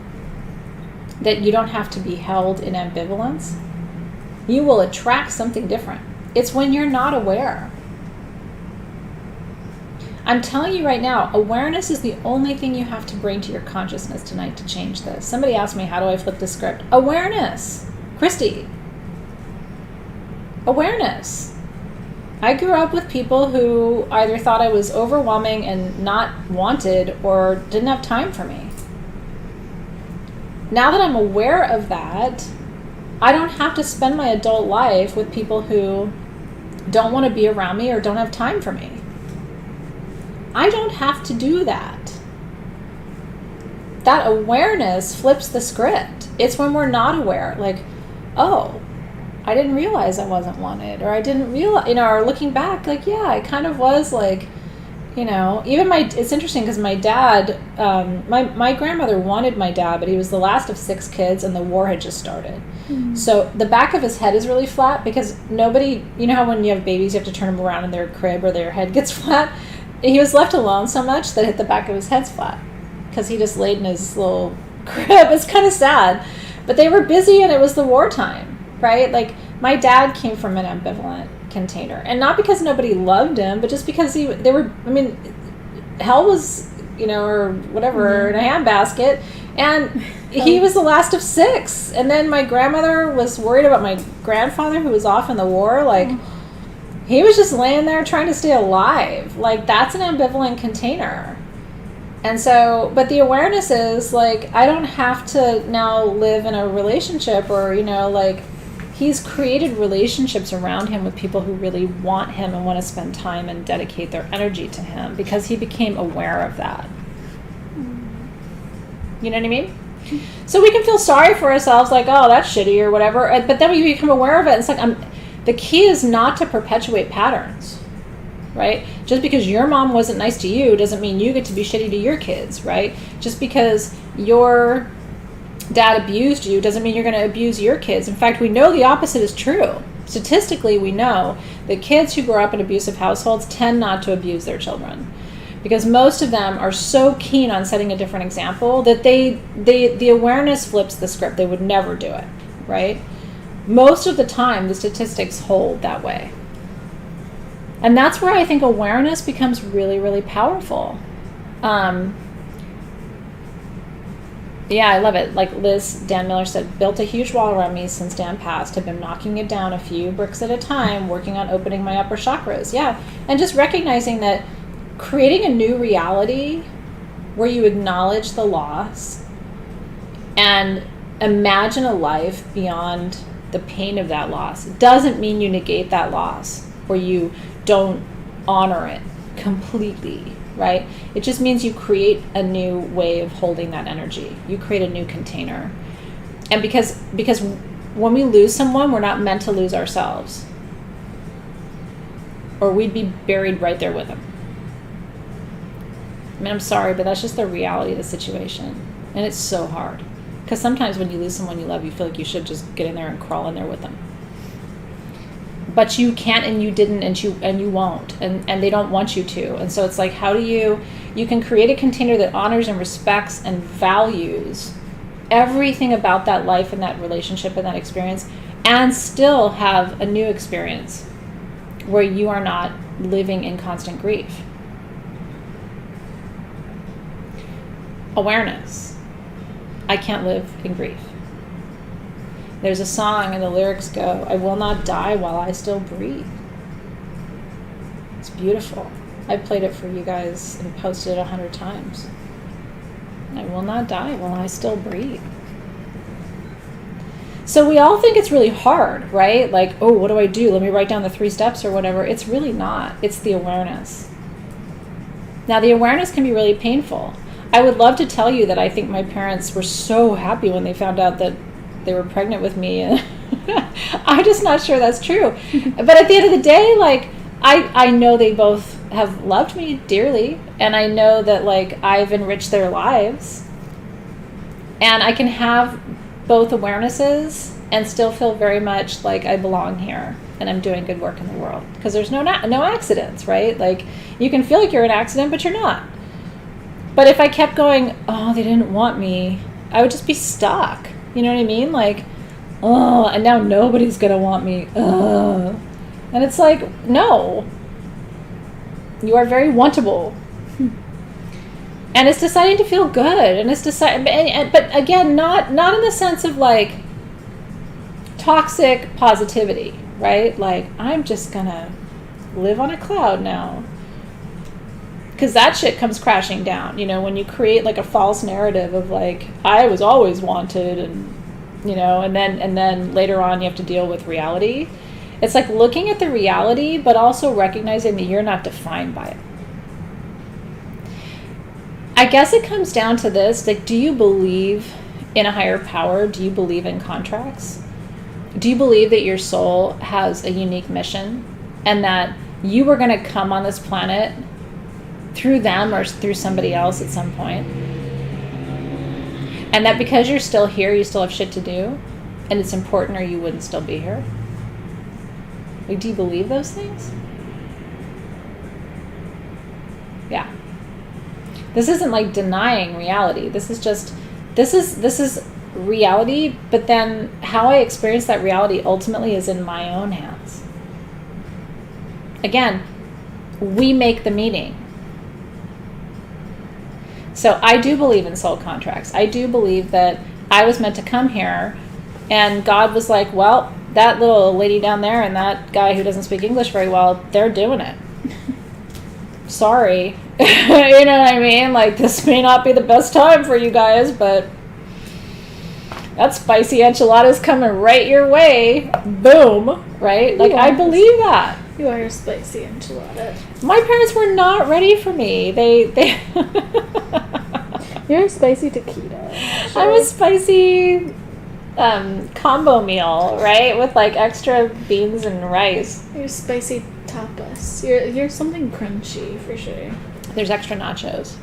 that you don't have to be held in ambivalence, you will attract something different. It's when you're not aware. I'm telling you right now, awareness is the only thing you have to bring to your consciousness tonight to change this. Somebody asked me, how do I flip the script? Awareness. Christy. Awareness. I grew up with people who either thought I was overwhelming and not wanted or didn't have time for me. Now that I'm aware of that, I don't have to spend my adult life with people who don't want to be around me or don't have time for me. I don't have to do that. that awareness flips the script. It's when we're not aware, like, oh, I didn't realize I wasn't wanted, or I didn't realize, or looking back, like, yeah, I kind of was, like, even it's interesting because my dad, my grandmother wanted my dad, but he was the last of 6 kids and the war had just started. Mm-hmm. So the back of his head is really flat because nobody, how when you have babies, you have to turn them around in their crib or their head gets flat. He was left alone so much that the back of his head's flat because he just laid in his little crib. It's kind of sad. But they were busy and it was the wartime, right? Like, my dad came from an ambivalent container, and not because nobody loved him, but just because hell was, or whatever, in a handbasket, and he was the last of 6. And then my grandmother was worried about my grandfather who was off in the war. Like, he was just laying there trying to stay alive. Like, that's an ambivalent container. And so, but the awareness is, like, I don't have to now live in a relationship or, he's created relationships around him with people who really want him and want to spend time and dedicate their energy to him because he became aware of that. You know what I mean? So we can feel sorry for ourselves, like, oh, that's shitty or whatever, but then we become aware of it. It's like, the key is not to perpetuate patterns, right? Just because your mom wasn't nice to you doesn't mean you get to be shitty to your kids, right? Just because your dad abused you doesn't mean you're going to abuse your kids. In fact, we know the opposite is true. Statistically, we know that kids who grow up in abusive households tend not to abuse their children because most of them are so keen on setting a different example that the awareness flips the script. They would never do it, right? Most of the time, the statistics hold that way. And that's where I think awareness becomes really, really powerful. Yeah, I love it. Like Dan Miller said, built a huge wall around me since Dan passed. Have been knocking it down a few bricks at a time, working on opening my upper chakras. Yeah, and just recognizing that creating a new reality where you acknowledge the loss and imagine a life beyond the pain of that loss doesn't mean you negate that loss or you don't honor it completely. Right? It just means you create a new way of holding that energy. You create a new container. And because when we lose someone, we're not meant to lose ourselves. Or we'd be buried right there with them. I mean, I'm sorry, but that's just the reality of the situation. And it's so hard. Because sometimes when you lose someone you love, you feel like you should just get in there and crawl in there with them. But you can't, and you didn't, and you won't, and they don't want you to. And so it's like, how do you can create a container that honors and respects and values everything about that life and that relationship and that experience, and still have a new experience where you are not living in constant grief. Awareness. I can't live in grief. There's a song and the lyrics go, I will not die while I still breathe. It's beautiful. I played it for you guys and posted it 100 times. I will not die while I still breathe. So we all think it's really hard, right? Like, oh, what do I do? Let me write down the 3 steps or whatever. It's really not. It's the awareness. Now, the awareness can be really painful. I would love to tell you that I think my parents were so happy when they found out that they were pregnant with me. And I'm just not sure that's true. But at the end of the day, like, I know they both have loved me dearly. And I know that, like, I've enriched their lives. And I can have both awarenesses and still feel very much like I belong here and I'm doing good work in the world. Because there's no accidents, right? Like, you can feel like you're an accident, but you're not. But if I kept going, oh, they didn't want me, I would just be stuck. You know what I mean? Like, oh, and now nobody's going to want me. And it's like, no. You are very wantable. And it's deciding to feel good. And it's but again, not in the sense of, like, toxic positivity, right? Like, I'm just going to live on a cloud now. Because that shit comes crashing down, you know, when you create, like, a false narrative of, like, I was always wanted, and, you know, and then later on you have to deal with reality. It's like looking at the reality, but also recognizing that you're not defined by it. I guess it comes down to this. Like, do you believe in a higher power? Do you believe in contracts? Do you believe that your soul has a unique mission and that you were going to come on this planet through them or through somebody else at some point? And that because you're still here, you still have shit to do and it's important or you wouldn't still be here? Like, do you believe those things? Yeah. This isn't like denying reality. This is reality, but then how I experience that reality ultimately is in my own hands. Again, we make the meaning. So I do believe in soul contracts. I do believe that I was meant to come here and God was like, well, that little lady down there and that guy who doesn't speak English very well, they're doing it. Sorry. You know what I mean? Like, this may not be the best time for you guys, but that spicy enchilada's coming right your way. Boom. Right? Like, I believe that. You are a spicy enchilada. My parents were not ready for me. They You're a spicy taquito. Sure. I'm a spicy combo meal, right? With like extra beans and rice. You're spicy tapas. You're something crunchy for sure. There's extra nachos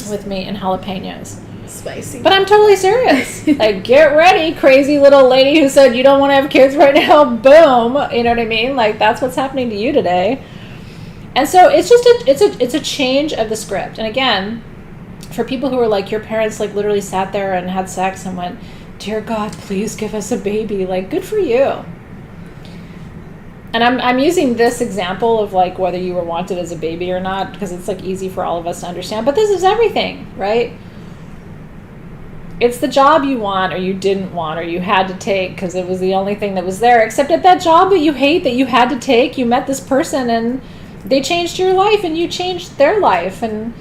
with me and jalapenos. Spicy. But I'm totally serious. Like, get ready, crazy little lady who said you don't want to have kids right now. Boom. You know what I mean? Like, that's what's happening to you today. And so it's just it's a change of the script. And again, for people who are like, your parents like literally sat there and had sex and went, dear God, please give us a baby. Like, good for you. And I'm using this example of like whether you were wanted as a baby or not, because it's like easy for all of us to understand. But this is everything, right? It's the job you want or you didn't want or you had to take because it was the only thing that was there. Except at that job that you hate that you had to take, you met this person and they changed your life and you changed their life. And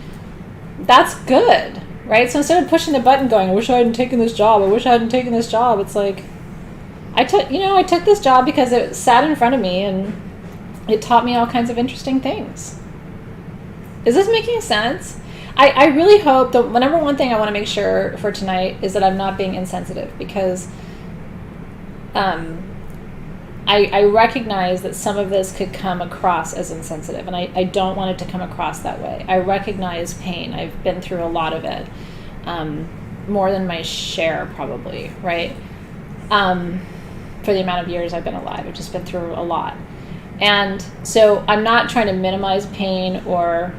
that's good, right? So instead of pushing the button going, I wish I hadn't taken this job. I wish I hadn't taken this job. It's like, I took this job because it sat in front of me and it taught me all kinds of interesting things. Is this making sense? I really hope the number one thing I want to make sure for tonight is that I'm not being insensitive, because I recognize that some of this could come across as insensitive, and I don't want it to come across that way. I recognize pain. I've been through a lot of it, more than my share probably, right? For the amount of years I've been alive, I've just been through a lot. And so I'm not trying to minimize pain or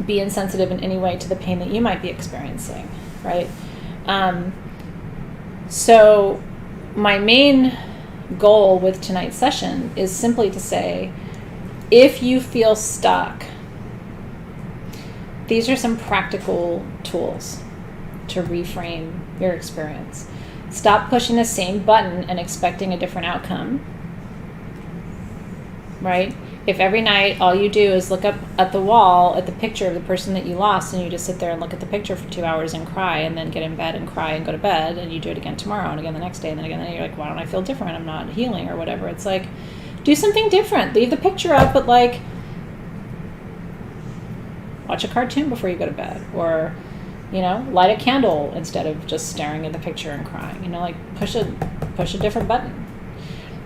be insensitive in any way to the pain that you might be experiencing, right? So my main goal with tonight's session is simply to say, if you feel stuck, these are some practical tools to reframe your experience. Stop pushing the same button and expecting a different outcome, right? If every night all you do is look up at the wall at the picture of the person that you lost and you just sit there and look at the picture for 2 hours and cry and then get in bed and cry and go to bed, and you do it again tomorrow and again the next day and then again, and you're like, why don't I feel different? I'm not healing or whatever. It's like, do something different. Leave the picture up, but like, watch a cartoon before you go to bed, or, you know, light a candle instead of just staring at the picture and crying. You know, like push a different button.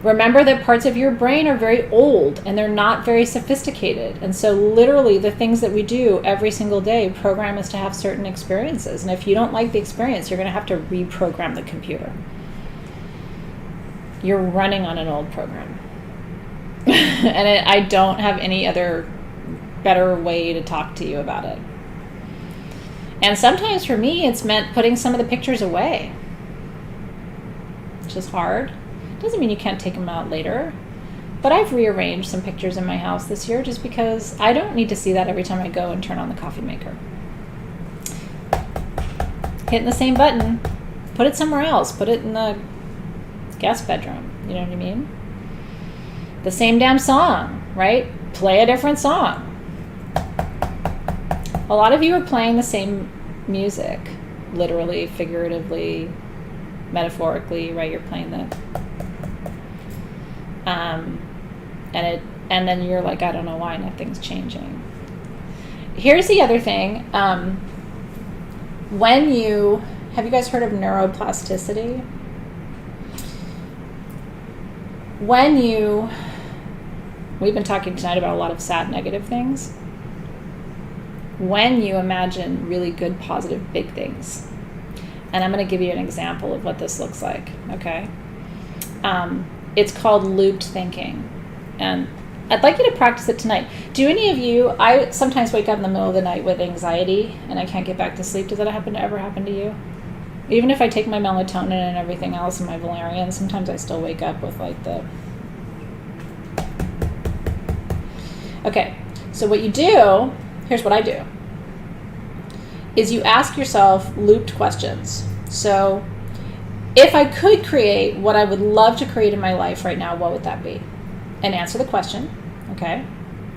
Remember that parts of your brain are very old and they're not very sophisticated. And so literally the things that we do every single day program us to have certain experiences. And if you don't like the experience, you're going to have to reprogram the computer. You're running on an old program. And I don't have any other better way to talk to you about it. And sometimes for me, it's meant putting some of the pictures away, which is hard. Doesn't mean you can't take them out later. But I've rearranged some pictures in my house this year just because I don't need to see that every time I go and turn on the coffee maker. Hitting the same button, put it somewhere else. Put it in the guest bedroom. You know what I mean? The same damn song, right? Play a different song. A lot of you are playing the same music, literally, figuratively, metaphorically, right? You're playing the... and then you're like, I don't know why nothing's changing. here's the other thing. Have you guys heard of neuroplasticity? We've been talking tonight about a lot of sad, negative things. When you imagine really good, positive, big things, and I'm going to give you an example of what this looks like, okay? It's called looped thinking, and I'd like you to practice it tonight. Do any of you, I sometimes wake up in the middle of the night with anxiety, and I can't get back to sleep. Does that ever happen to you? Even if I take my melatonin and everything else and my valerian, sometimes I still wake up with like the... Okay, so what you do, here's what I do, is you ask yourself looped questions. So if I could create what I would love to create in my life right now, what would that be? And answer the question, okay?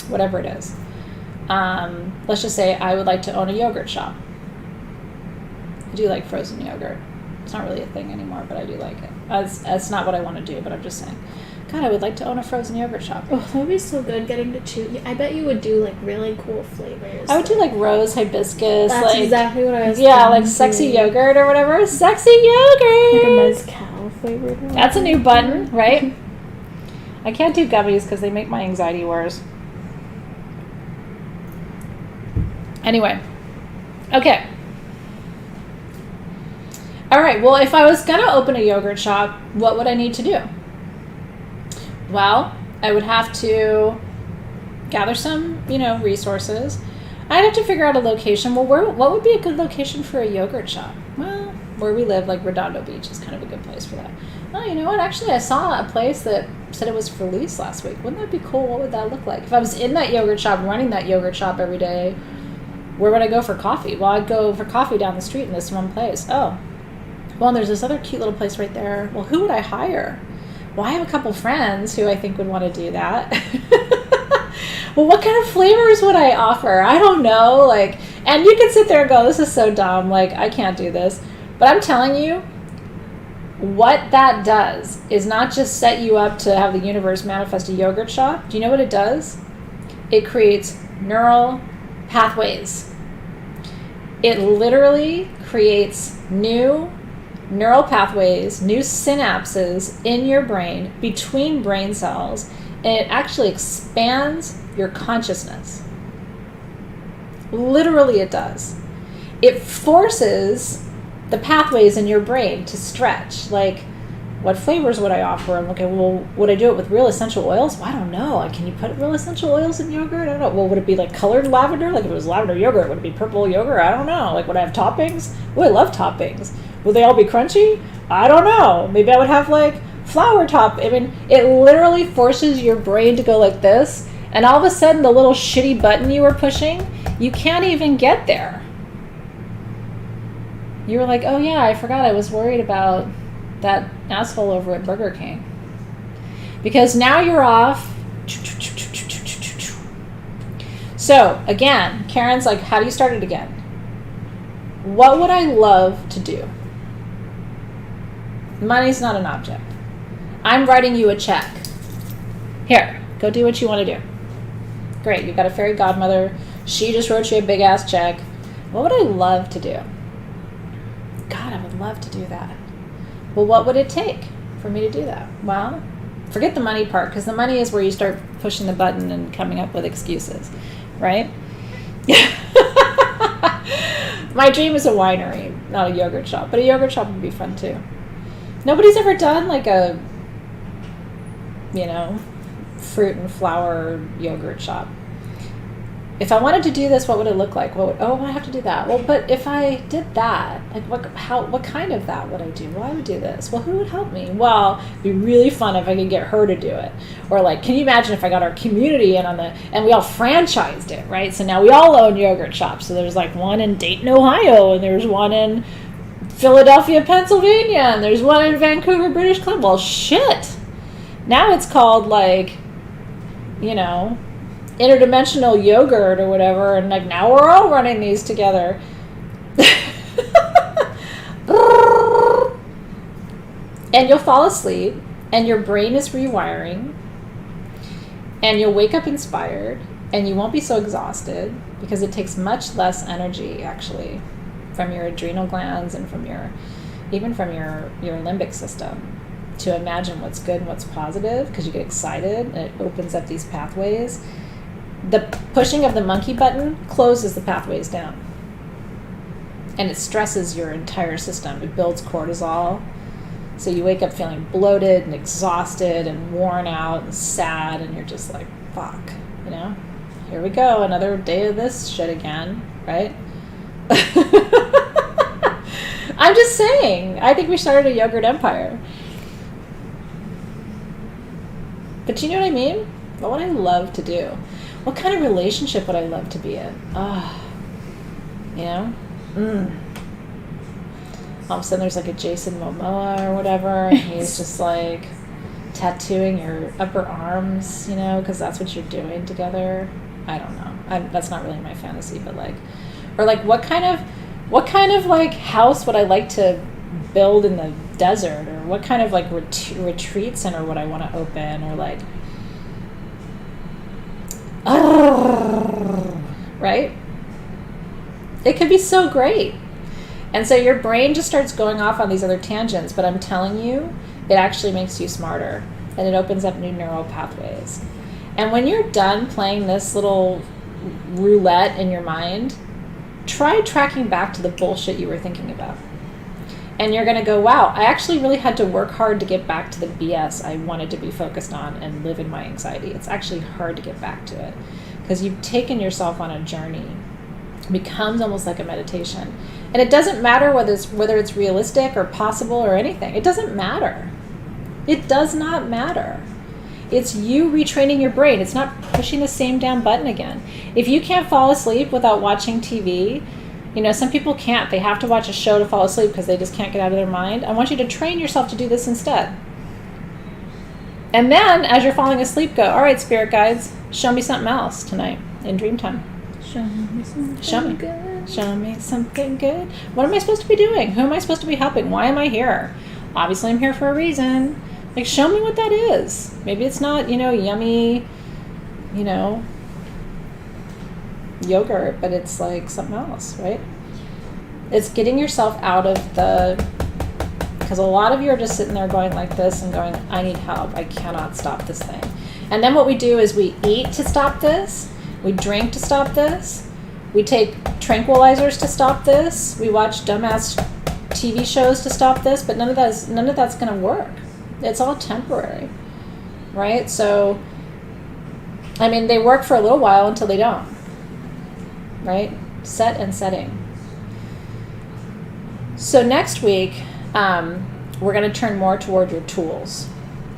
Whatever it is. Let's just say I would like to own a yogurt shop. I do like frozen yogurt. It's not really a thing anymore, but I do like it. That's not what I want to do, but I'm just saying. God, I would like to own a frozen yogurt shop. Oh, that would be so good getting to choose. I bet you would do like really cool flavors. I would do like rose hibiscus. That's exactly what I was Yeah, like sexy yogurt or whatever. Sexy Like yogurt! a mezcal flavored one. That's a new button, right? I can't do gummies because they make my anxiety worse. Anyway. Okay. All right, well, if I was going to open a yogurt shop, what would I need to do? Well, I would have to gather some, resources. I'd have to figure out a location. Well, what would be a good location for a yogurt shop? Well, where we live, like Redondo Beach is kind of a good place for that. Oh, you know what? Actually, I saw a place that said it was for lease last week. Wouldn't that be cool? What would that look like? If I was in that yogurt shop, running that yogurt shop every day, where would I go for coffee? Well, I'd go for coffee down the street in this one place. Oh, well, and there's this other cute little place right there. Well, who would I hire? Well, I have a couple friends who I think would want to do that. Well, what kind of flavors would I offer? I don't know. And you can sit there and go, this is so dumb. I can't do this. But I'm telling you, what that does is not just set you up to have the universe manifest a yogurt shop. Do you know what it does? It creates neural pathways. It literally creates new neural pathways, new synapses in your brain between brain cells, and it actually expands your consciousness. Literally it does. It forces the pathways in your brain to stretch. What flavors would I offer? I'm okay, well, would I do it with real essential oils? Well, I don't know. Can you put real essential oils in yogurt? I don't know. Well, would it be colored lavender? If it was lavender yogurt, would it be purple yogurt? I don't know. Would I have toppings? Oh, I love toppings. Will they all be crunchy? I don't know. Maybe I would have flour top. I mean, it literally forces your brain to go like this, and all of a sudden the little shitty button you were pushing, you can't even get there. You were like, oh yeah, I forgot I was worried about that asshole over at Burger King. Because now you're off. So, again, Karen's like, how do you start it again? What would I love to do? Money's not an object. I'm writing you a check. Here, go do what you want to do. Great, you've got a fairy godmother. She just wrote you a big ass check. What would I love to do? God, I would love to do that. Well, what would it take for me to do that? Well, forget the money part, because the money is where you start pushing the button and coming up with excuses, right? My dream is a winery, not a yogurt shop, but a yogurt shop would be fun too. Nobody's ever done a, fruit and flower yogurt shop. If I wanted to do this, what would it look like? I have to do that. Well, but if I did that, what kind of that would I do? Well, I would do this. Well, who would help me? Well, it'd be really fun if I could get her to do it. Or can you imagine if I got our community in and we all franchised it, right? So now we all own yogurt shops. So there's one in Dayton, Ohio, and there's one in Philadelphia, Pennsylvania, and there's one in Vancouver, British Columbia. Well, shit. Now it's called interdimensional yogurt or whatever, and now we're all running these together. And you'll fall asleep, and your brain is rewiring, and you'll wake up inspired, and you won't be so exhausted, because it takes much less energy actually from your adrenal glands and from even from your limbic system to imagine what's good and what's positive, because you get excited and it opens up these pathways. The pushing of the monkey button closes the pathways down, and it stresses your entire system. It builds cortisol. So you wake up feeling bloated and exhausted and worn out and sad, and you're just like, fuck, here we go, another day of this shit again, right? I'm just saying, I think we started a yogurt empire. But you know what I mean? What would I love to do? What kind of relationship would I love to be in? All of a sudden there's like a Jason Momoa or whatever, and he's just like tattooing your upper arms, because that's what you're doing together. I don't know. That's not really my fantasy, but what kind of like house would I like to build in the desert, or what kind of like retreat center would I want to open, or like, right? It could be so great. And so your brain just starts going off on these other tangents, but I'm telling you, it actually makes you smarter, and it opens up new neural pathways. And when you're done playing this little roulette in your mind, try tracking back to the bullshit you were thinking about. And you're going to go, wow, I actually really had to work hard to get back to the BS I wanted to be focused on and live in my anxiety. It's actually hard to get back to it, because you've taken yourself on a journey. It becomes almost like a meditation. And it doesn't matter whether it's realistic or possible or anything. It doesn't matter. It does not matter. It's you retraining your brain. It's not pushing the same damn button again. If you can't fall asleep without watching TV, some people can't. They have to watch a show to fall asleep because they just can't get out of their mind. I want you to train yourself to do this instead. And then, as you're falling asleep, go, all right, spirit guides, show me something else tonight in dream time. Show me something good. Show me something good. What am I supposed to be doing? Who am I supposed to be helping? Why am I here? Obviously, I'm here for a reason. Like, show me what that is. Maybe it's not, yummy, yogurt, but it's like something else, right? It's getting yourself out of because a lot of you are just sitting there going like this and going, I need help. I cannot stop this thing. And then what we do is we eat to stop this. We drink to stop this. We take tranquilizers to stop this. We watch dumbass TV shows to stop this, but none of that's going to work. It's all temporary, right? So, they work for a little while until they don't, right? Set and setting. So next week, we're going to turn more toward your tools.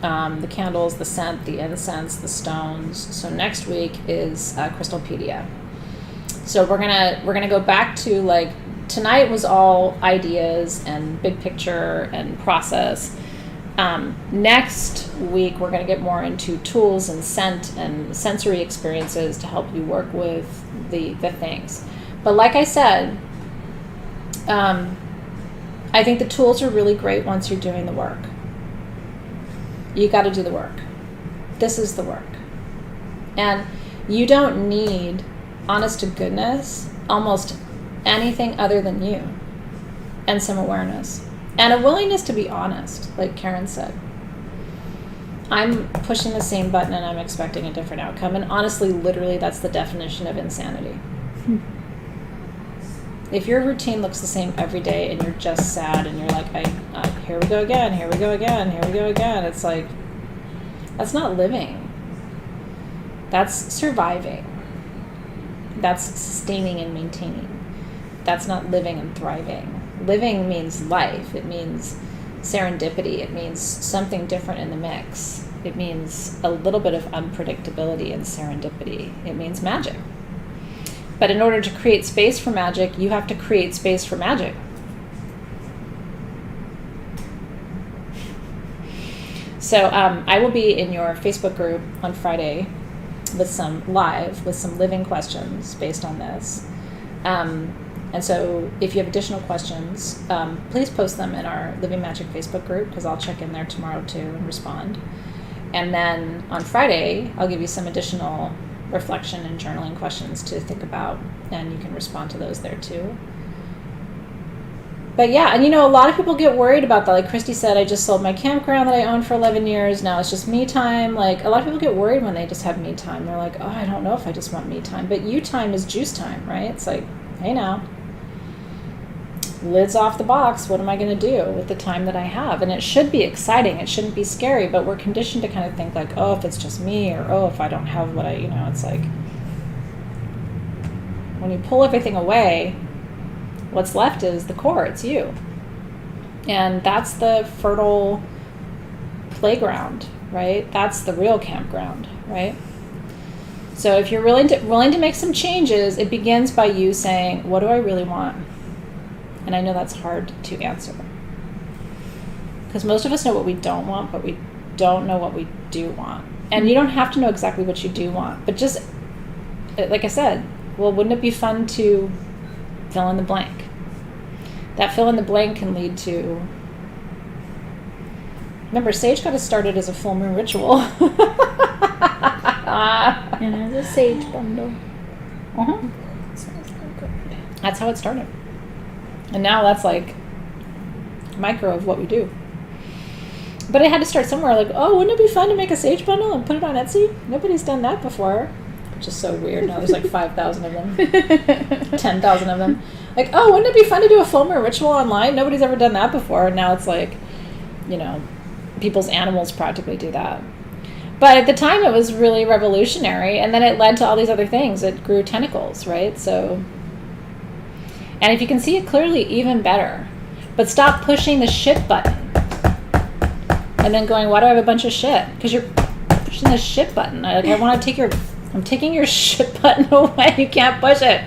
The candles, the scent, the incense, the stones. So next week is Crystalpedia. So we're gonna go back to, like, tonight was all ideas and big picture and process. Next week we're gonna get more into tools and scent and sensory experiences to help you work with the things. But like I said, I think the tools are really great once you're doing the work. You got to do the work. This is the work. And you don't need, honest to goodness, almost anything other than you and some awareness and a willingness to be honest, like Karen said. I'm pushing the same button and I'm expecting a different outcome. And honestly, literally, that's the definition of insanity. If your routine looks the same every day and you're just sad and you're like, here we go again, here we go again, here we go again, it's like, that's not living. That's surviving. That's sustaining and maintaining. That's not living and thriving. Living means life. It means serendipity. It means something different in the mix. It means a little bit of unpredictability and serendipity. It means magic. But in order to create space for magic, you have to create space for magic. So I will be in your Facebook group on Friday with some living questions based on this. And so if you have additional questions, please post them in our Living Magic Facebook group, because I'll check in there tomorrow too and respond. And then on Friday, I'll give you some additional reflection and journaling questions to think about, and you can respond to those there too. But yeah, and you know, a lot of people get worried about that. Like Christy said, I just sold my campground that I owned for 11 years. Now it's just me time. Like, a lot of people get worried when they just have me time. They're like, oh, I don't know if I just want me time. But you time is juice time, right? It's like, hey now, lids off the box. What am I going to do with the time that I have? And it should be exciting. It shouldn't be scary. But we're conditioned to kind of think like, oh, if it's just me, or oh, if I don't have what I, you know, it's like, when you pull everything away, what's left is the core. It's you. And that's the fertile playground, right? That's the real campground, right? So if you're willing to make some changes, it begins by you saying, what do I really want? And I know that's hard to answer. Because most of us know what we don't want, but we don't know what we do want. And you don't have to know exactly what you do want. But just, like I said, well, wouldn't it be fun to fill in the blank? That fill in the blank can lead to... Remember, Sage got us started as a full moon ritual. And as a sage bundle. Uh-huh. Sounds so good. That's how it started. And now that's like micro of what we do. But I had to start somewhere. Like, oh, wouldn't it be fun to make a Sage bundle and put it on Etsy? Nobody's done that before. Which is so weird. Now there's like 5,000 of them. 10,000 of them. Like, oh, wouldn't it be fun to do a full moon ritual online? Nobody's ever done that before. And now it's like, you know, people's animals practically do that. But at the time, it was really revolutionary. And then it led to all these other things. It grew tentacles, right? So, and if you can see it clearly, even better. But stop pushing the shit button. And then going, why do I have a bunch of shit? Because you're pushing the shit button. I want to take I'm taking your shit button away. You can't push it.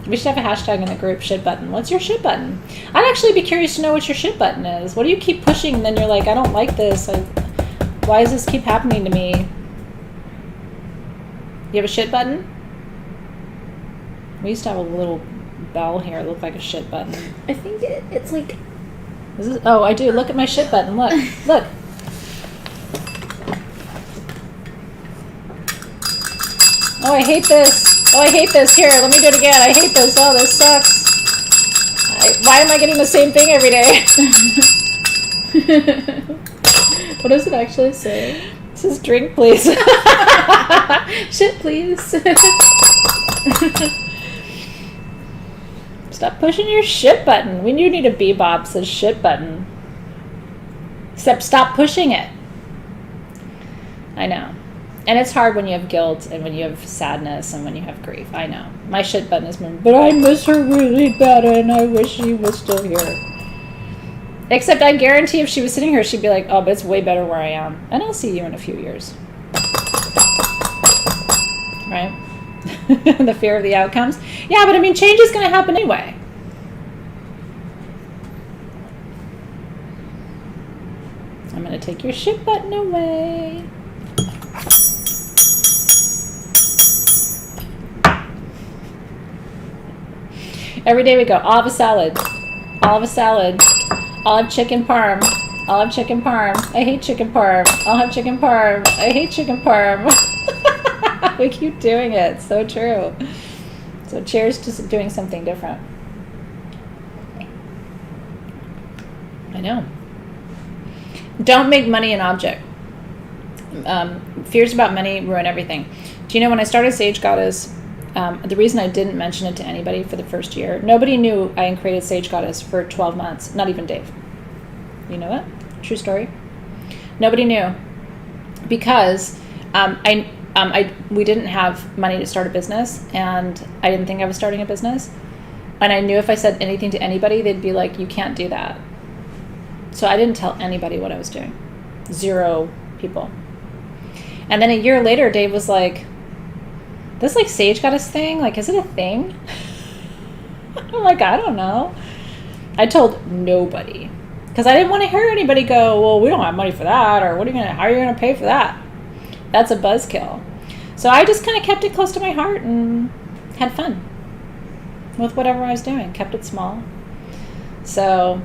We should have a hashtag in the group, shit button. What's your shit button? I'd actually be curious to know what your shit button is. What do you keep pushing and then you're like, I don't like this. Why does this keep happening to me? You have a shit button? We used to have a little bell here. It looked like a shit button. I think it's like... Oh, I do. Look at my shit button. Look. Look. Oh, I hate this. Oh, I hate this. Here, let me do it again. I hate this. Oh, this sucks. Why am I getting the same thing every day? What does it actually say? It says drink, please. Shit, please. Stop pushing your shit button. We do need a bebop that says shit button. Except stop pushing it. I know. And it's hard when you have guilt and when you have sadness and when you have grief. I know. My shit button is, but I miss her really bad and I wish she was still here. Except I guarantee if she was sitting here, she'd be like, oh, but it's way better where I am. And I'll see you in a few years. Right? The fear of the outcomes. Yeah, but I mean, change is going to happen anyway. I'm going to take your shit button away. Every day we go, olive salad, olive salad, olive chicken parm, olive chicken parm. I hate chicken parm. I'll have chicken parm. I hate chicken parm. We keep doing it. It's so true. So cheers to doing something different. I know. Don't make money an object. Fears about money ruin everything. Do you know when I started Sage Goddess, the reason I didn't mention it to anybody for the first year, nobody knew I created Sage Goddess for 12 months, not even Dave. You know it? True story. Nobody knew because we didn't have money to start a business, and I didn't think I was starting a business. And I knew if I said anything to anybody, they'd be like, you can't do that. So I didn't tell anybody what I was doing. 0 people. And then a year later, Dave was like, this like Sage Goddess thing, like, is it a thing? I'm like, I don't know. I told nobody because I didn't want to hear anybody go, well, we don't have money for that, or how are you going to pay for that? That's a buzzkill. So I just kind of kept it close to my heart and had fun with whatever I was doing, kept it small. So,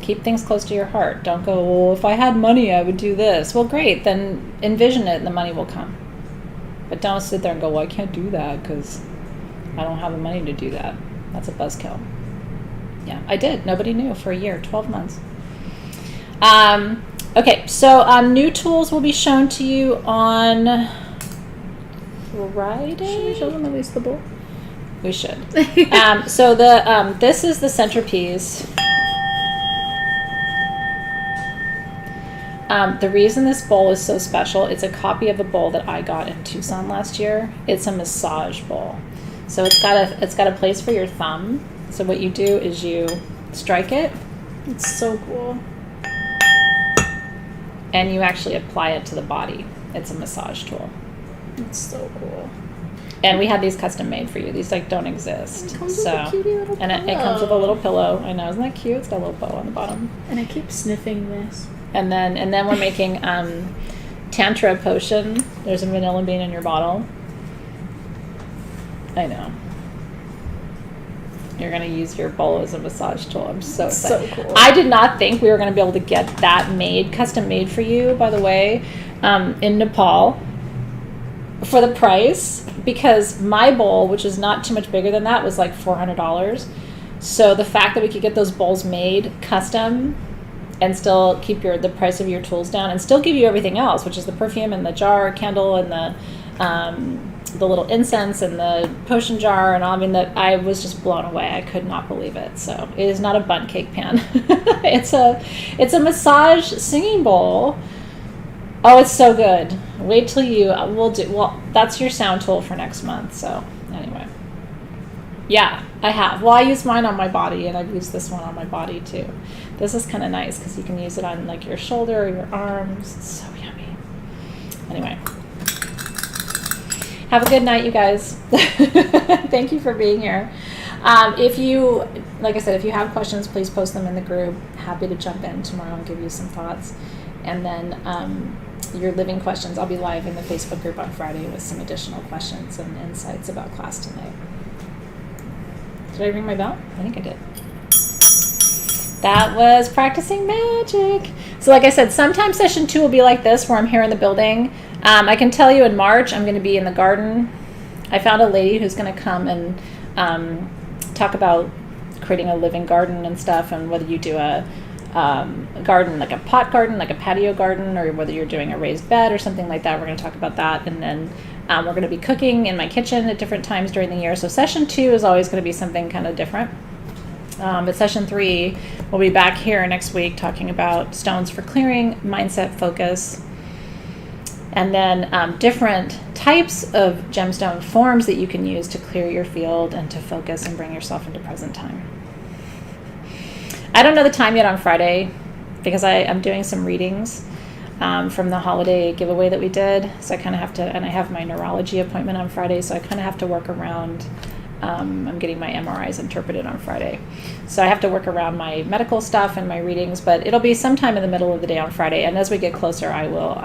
keep things close to your heart. Don't go, well, if I had money, I would do this. Well, great. Then envision it and the money will come. But don't sit there and go, well, I can't do that because I don't have the money to do that. That's a buzzkill. Yeah, I did. Nobody knew for a year, 12 months. Okay, so new tools will be shown to you on Friday. Should we show them at least the bowl? We should. So this is the centerpiece. The reason this bowl is so special, it's a copy of a bowl that I got in Tucson last year. It's a massage bowl. So it's got a place for your thumb. So what you do is you strike it. It's so cool. And you actually apply it to the body. It's a massage tool. It's so cool. And we had these custom made for you. These don't exist. It comes with a cutie little pillow. And it comes with a little pillow. I know, isn't that cute? It's got a little bow on the bottom. And I keep sniffing this. And then we're making Tantra potion. There's a vanilla bean in your bottle. I know. You're gonna use your bowl as a massage tool. I'm so excited. So cool. I did not think we were gonna be able to get that made, custom made for you, by the way, in Nepal for the price, because my bowl, which is not too much bigger than that, was like $400. So the fact that we could get those bowls made custom and still keep the price of your tools down and still give you everything else, which is the perfume and the jar candle and the little incense and the potion jar and all. I mean, that I was just blown away. I could not believe it. So it is not a bundt cake pan. It's a massage singing bowl. Oh, it's so good. Wait till that's your sound tool for next month. So anyway, yeah, I have. Well, I use mine on my body, and I've used this one on my body too. This is kind of nice because you can use it on like your shoulder or your arms. It's so yummy. Anyway, have a good night, you guys. Thank you for being here. If you, like I said, if you have questions, please post them in the group. Happy to jump in tomorrow and give you some thoughts. And then your living questions, I'll be live in the Facebook group on Friday with some additional questions and insights about class tonight. Did I ring my bell? I think I did. That was practicing magic. So like I said, sometimes session 2 will be like this, where I'm here in the building. I can tell you in March, I'm going to be in the garden. I found a lady who's going to come and talk about creating a living garden and stuff, and whether you do a garden, like a pot garden, like a patio garden, or whether you're doing a raised bed or something like that. We're going to talk about that. And then we're going to be cooking in my kitchen at different times during the year. So session 2 is always going to be something kind of different. But session 3, we'll be back here next week talking about stones for clearing, mindset, focus, and then different types of gemstone forms that you can use to clear your field and to focus and bring yourself into present time. I don't know the time yet on Friday because I'm doing some readings from the holiday giveaway that we did. So I kind of have to, and I have my neurology appointment on Friday, so I kind of have to work around. I'm getting my MRIs interpreted on Friday. So I have to work around my medical stuff and my readings, but it'll be sometime in the middle of the day on Friday. And as we get closer, I will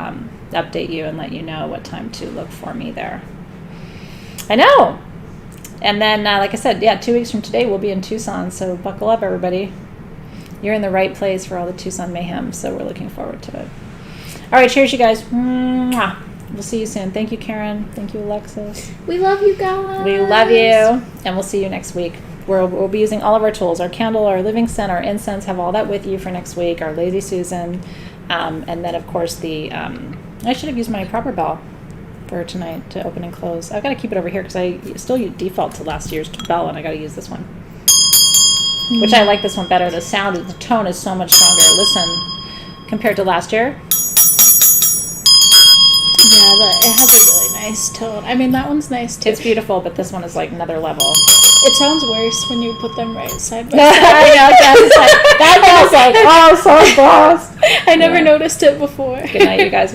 update you and let you know what time to look for me there. I know! And then, like I said, 2 weeks from today, we'll be in Tucson, so buckle up, everybody. You're in the right place for all the Tucson mayhem, so we're looking forward to it. All right, cheers, you guys. Mwah. We'll see you soon. Thank you, Karen. Thank you, Alexis. We love you guys. We love you, and we'll see you next week. We'll be using all of our tools, our candle, our living scent, our incense, have all that with you for next week, our Lazy Susan, and then, of course, I should have used my proper bell for tonight to open and close. I've got to keep it over here because I still default to last year's bell, and I got to use this one. Which I like this one better. The sound, the tone is so much stronger. Listen, compared to last year. Yeah, it has a really nice tone. I mean, that one's nice too. It's beautiful, but this one is like another level. It sounds worse when you put them right side by side. That feels like, oh, so embossed. I never noticed it before. Good night, you guys.